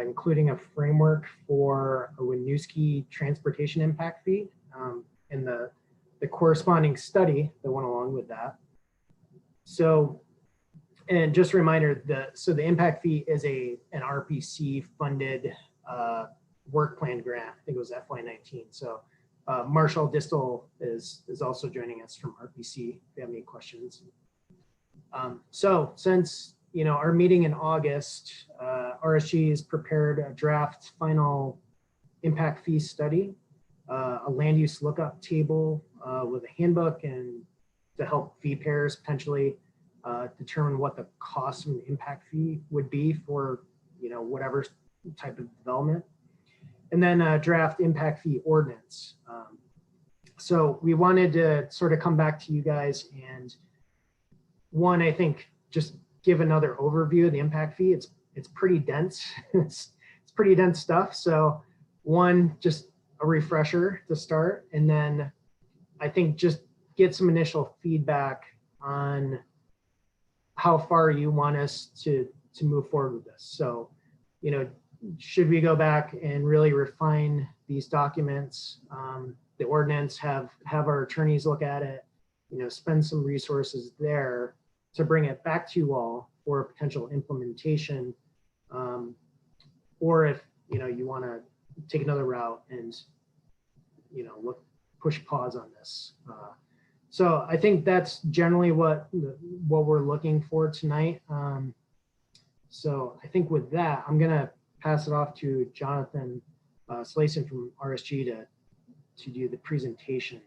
including a framework for a Winooski transportation impact fee, and the corresponding study that went along with that. So, and just a reminder that the impact fee is an RPC funded work plan grant. I think it was FY19. So Marshall Distel is also joining us from RPC if you have any questions. So since our meeting in August, RSG has prepared a draft final impact fee study, a land use lookup table with a handbook, and to help fee payers potentially determine what the cost of an impact fee would be for whatever type of development, and then a draft impact fee ordinance. So we wanted to sort of come back to you guys and I think just give another overview of the impact fee. It's pretty dense. it's pretty dense stuff. So just a refresher to start, and then I think just get some initial feedback on how far you want us to move forward with this. So, should we go back and really refine these documents, the ordinance, have our attorneys look at it, spend some resources there to bring it back to you all for potential implementation, or if you want to take another route and push pause on this. So I think that's generally what we're looking for tonight. So I think with that, I'm gonna pass it off to Jonathan Slason from RSG to do the presentation.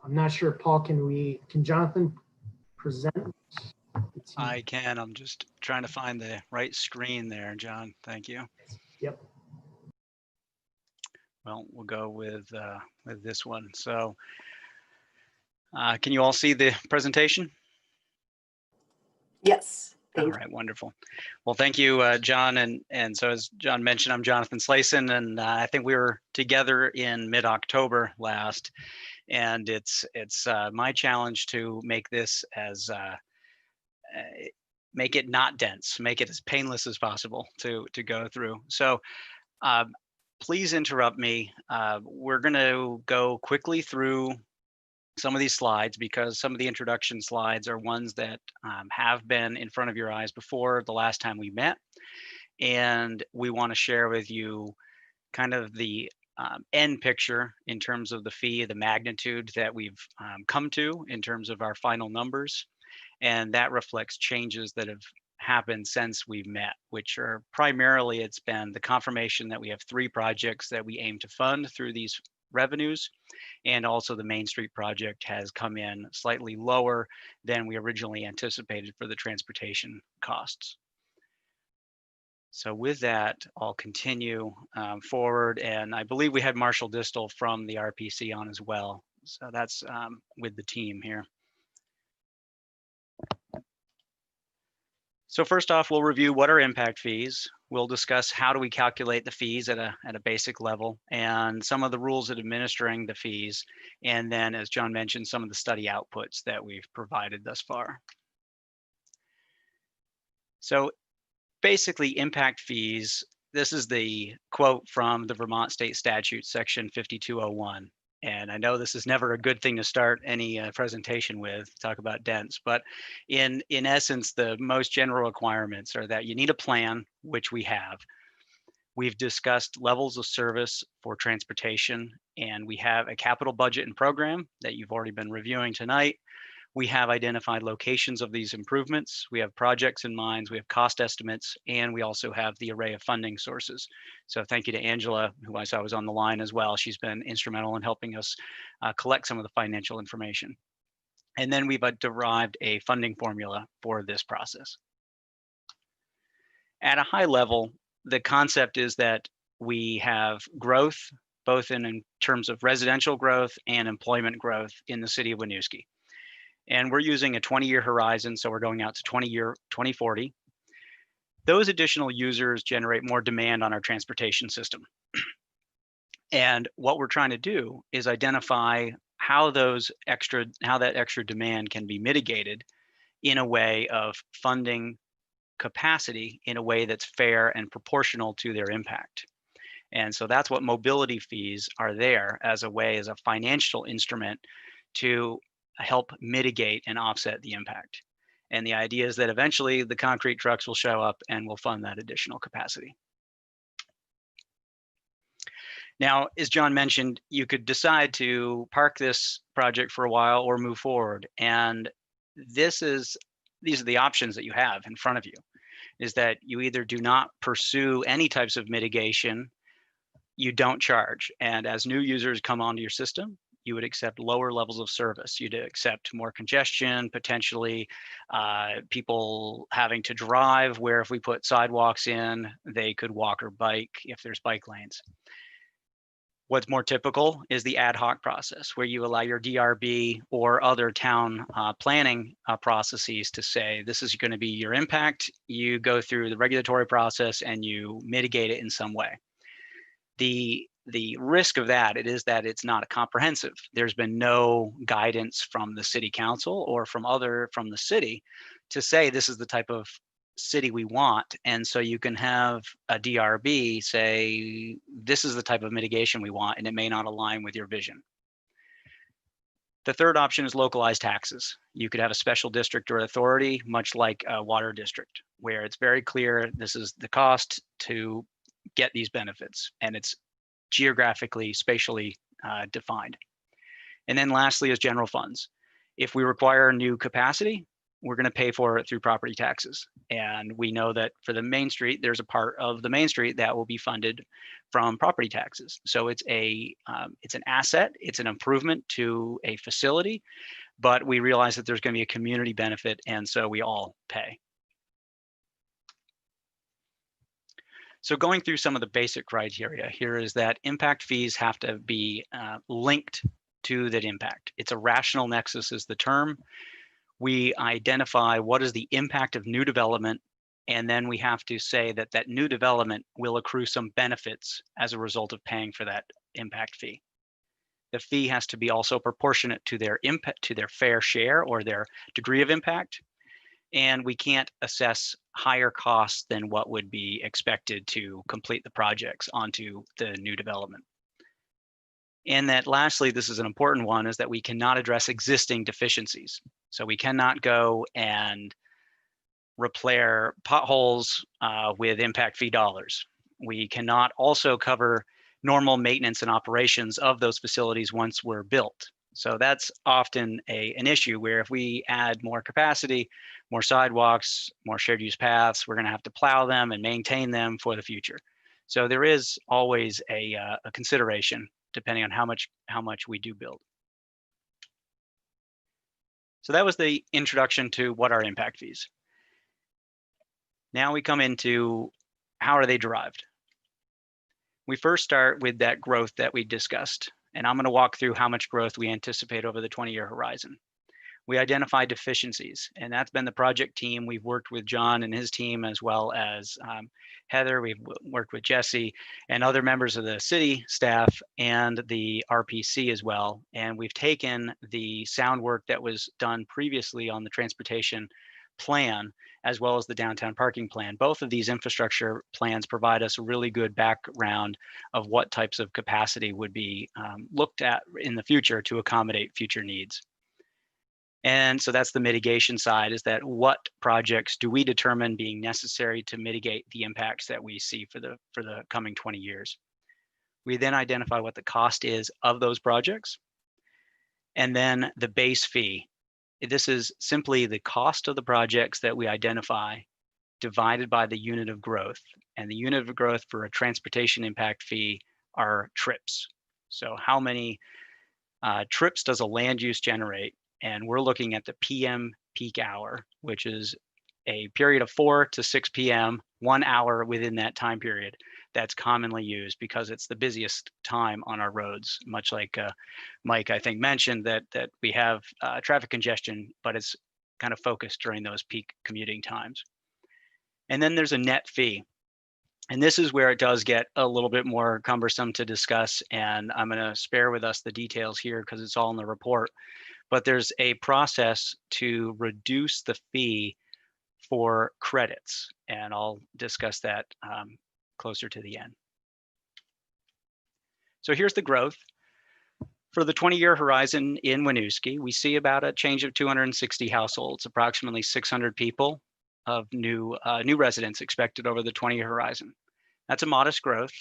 I'm not sure, Paul, can Jonathan present? I can. I'm just trying to find the right screen there, John. Thank you. Yep. Well, we'll go with this one. So can you all see the presentation? Yes. All right, wonderful. Well, thank you, John. And so as John mentioned, I'm Jonathan Slason, and I think we were together in mid-October last. And it's my challenge to make this make it not dense, make it as painless as possible to go through. So please interrupt me. We're going to go quickly through some of these slides because some of the introduction slides are ones that have been in front of your eyes before the last time we met. And we want to share with you kind of the end picture in terms of the fee, the magnitude that we've come to in terms of our final numbers. And that reflects changes that have happened since we've met, which are primarily, it's been the confirmation that we have 3 projects that we aim to fund through these revenues. And also the Main Street project has come in slightly lower than we originally anticipated for the transportation costs. So with that, I'll continue forward. And I believe we had Marshall Distel from the RPC on as well. So that's with the team here. So first off, we'll review what are impact fees. We'll discuss how do we calculate the fees at a basic level and some of the rules of administering the fees. And then, as John mentioned, some of the study outputs that we've provided thus far. So basically, impact fees, this is the quote from the Vermont State Statute, section 5201. And I know this is never a good thing to start any presentation with, talk about dents, but in essence, the most general requirements are that you need a plan, which we have. We've discussed levels of service for transportation, and we have a capital budget and program that you've already been reviewing tonight. We have identified locations of these improvements. We have projects in mind, we have cost estimates, and we also have the array of funding sources. So thank you to Angela, who I saw was on the line as well. She's been instrumental in helping us collect some of the financial information. And then we've derived a funding formula for this process. At a high level, the concept is that we have growth, both in terms of residential growth and employment growth in the city of Winooski. And we're using a 20-year horizon, so we're going out to 2040. Those additional users generate more demand on our transportation system. And what we're trying to do is identify how that extra demand can be mitigated in a way of funding capacity in a way that's fair and proportional to their impact. And so that's what mobility fees are there as a financial instrument to help mitigate and offset the impact. And the idea is that eventually the concrete trucks will show up and will fund that additional capacity. Now, as John mentioned, you could decide to park this project for a while or move forward. And these are the options that you have in front of you, is that you either do not pursue any types of mitigation, you don't charge. And as new users come onto your system, you would accept lower levels of service. You'd accept more congestion, potentially people having to drive, where if we put sidewalks in, they could walk or bike if there's bike lanes. What's more typical is the ad hoc process, where you allow your DRB or other town planning processes to say, this is going to be your impact. You go through the regulatory process and you mitigate it in some way. The risk of that is that it's not comprehensive. There's been no guidance from the city council or from the city to say this is the type of city we want. And so you can have a DRB say, this is the type of mitigation we want, and it may not align with your vision. The third option is localized taxes. You could have a special district or authority, much like a water district, where it's very clear this is the cost to get these benefits, and it's geographically, spatially defined. And then lastly is general funds. If we require new capacity, we're going to pay for it through property taxes. And we know that for the Main Street, there's a part of the Main Street that will be funded from property taxes. So it's an asset, it's an improvement to a facility, but we realize that there's going to be a community benefit, and so we all pay. So going through some of the basic criteria here is that impact fees have to be linked to that impact. It's a rational nexus is the term. We identify what is the impact of new development, and then we have to say that that new development will accrue some benefits as a result of paying for that impact fee. The fee has to be also proportionate to their impact, to their fair share or their degree of impact. And we can't assess higher costs than what would be expected to complete the projects onto the new development. And that lastly, this is an important one, is that we cannot address existing deficiencies. So we cannot go and repair potholes with impact fee dollars. We cannot also cover normal maintenance and operations of those facilities once we're built. So that's often an issue where if we add more capacity, more sidewalks, more shared use paths, we're going to have to plow them and maintain them for the future. So there is always a consideration depending on how much we do build. So that was the introduction to what are impact fees. Now we come into how are they derived. We first start with that growth that we discussed, and I'm going to walk through how much growth we anticipate over the 20-year horizon. We identify deficiencies, and that's been the project team. We've worked with John and his team, as well as Heather. We've worked with Jesse and other members of the city staff and the RPC as well. And we've taken the sound work that was done previously on the transportation plan, as well as the downtown parking plan. Both of these infrastructure plans provide us a really good background of what types of capacity would be looked at in the future to accommodate future needs. And so that's the mitigation side, is that what projects do we determine being necessary to mitigate the impacts that we see for the coming 20 years. We then identify what the cost is of those projects, and then the base fee. This is simply the cost of the projects that we identify divided by the unit of growth. And the unit of growth for a transportation impact fee are trips. So how many trips does a land use generate? And we're looking at the PM peak hour, which is a period of 4 to 6 p.m., 1 hour within that time period that's commonly used because it's the busiest time on our roads, much like Mike, I think, mentioned that we have traffic congestion, but it's kind of focused during those peak commuting times. And then there's a net fee. And this is where it does get a little bit more cumbersome to discuss. And I'm going to spare with us the details here because it's all in the report. But there's a process to reduce the fee for credits. And I'll discuss that closer to the end. So here's the growth. For the 20-year horizon in Winooski, we see about a change of 260 households, approximately 600 people of new residents expected over the 20-year horizon. That's a modest growth.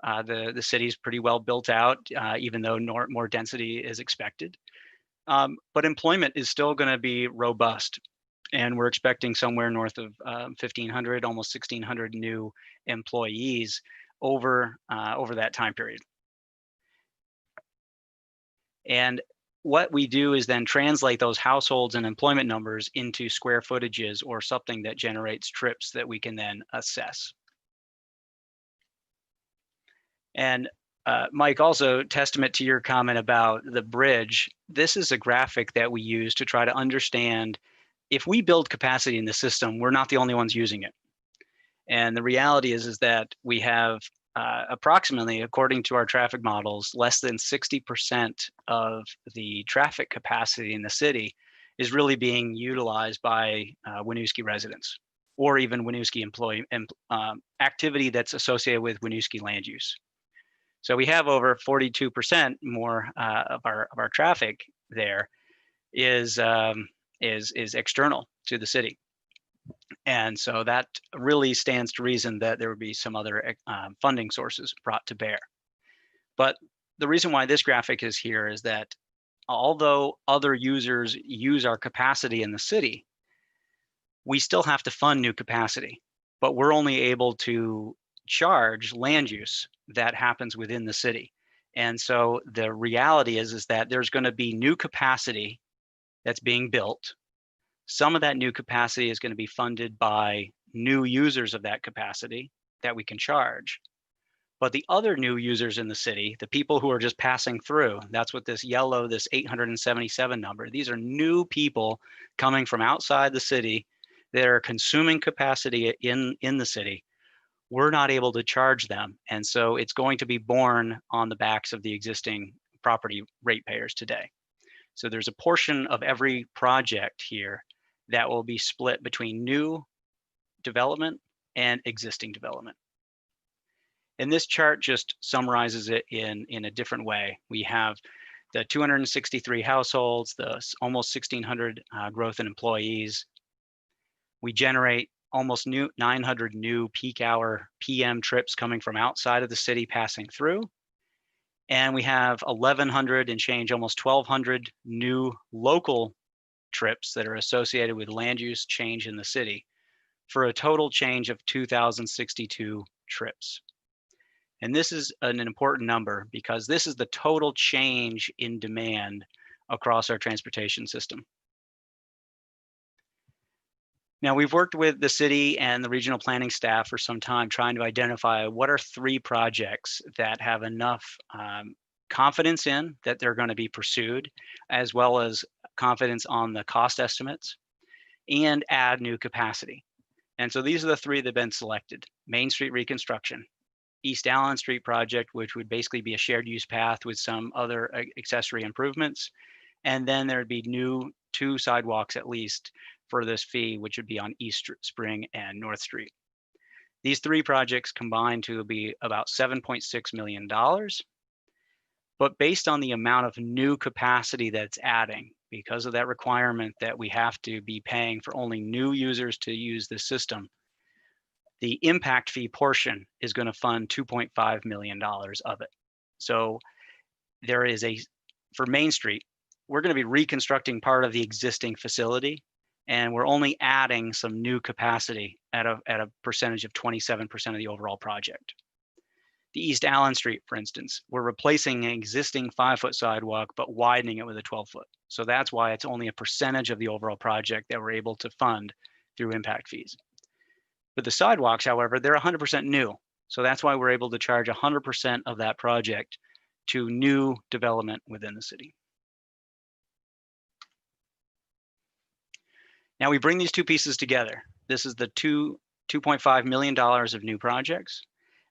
The city's pretty well built out, even though more density is expected. But employment is still going to be robust. And we're expecting somewhere north of 1,500, almost 1,600 new employees over that time period. And what we do is then translate those households and employment numbers into square footages or something that generates trips that we can then assess. And Mike, also testament to your comment about the bridge, this is a graphic that we use to try to understand if we build capacity in the system, we're not the only ones using it. And the reality is that we have approximately, according to our traffic models, less than 60% of the traffic capacity in the city is really being utilized by Winooski residents or even Winooski employee activity that's associated with Winooski land use. So we have over 42% more of our traffic there is external to the city. And so that really stands to reason that there would be some other funding sources brought to bear. But the reason why this graphic is here is that although other users use our capacity in the city, we still have to fund new capacity, but we're only able to charge land use that happens within the city. And so the reality is that there's going to be new capacity that's being built. Some of that new capacity is going to be funded by new users of that capacity that we can charge. But the other new users in the city, the people who are just passing through, that's what this yellow, this 877 number, these are new people coming from outside the city that are consuming capacity in the city. We're not able to charge them. And so it's going to be borne on the backs of the existing property ratepayers today. So there's a portion of every project here that will be split between new development and existing development. And this chart just summarizes it in a different way. We have the 263 households, the almost 1,600 growth in employees. We generate almost 900 new peak hour PM trips coming from outside of the city passing through. And we have 1,100 and change, almost 1,200 new local trips that are associated with land use change in the city for a total change of 2,062 trips. And this is an important number because this is the total change in demand across our transportation system. Now, we've worked with the city and the regional planning staff for some time trying to identify what are 3 projects that have enough confidence in that they're going to be pursued, as well as confidence on the cost estimates, and add new capacity. And so these are the 3 that have been selected: Main Street reconstruction, East Allen Street project, which would basically be a shared use path with some other accessory improvements. And then there'd be 2 sidewalks at least for this fee, which would be on East Spring and North Street. These three projects combined to be about $7.6 million. But based on the amount of new capacity that's adding, because of that requirement that we have to be paying for only new users to use the system, the impact fee portion is going to fund $2.5 million of it. So there is for Main Street, we're going to be reconstructing part of the existing facility, and we're only adding some new capacity at a percentage of 27% of the overall project. The East Allen Street, for instance, we're replacing an existing 5-foot sidewalk, but widening it with a 12-foot. So that's why it's only a percentage of the overall project that we're able to fund through impact fees. But the sidewalks, however, they're 100% new. So that's why we're able to charge 100% of that project to new development within the city. Now we bring these two pieces together. This is the $2.5 million of new projects.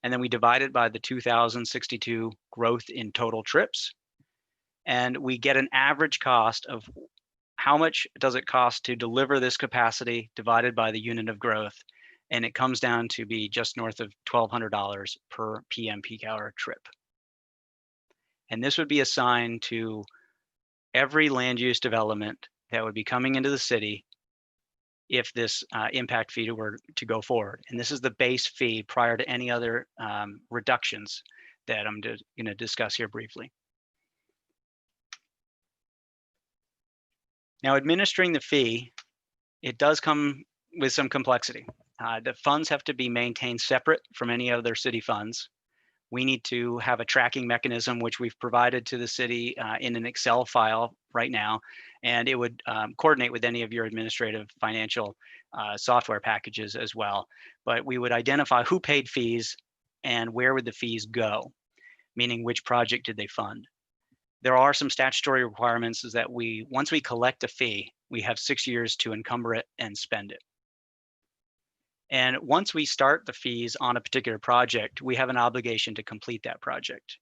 And then we divide it by the 2,062 growth in total trips. And we get an average cost of how much does it cost to deliver this capacity divided by the unit of growth. And it comes down to be just north of $1,200 per PM peak hour trip. And this would be assigned to every land use development that would be coming into the city if this impact fee were to go forward. And this is the base fee prior to any other reductions that I'm going to discuss here briefly. Now, administering the fee, it does come with some complexity. The funds have to be maintained separate from any other city funds. We need to have a tracking mechanism, which we've provided to the city in an Excel file right now, and it would coordinate with any of your administrative financial software packages as well. But we would identify who paid fees and where would the fees go, meaning which project did they fund. There are some statutory requirements is that once we collect a fee, we have 6 years to encumber it and spend it. And once we start the fees on a particular project, we have an obligation to complete that project.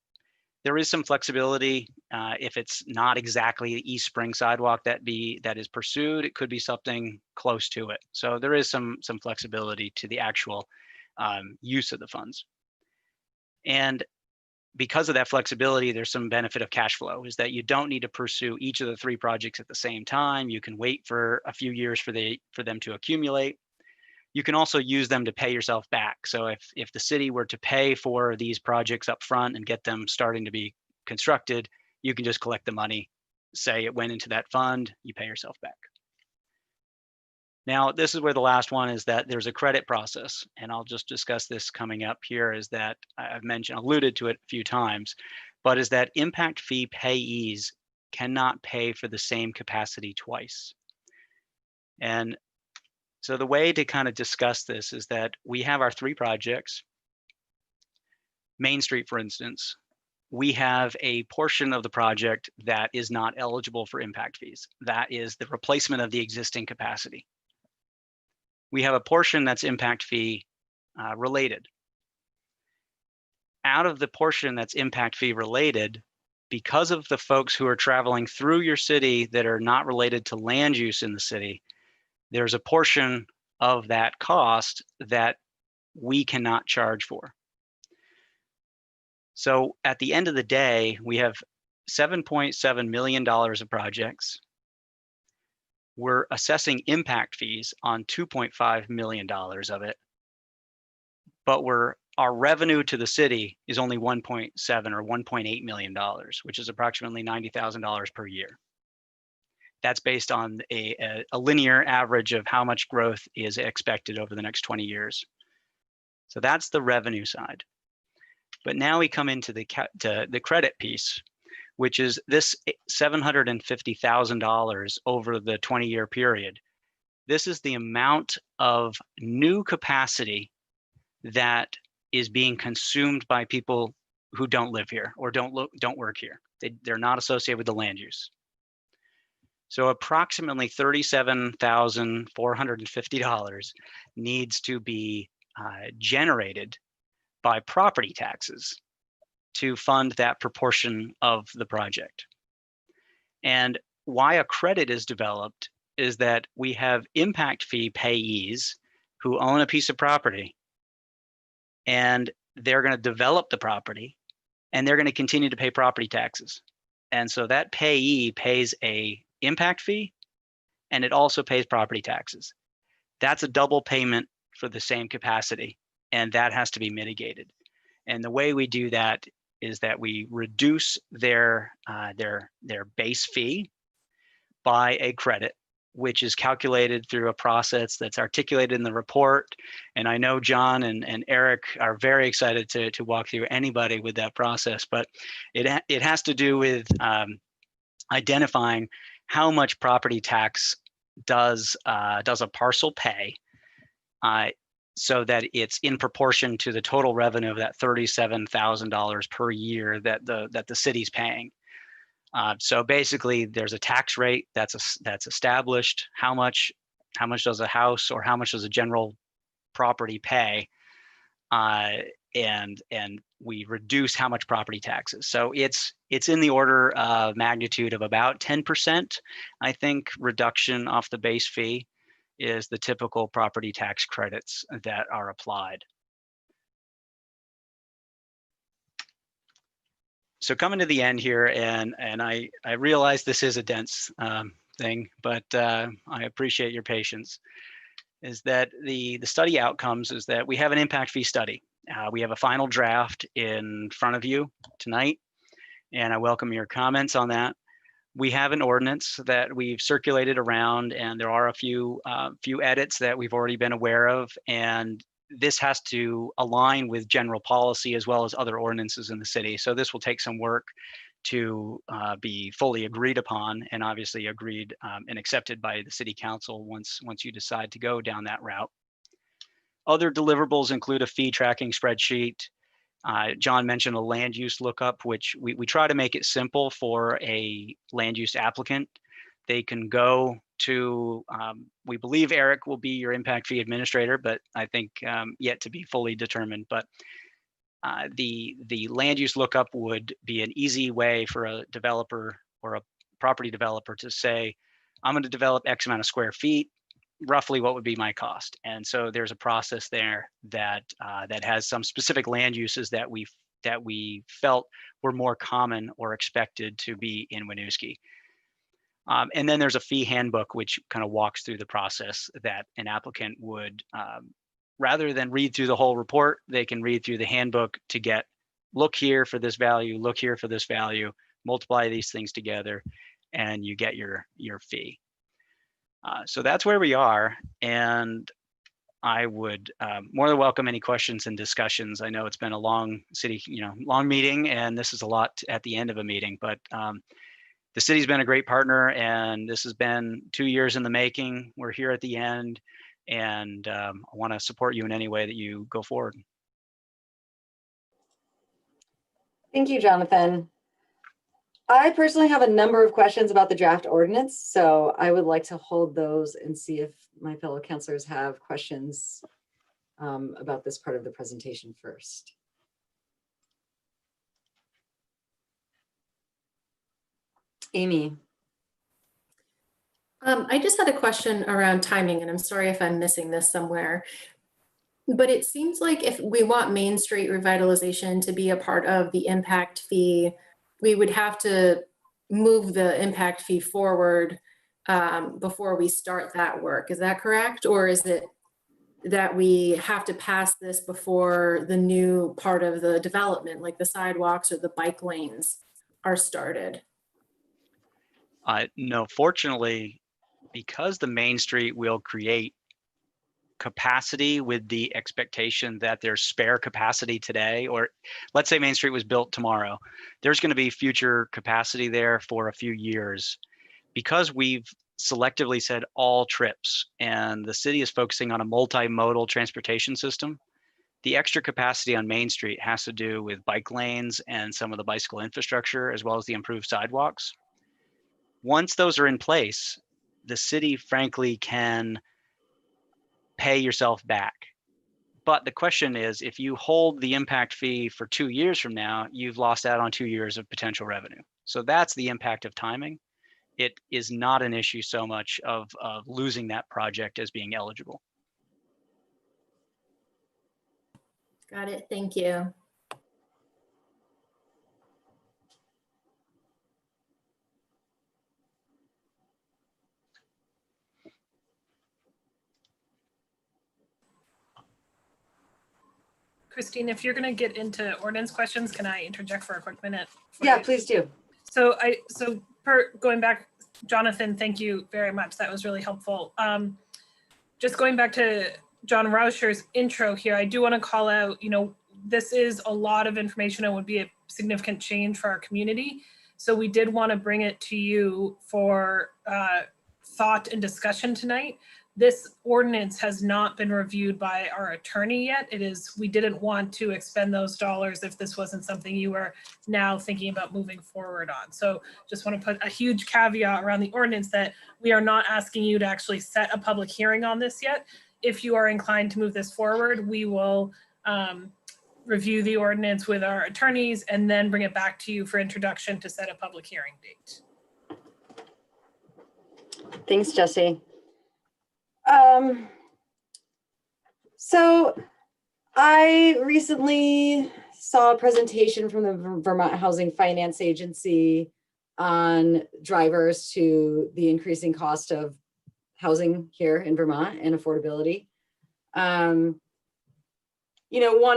There is some flexibility if it's not exactly the East Spring sidewalk that is pursued, it could be something close to it. So there is some flexibility to the actual use of the funds. And because of that flexibility, there's some benefit of cash flow, is that you don't need to pursue each of the 3 projects at the same time. You can wait for a few years for them to accumulate. You can also use them to pay yourself back. So if the city were to pay for these projects up front and get them starting to be constructed, you can just collect the money, say it went into that fund, you pay yourself back. Now, this is where the last one is that there's a credit process, and I'll just discuss this coming up here, is that I've alluded to it a few times, but is that impact fee payees cannot pay for the same capacity twice. And so the way to kind of discuss this is that we have our 3 projects. Main Street, for instance, we have a portion of the project that is not eligible for impact fees. That is the replacement of the existing capacity. We have a portion that's impact fee related. Out of the portion that's impact fee related, because of the folks who are traveling through your city that are not related to land use in the city, there's a portion of that cost that we cannot charge for. So at the end of the day, we have $7.7 million of projects. We're assessing impact fees on $2.5 million of it, but our revenue to the city is only $1.7 or $1.8 million, which is approximately $90,000 per year. That's based on a linear average of how much growth is expected over the next 20 years. So that's the revenue side. But now we come into the credit piece, which is this $750,000 over the 20-year period. This is the amount of new capacity that is being consumed by people who don't live here or don't work here. They're not associated with the land use. So approximately $37,450 needs to be generated by property taxes to fund that proportion of the project. And why a credit is developed is that we have impact fee payees who own a piece of property, and they're going to develop the property, and they're going to continue to pay property taxes. And so that payee pays a impact fee, and it also pays property taxes. That's a double payment for the same capacity, and that has to be mitigated. And the way we do that is that we reduce their base fee by a credit, which is calculated through a process that's articulated in the report. And I know John and Eric are very excited to walk through anybody with that process, but it has to do with identifying how much property tax does a parcel pay, so that it's in proportion to the total revenue of that $37,000 per year that the city's paying. So basically, there's a tax rate that's established. How much does a house or how much does a general property pay? And we reduce how much property taxes. So it's in the order of magnitude of about 10%. I think reduction off the base fee is the typical property tax credits that are applied. So coming to the end here, and I realize this is a dense thing, but I appreciate your patience, is that the study outcomes is that we have an impact fee study. We have a final draft in front of you tonight, and I welcome your comments on that. We have an ordinance that we've circulated around, and there are a few edits that we've already been aware of, and this has to align with general policy as well as other ordinances in the city. So this will take some work to be fully agreed upon, and obviously agreed and accepted by the city council once you decide to go down that route. Other deliverables include a fee tracking spreadsheet. John mentioned a land use lookup, which we try to make it simple for a land use applicant. They can go to, we believe Eric will be your impact fee administrator, but I think yet to be fully determined. But the land use lookup would be an easy way for a developer or a property developer to say, I'm going to develop X amount of square feet. Roughly what would be my cost? And so there's a process there that has some specific land uses that we felt were more common or expected to be in Winooski. And then there's a fee handbook, which kind of walks through the process that an applicant would, rather than read through the whole report, they can read through the handbook to get, look here for this value, look here for this value, multiply these things together, and you get your fee. So that's where we are, and I would more than welcome any questions and discussions. I know it's been a long long meeting, and this is a lot at the end of a meeting, but the city's been a great partner, and this has been 2 years in the making. We're here at the end, and I want to support you in any way that you go forward. Thank you, Jonathan. I personally have a number of questions about the draft ordinance, so I would like to hold those and see if my fellow councilors have questions about this part of the presentation first. Amy. I just had a question around timing, and I'm sorry if I'm missing this somewhere. But it seems like if we want Main Street revitalization to be a part of the impact fee, we would have to move the impact fee forward before we start that work. Is that correct? Or is it that we have to pass this before the new part of the development, like the sidewalks or the bike lanes, are started? No, fortunately, because the Main Street will create capacity with the expectation that there's spare capacity today, or let's say Main Street was built tomorrow, there's going to be future capacity there for a few years. Because we've selectively said all trips, and the city is focusing on a multimodal transportation system, the extra capacity on Main Street has to do with bike lanes and some of the bicycle infrastructure, as well as the improved sidewalks. Once those are in place, the city frankly can pay yourself back. But the question is, if you hold the impact fee for 2 years from now, you've lost out on 2 years of potential revenue. So that's the impact of timing. it is not an issue so much of losing that project as being eligible. Got it. Thank you. Christine, if you're going to get into ordinance questions, can I interject for a quick minute? Yeah, please do. So going back, Jonathan, thank you very much. That was really helpful. Just going back to John Rauscher's intro here, I do want to call out, this is a lot of information and would be a significant change for our community. So we did want to bring it to you for thought and discussion tonight. This ordinance has not been reviewed by our attorney yet. We didn't want to expend those dollars if this wasn't something you were now thinking about moving forward on. So just want to put a huge caveat around the ordinance that we are not asking you to actually set a public hearing on this yet. If you are inclined to move this forward, we will review the ordinance with our attorneys and then bring it back to you for introduction to set a public hearing date. Thanks, Jesse. So I recently saw a presentation from the Vermont Housing Finance Agency on drivers to the increasing cost of housing here in Vermont and affordability. One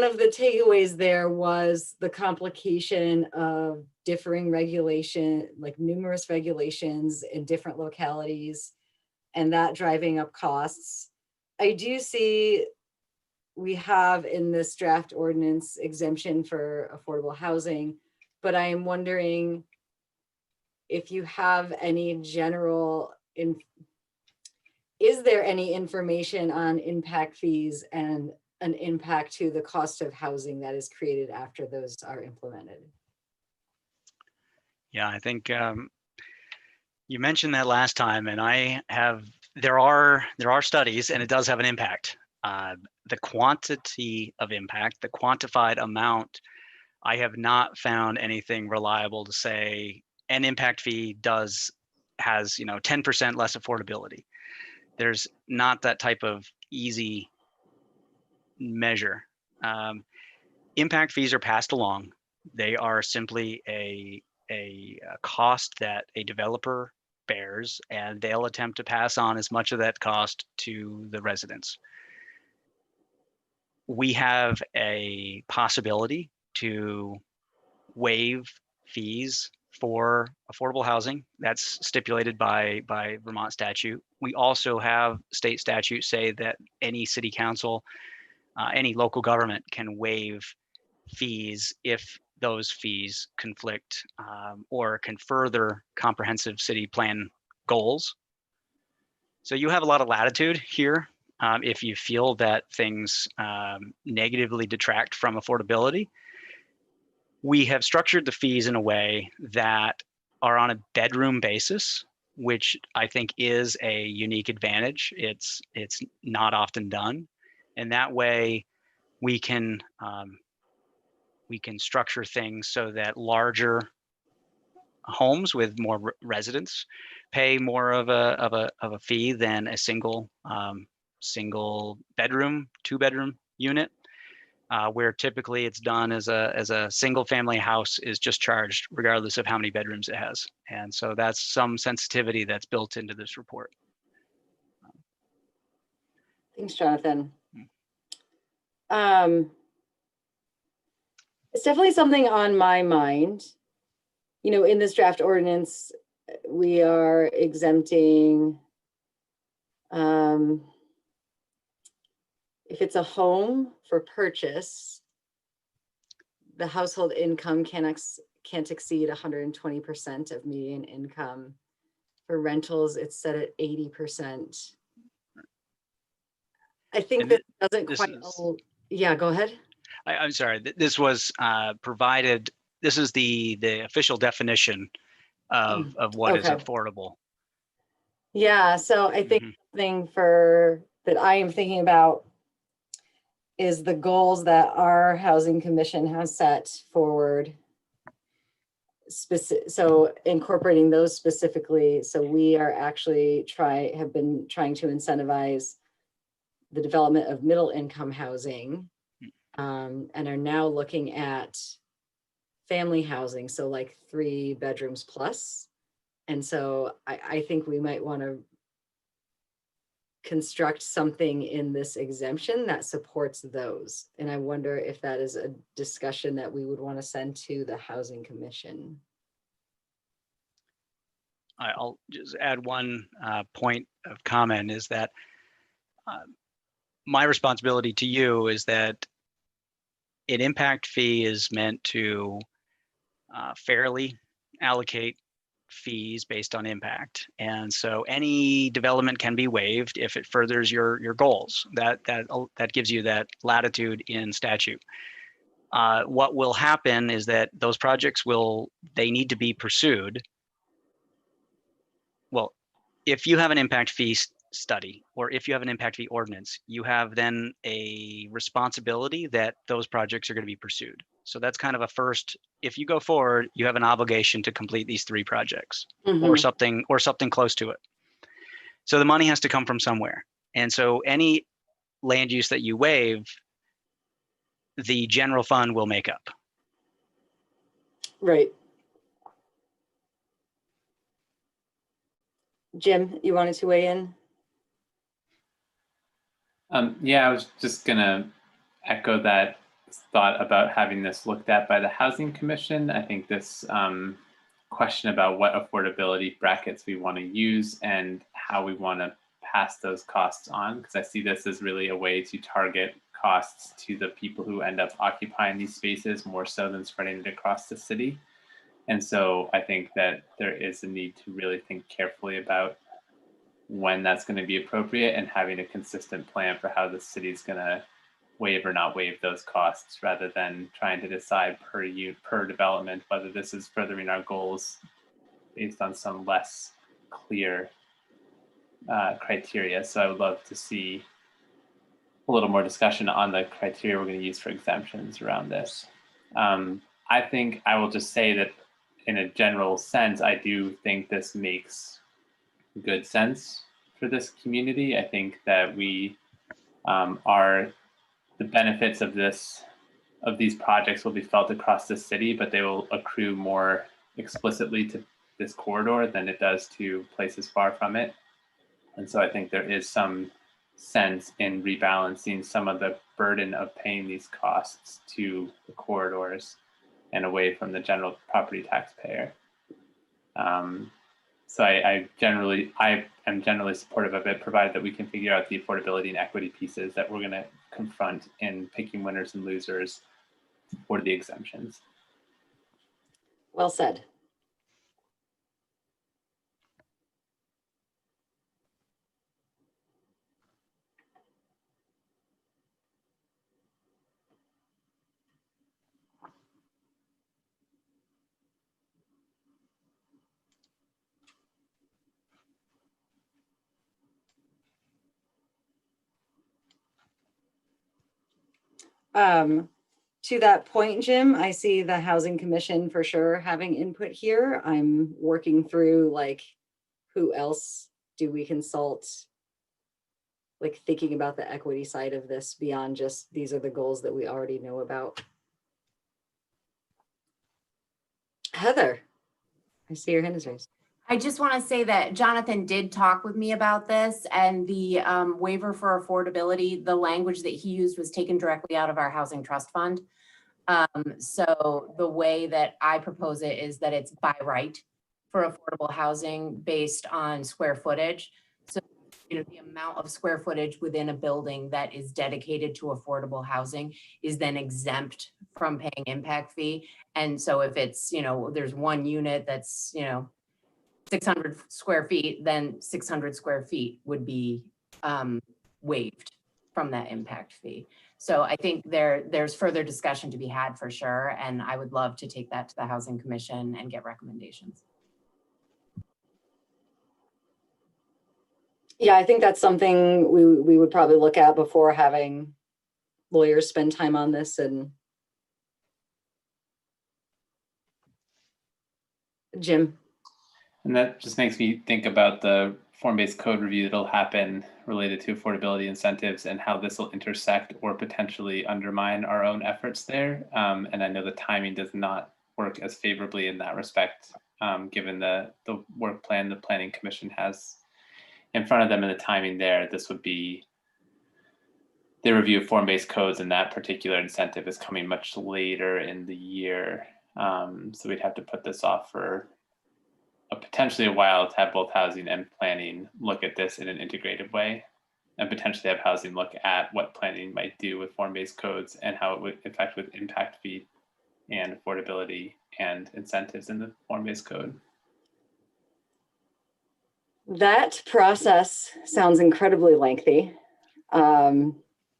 of the takeaways there was the complication of differing regulation, like numerous regulations in different localities, and that driving up costs. I do see we have in this draft ordinance exemption for affordable housing, but I am wondering if you have any is there any information on impact fees and an impact to the cost of housing that is created after those are implemented? Yeah, I think you mentioned that last time, and there are studies, and it does have an impact. The quantity of impact, the quantified amount, I have not found anything reliable to say an impact fee has 10% less affordability. There's not that type of easy measure. Impact fees are passed along. They are simply a cost that a developer bears, and they'll attempt to pass on as much of that cost to the residents. We have a possibility to waive fees for affordable housing. That's stipulated by Vermont statute. We also have state statutes say that any city council, any local government can waive fees if those fees conflict or can further comprehensive city plan goals. So you have a lot of latitude here if you feel that things negatively detract from affordability. We have structured the fees in a way that are on a bedroom basis, which I think is a unique advantage. It's not often done, and that way we can structure things so that larger homes with more residents pay more of a fee than a single bedroom, 2-bedroom unit, where typically it's done as a single family house is just charged regardless of how many bedrooms it has. And so that's some sensitivity that's built into this report. Thanks, Jonathan. It's definitely something on my mind. In this draft ordinance, we are exempting if it's a home for purchase, the household income can't exceed 120% of median income. For rentals, it's set at 80%. I think that doesn't quite. Yeah, go ahead. I'm sorry. This was provided. This is the official definition of what is affordable. Yeah. So I think something that I am thinking about is the goals that our housing commission has set forward. so incorporating those specifically, so we are actually have been trying to incentivize the development of middle income housing, and are now looking at family housing, so like 3 bedrooms plus. And so I think we might want to construct something in this exemption that supports those. And I wonder if that is a discussion that we would want to send to the Housing Commission. I'll just add one point of comment is that my responsibility to you is that an impact fee is meant to fairly allocate fees based on impact. And so any development can be waived if it furthers your goals. That gives you that latitude in statute. What will happen is that those projects they need to be pursued. Well, if you have an impact fee study, or if you have an impact fee ordinance, you have then a responsibility that those projects are going to be pursued. So that's kind of a first, if you go forward, you have an obligation to complete these 3 projects or something close to it. So the money has to come from somewhere. And so any land use that you waive, the general fund will make up. Right. Jim, you wanted to weigh in? Yeah, I was just gonna echo that thought about having this looked at by the Housing Commission. I think this question about what affordability brackets we want to use and how we want to pass those costs on, because I see this as really a way to target costs to the people who end up occupying these spaces more so than spreading it across the city. And so I think that there is a need to really think carefully about when that's going to be appropriate and having a consistent plan for how the city's going to waive or not waive those costs, rather than trying to decide per development whether this is furthering our goals based on some less clear criteria. So I would love to see a little more discussion on the criteria we're going to use for exemptions around this. I think I will just say that in a general sense, I do think this makes good sense for this community. I think that we the benefits of these projects will be felt across the city, but they will accrue more explicitly to this corridor than it does to places far from it. And so I think there is some sense in rebalancing some of the burden of paying these costs to the corridors and away from the general property taxpayer. So I am generally supportive of it, provided that we can figure out the affordability and equity pieces that we're going to confront in picking winners and losers for the exemptions. Well said. To that point, Jim, I see the Housing Commission for sure having input here. I'm working through like, who else do we consult? Like thinking about the equity side of this beyond just these are the goals that we already know about. Heather, I see your hand is raised. I just want to say that Jonathan did talk with me about this, and the waiver for affordability, the language that he used was taken directly out of our housing trust fund. So the way that I propose it is that it's by right for affordable housing based on square footage. So the amount of square footage within a building that is dedicated to affordable housing is then exempt from paying impact fee. And so if it's, there's one unit that's, 600 square feet, then 600 square feet would be waived from that impact fee. So I think there's further discussion to be had for sure. And I would love to take that to the Housing Commission and get recommendations. Yeah, I think that's something we would probably look at before having lawyers spend time on this. And Jim? And that just makes me think about the form-based code review that'll happen related to affordability incentives and how this will intersect or potentially undermine our own efforts there. And I know the timing does not work as favorably in that respect, given the work plan the Planning Commission has in front of them and the timing there. This would be the review of form-based codes, and that particular incentive is coming much later in the year. So we'd have to put this off for potentially a while to have both housing and planning look at this in an integrated way, and potentially have housing look at what planning might do with form-based codes and how it would affect with impact fee and affordability and incentives in the form-based code. That process sounds incredibly lengthy,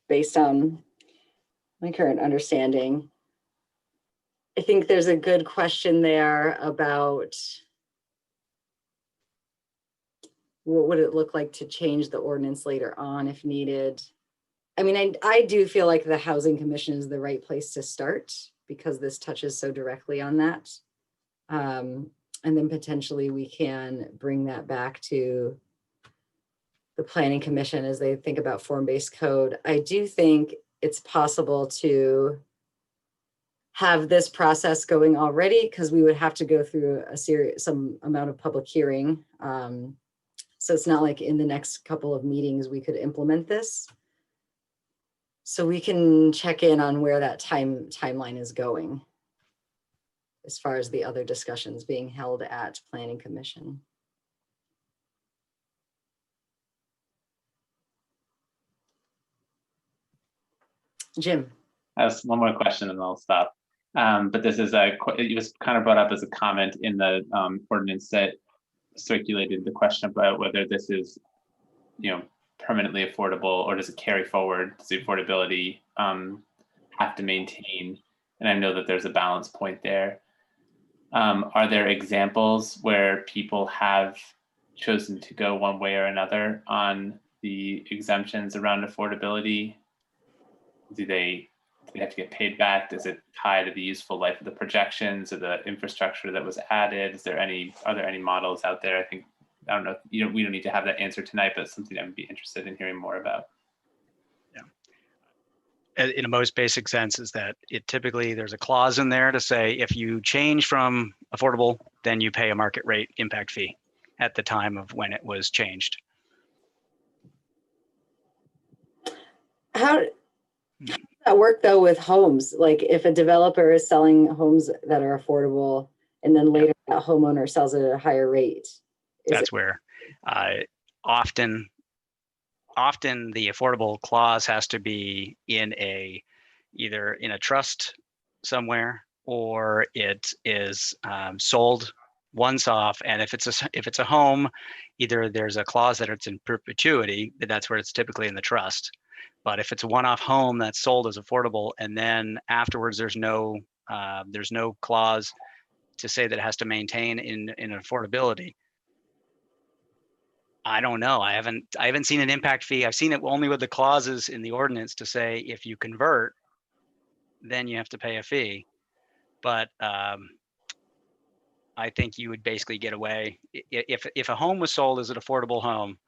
based on my current understanding. I think there's a good question there about what would it look like to change the ordinance later on if needed. I mean, I do feel like the Housing Commission is the right place to start because this touches so directly on that. And then potentially we can bring that back to the Planning Commission as they think about form-based code. I do think it's possible to have this process going already because we would have to go through some amount of public hearing. So it's not like in the next couple of meetings we could implement this. So we can check in on where that timeline is going as far as the other discussions being held at Planning Commission. Jim. I have one more question and I'll stop. But this is it was kind of brought up as a comment in the ordinance that circulated the question about whether this is, permanently affordable or does it carry forward? Does the affordability have to maintain? And I know that there's a balance point there. Are there examples where people have chosen to go one way or another on the exemptions around affordability? Do they have to get paid back? Does it tie to the useful life of the projections or the infrastructure that was added? Are there any models out there? I don't know, we don't need to have that answer tonight, but it's something I would be interested in hearing more about. In a most basic sense is that it typically, there's a clause in there to say, if you change from affordable, then you pay a market rate impact fee at the time of when it was changed. How does that work though with homes? Like if a developer is selling homes that are affordable and then later that homeowner sells it at a higher rate? That's where often the affordable clause has to be either in a trust somewhere, or it is sold once off. And if it's a home, either there's a clause that it's in perpetuity, that's where it's typically in the trust. But if it's a one-off home that's sold as affordable, and then afterwards there's no clause to say that it has to maintain in affordability. I don't know. I haven't seen an impact fee. I've seen it only with the clauses in the ordinance to say if you convert, then you have to pay a fee. But I think you would basically get away if a home was sold as an affordable home,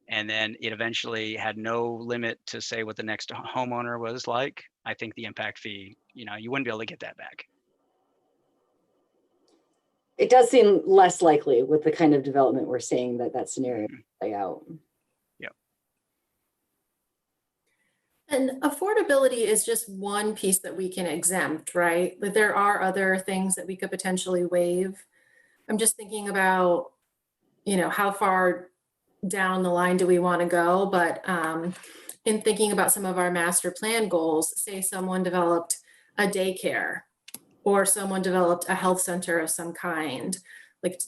and then it eventually had no limit to say what the next homeowner was like. I think the impact fee, you wouldn't be able to get that back. It does seem less likely with the kind of development we're seeing that scenario play out. Yeah. And affordability is just one piece that we can exempt, right? But there are other things that we could potentially waive. I'm just thinking about, how far down the line do we want to go? But in thinking about some of our master plan goals, say someone developed a daycare, or someone developed a health center of some kind, like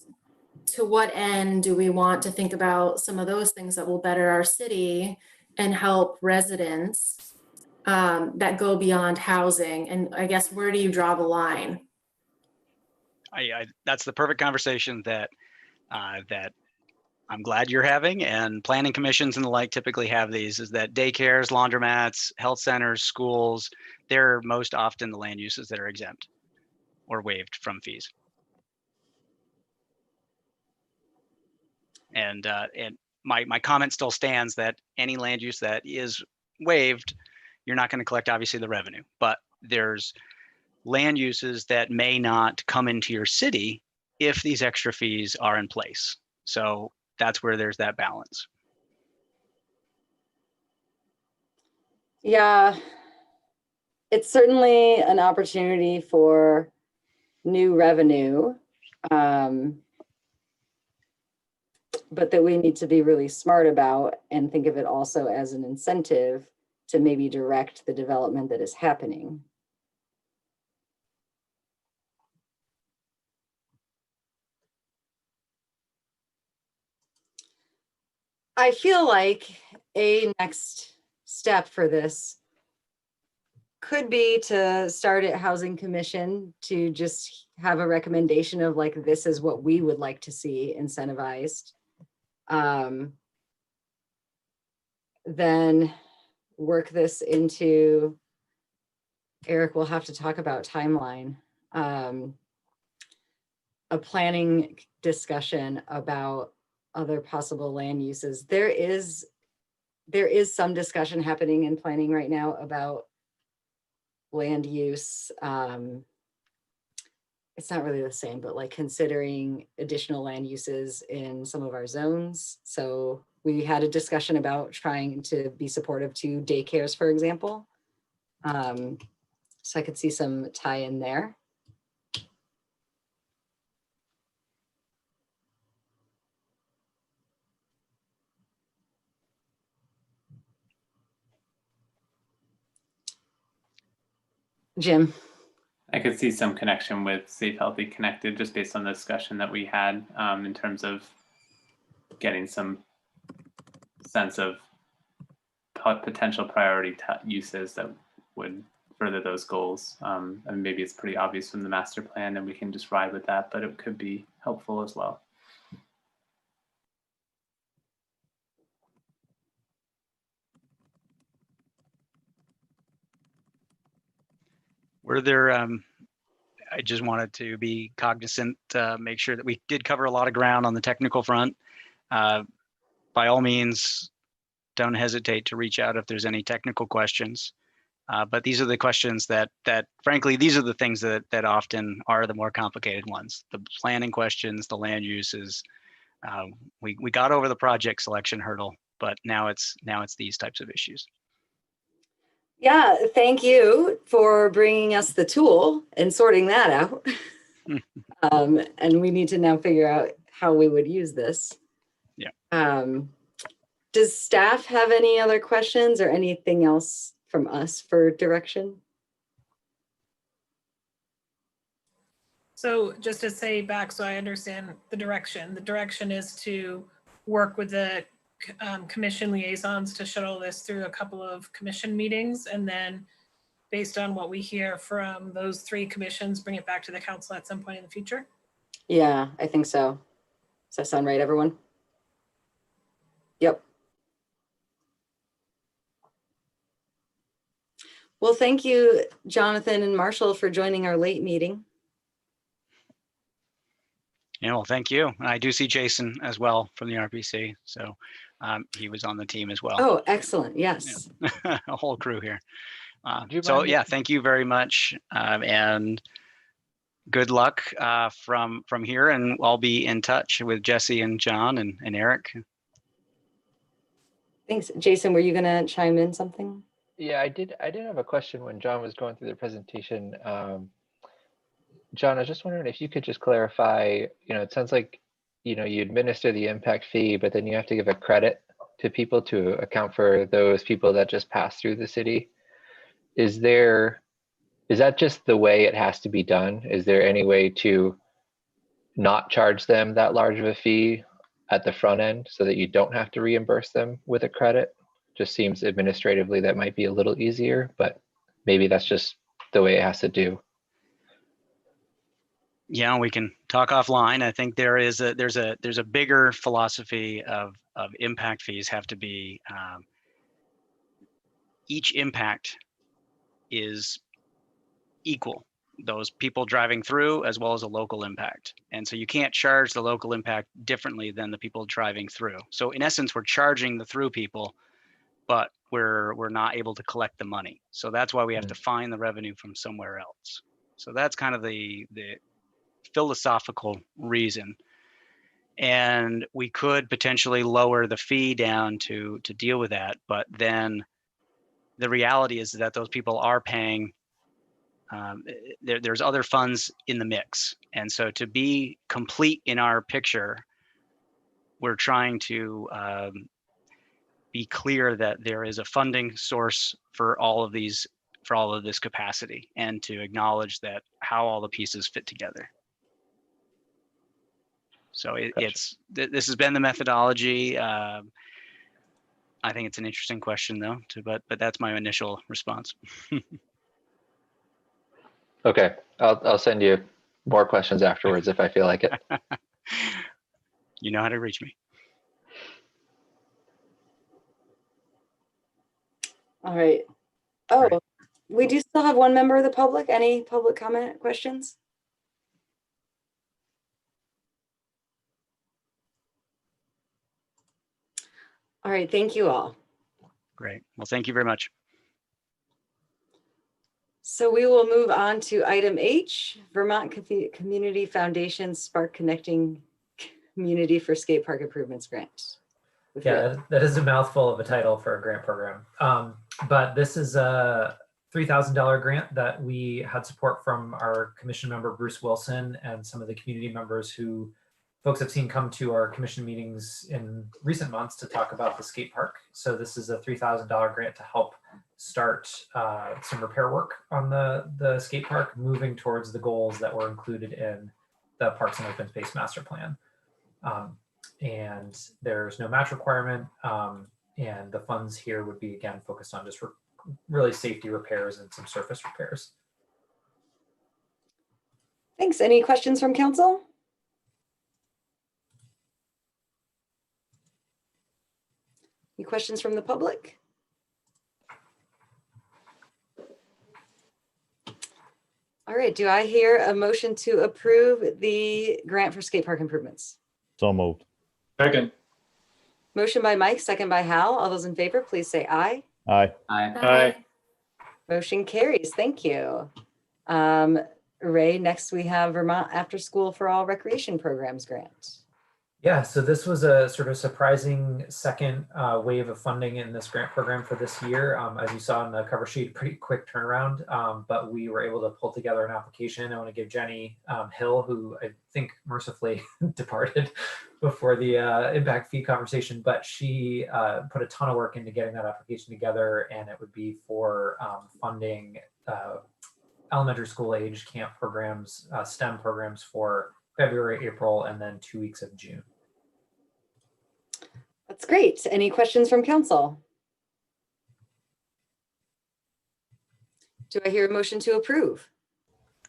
to what end do we want to think about some of those things that will better our city and help residents that go beyond housing? And I guess, where do you draw the line? That's the perfect conversation that I'm glad you're having, and planning commissions and the like typically have these, is that daycares, laundromats, health centers, schools, they're most often the land uses that are exempt or waived from fees. And my comment still stands that any land use that is waived, you're not going to collect obviously the revenue, but there's land uses that may not come into your city if these extra fees are in place. So that's where there's that balance. Yeah, it's certainly an opportunity for new revenue, but that we need to be really smart about and think of it also as an incentive to maybe direct the development that is happening. I feel like a next step for this could be to start at Housing Commission to just have a recommendation of like, this is what we would like to see incentivized. Then work this into, Eric will have to talk about timeline, a planning discussion about other possible land uses. There is some discussion happening in planning right now about land use. It's not really the same, but like considering additional land uses in some of our zones. So we had a discussion about trying to be supportive to daycares, for example. So I could see some tie in there. Jim. I could see some connection with Safe, Healthy, Connected, just based on the discussion that we had in terms of getting some sense of potential priority uses that would further those goals. And maybe it's pretty obvious from the master plan and we can just ride with that, but it could be helpful as well. Were there, I just wanted to be cognizant, make sure that we did cover a lot of ground on the technical front. By all means, don't hesitate to reach out if there's any technical questions. But these are the questions that frankly, these are the things that often are the more complicated ones. The planning questions, the land uses. We got over the project selection hurdle, but now it's these types of issues. Yeah, thank you for bringing us the tool and sorting that out. And we need to now figure out how we would use this. Yeah. Does staff have any other questions or anything else from us for direction? So just to say back, so I understand the direction is to work with the commission liaisons to shuttle this through a couple of commission meetings, and then based on what we hear from those three commissions, bring it back to the council at some point in the future. Yeah, I think so. Does that sound right, everyone? Yep. Well, thank you, Jonathan and Marshall, for joining our late meeting. Yeah, well, thank you. I do see Jason as well from the RPC. So he was on the team as well. Oh, excellent. Yes. Yeah. A whole crew here. So yeah, thank you very much. And good luck from here. And I'll be in touch with Jesse and John and Eric. Thanks. Jason, were you going to chime in something? Yeah, I did have a question when John was going through the presentation. John, I was just wondering if you could just clarify, it sounds like, you administer the impact fee, but then you have to give a credit to people to account for those people that just pass through the city. Is that just the way it has to be done? Is there any way to not charge them that large of a fee at the front end so that you don't have to reimburse them with a credit? Just seems administratively that might be a little easier, but maybe that's just the way it has to do. Yeah, we can talk offline. I think there's a bigger philosophy of impact fees have to be each impact is equal those people driving through as well as a local impact. And so you can't charge the local impact differently than the people driving through. So in essence, we're charging the through people, but we're not able to collect the money. So that's why we have to find the revenue from somewhere else. So that's kind of the philosophical reason. And we could potentially lower the fee down to deal with that, but then the reality is that those people are paying. There's other funds in the mix, and so to be complete in our picture, we're trying to be clear that there is a funding source for all of this capacity, and to acknowledge that how all the pieces fit together. So this has been the methodology. I think it's an interesting question though, but that's my initial response. Okay, I'll send you more questions afterwards if I feel like it. You know how to reach me. All right. Oh, we do still have one member of the public. Any public comment questions? All right, thank you all. Great. Well, thank you very much. So we will move on to item H, Vermont Community Foundation Spark Connecting Community for Skate Park Improvements Grant. Yeah, that is a mouthful of a title for a grant program. But this is a $3,000 grant that we had support from our commission member, Bruce Wilson, and some of the community members who folks have seen come to our commission meetings in recent months to talk about the skate park. So this is a $3,000 grant to help start some repair work on the skate park, moving towards the goals that were included in the Parks and Open Space Master Plan. And there's no match requirement. And the funds here would be, again, focused on just really safety repairs and some surface repairs. Thanks. Any questions from council? Any questions from the public? All right, do I hear a motion to approve the grant for skate park improvements? So moved. Second. Motion by Mike, second by Hal. All those in favor, please say aye. Aye. Aye. Motion carries. Thank you. Ray, next we have Vermont After School for All Recreation Programs grant. Yeah, so this was a sort of surprising second wave of funding in this grant program for this year. As you saw in the cover sheet, pretty quick turnaround, but we were able to pull together an application. I want to give Jenny Hill, who I think mercifully departed before the impact fee conversation, but she put a ton of work into getting that application together, and it would be for funding elementary school age camp programs, STEM programs for February, April, and then 2 weeks of June. That's great. Any questions from council? Do I hear a motion to approve?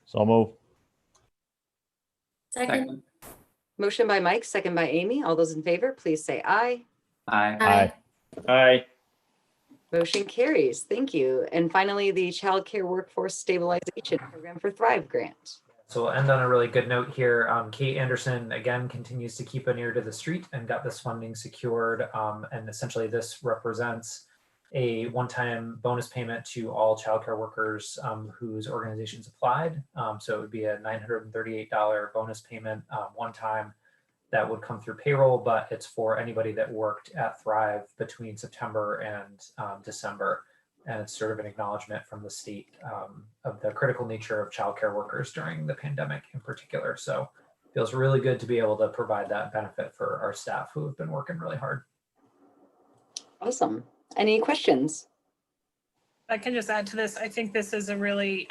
So moved. Second. Motion by Mike, second by Amy. All those in favor, please say aye. Aye. Aye. Motion carries. Thank you. And finally, the Child Care Workforce Stabilization Program for Thrive grant. So we'll end on a really good note here. Kate Anderson, again, continues to keep an ear to the street and got this funding secured. And essentially this represents a one-time bonus payment to all childcare workers whose organizations applied. So it would be a $938 bonus payment one time that would come through payroll, but it's for anybody that worked at Thrive between September and December. And it's sort of an acknowledgement from the state of the critical nature of childcare workers during the pandemic in particular. So it feels really good to be able to provide that benefit for our staff who have been working really hard. Awesome. Any questions? I can just add to this. I think this is a really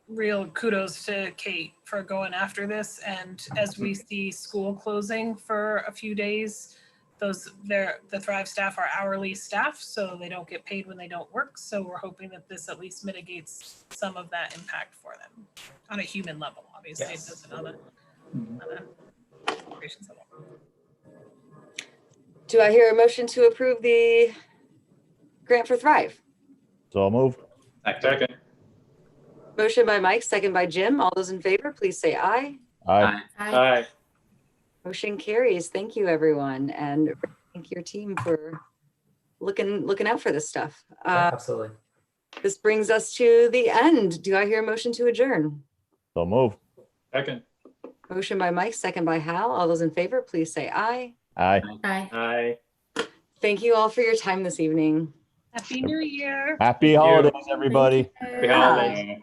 real kudos to Kate for going after this. And as we see school closing for a few days, the Thrive staff are hourly staff, so they don't get paid when they don't work. So we're hoping that this at least mitigates some of that impact for them on a human level. Obviously, Yes. It doesn't on a operations level. Do I hear a motion to approve the grant for Thrive? So moved. Second. Motion by Mike, second by Jim. All those in favor, please say aye. Aye. Aye. Motion carries. Thank you, everyone. And thank your team for looking out for this stuff. Absolutely. This brings us to the end. Do I hear a motion to adjourn? So move. Second. Motion by Mike, second by Hal. All those in favor, please say aye. Aye. Aye. Aye. Thank you all for your time this evening. Happy New Year. Happy Thank you. holidays, everybody. Happy holidays.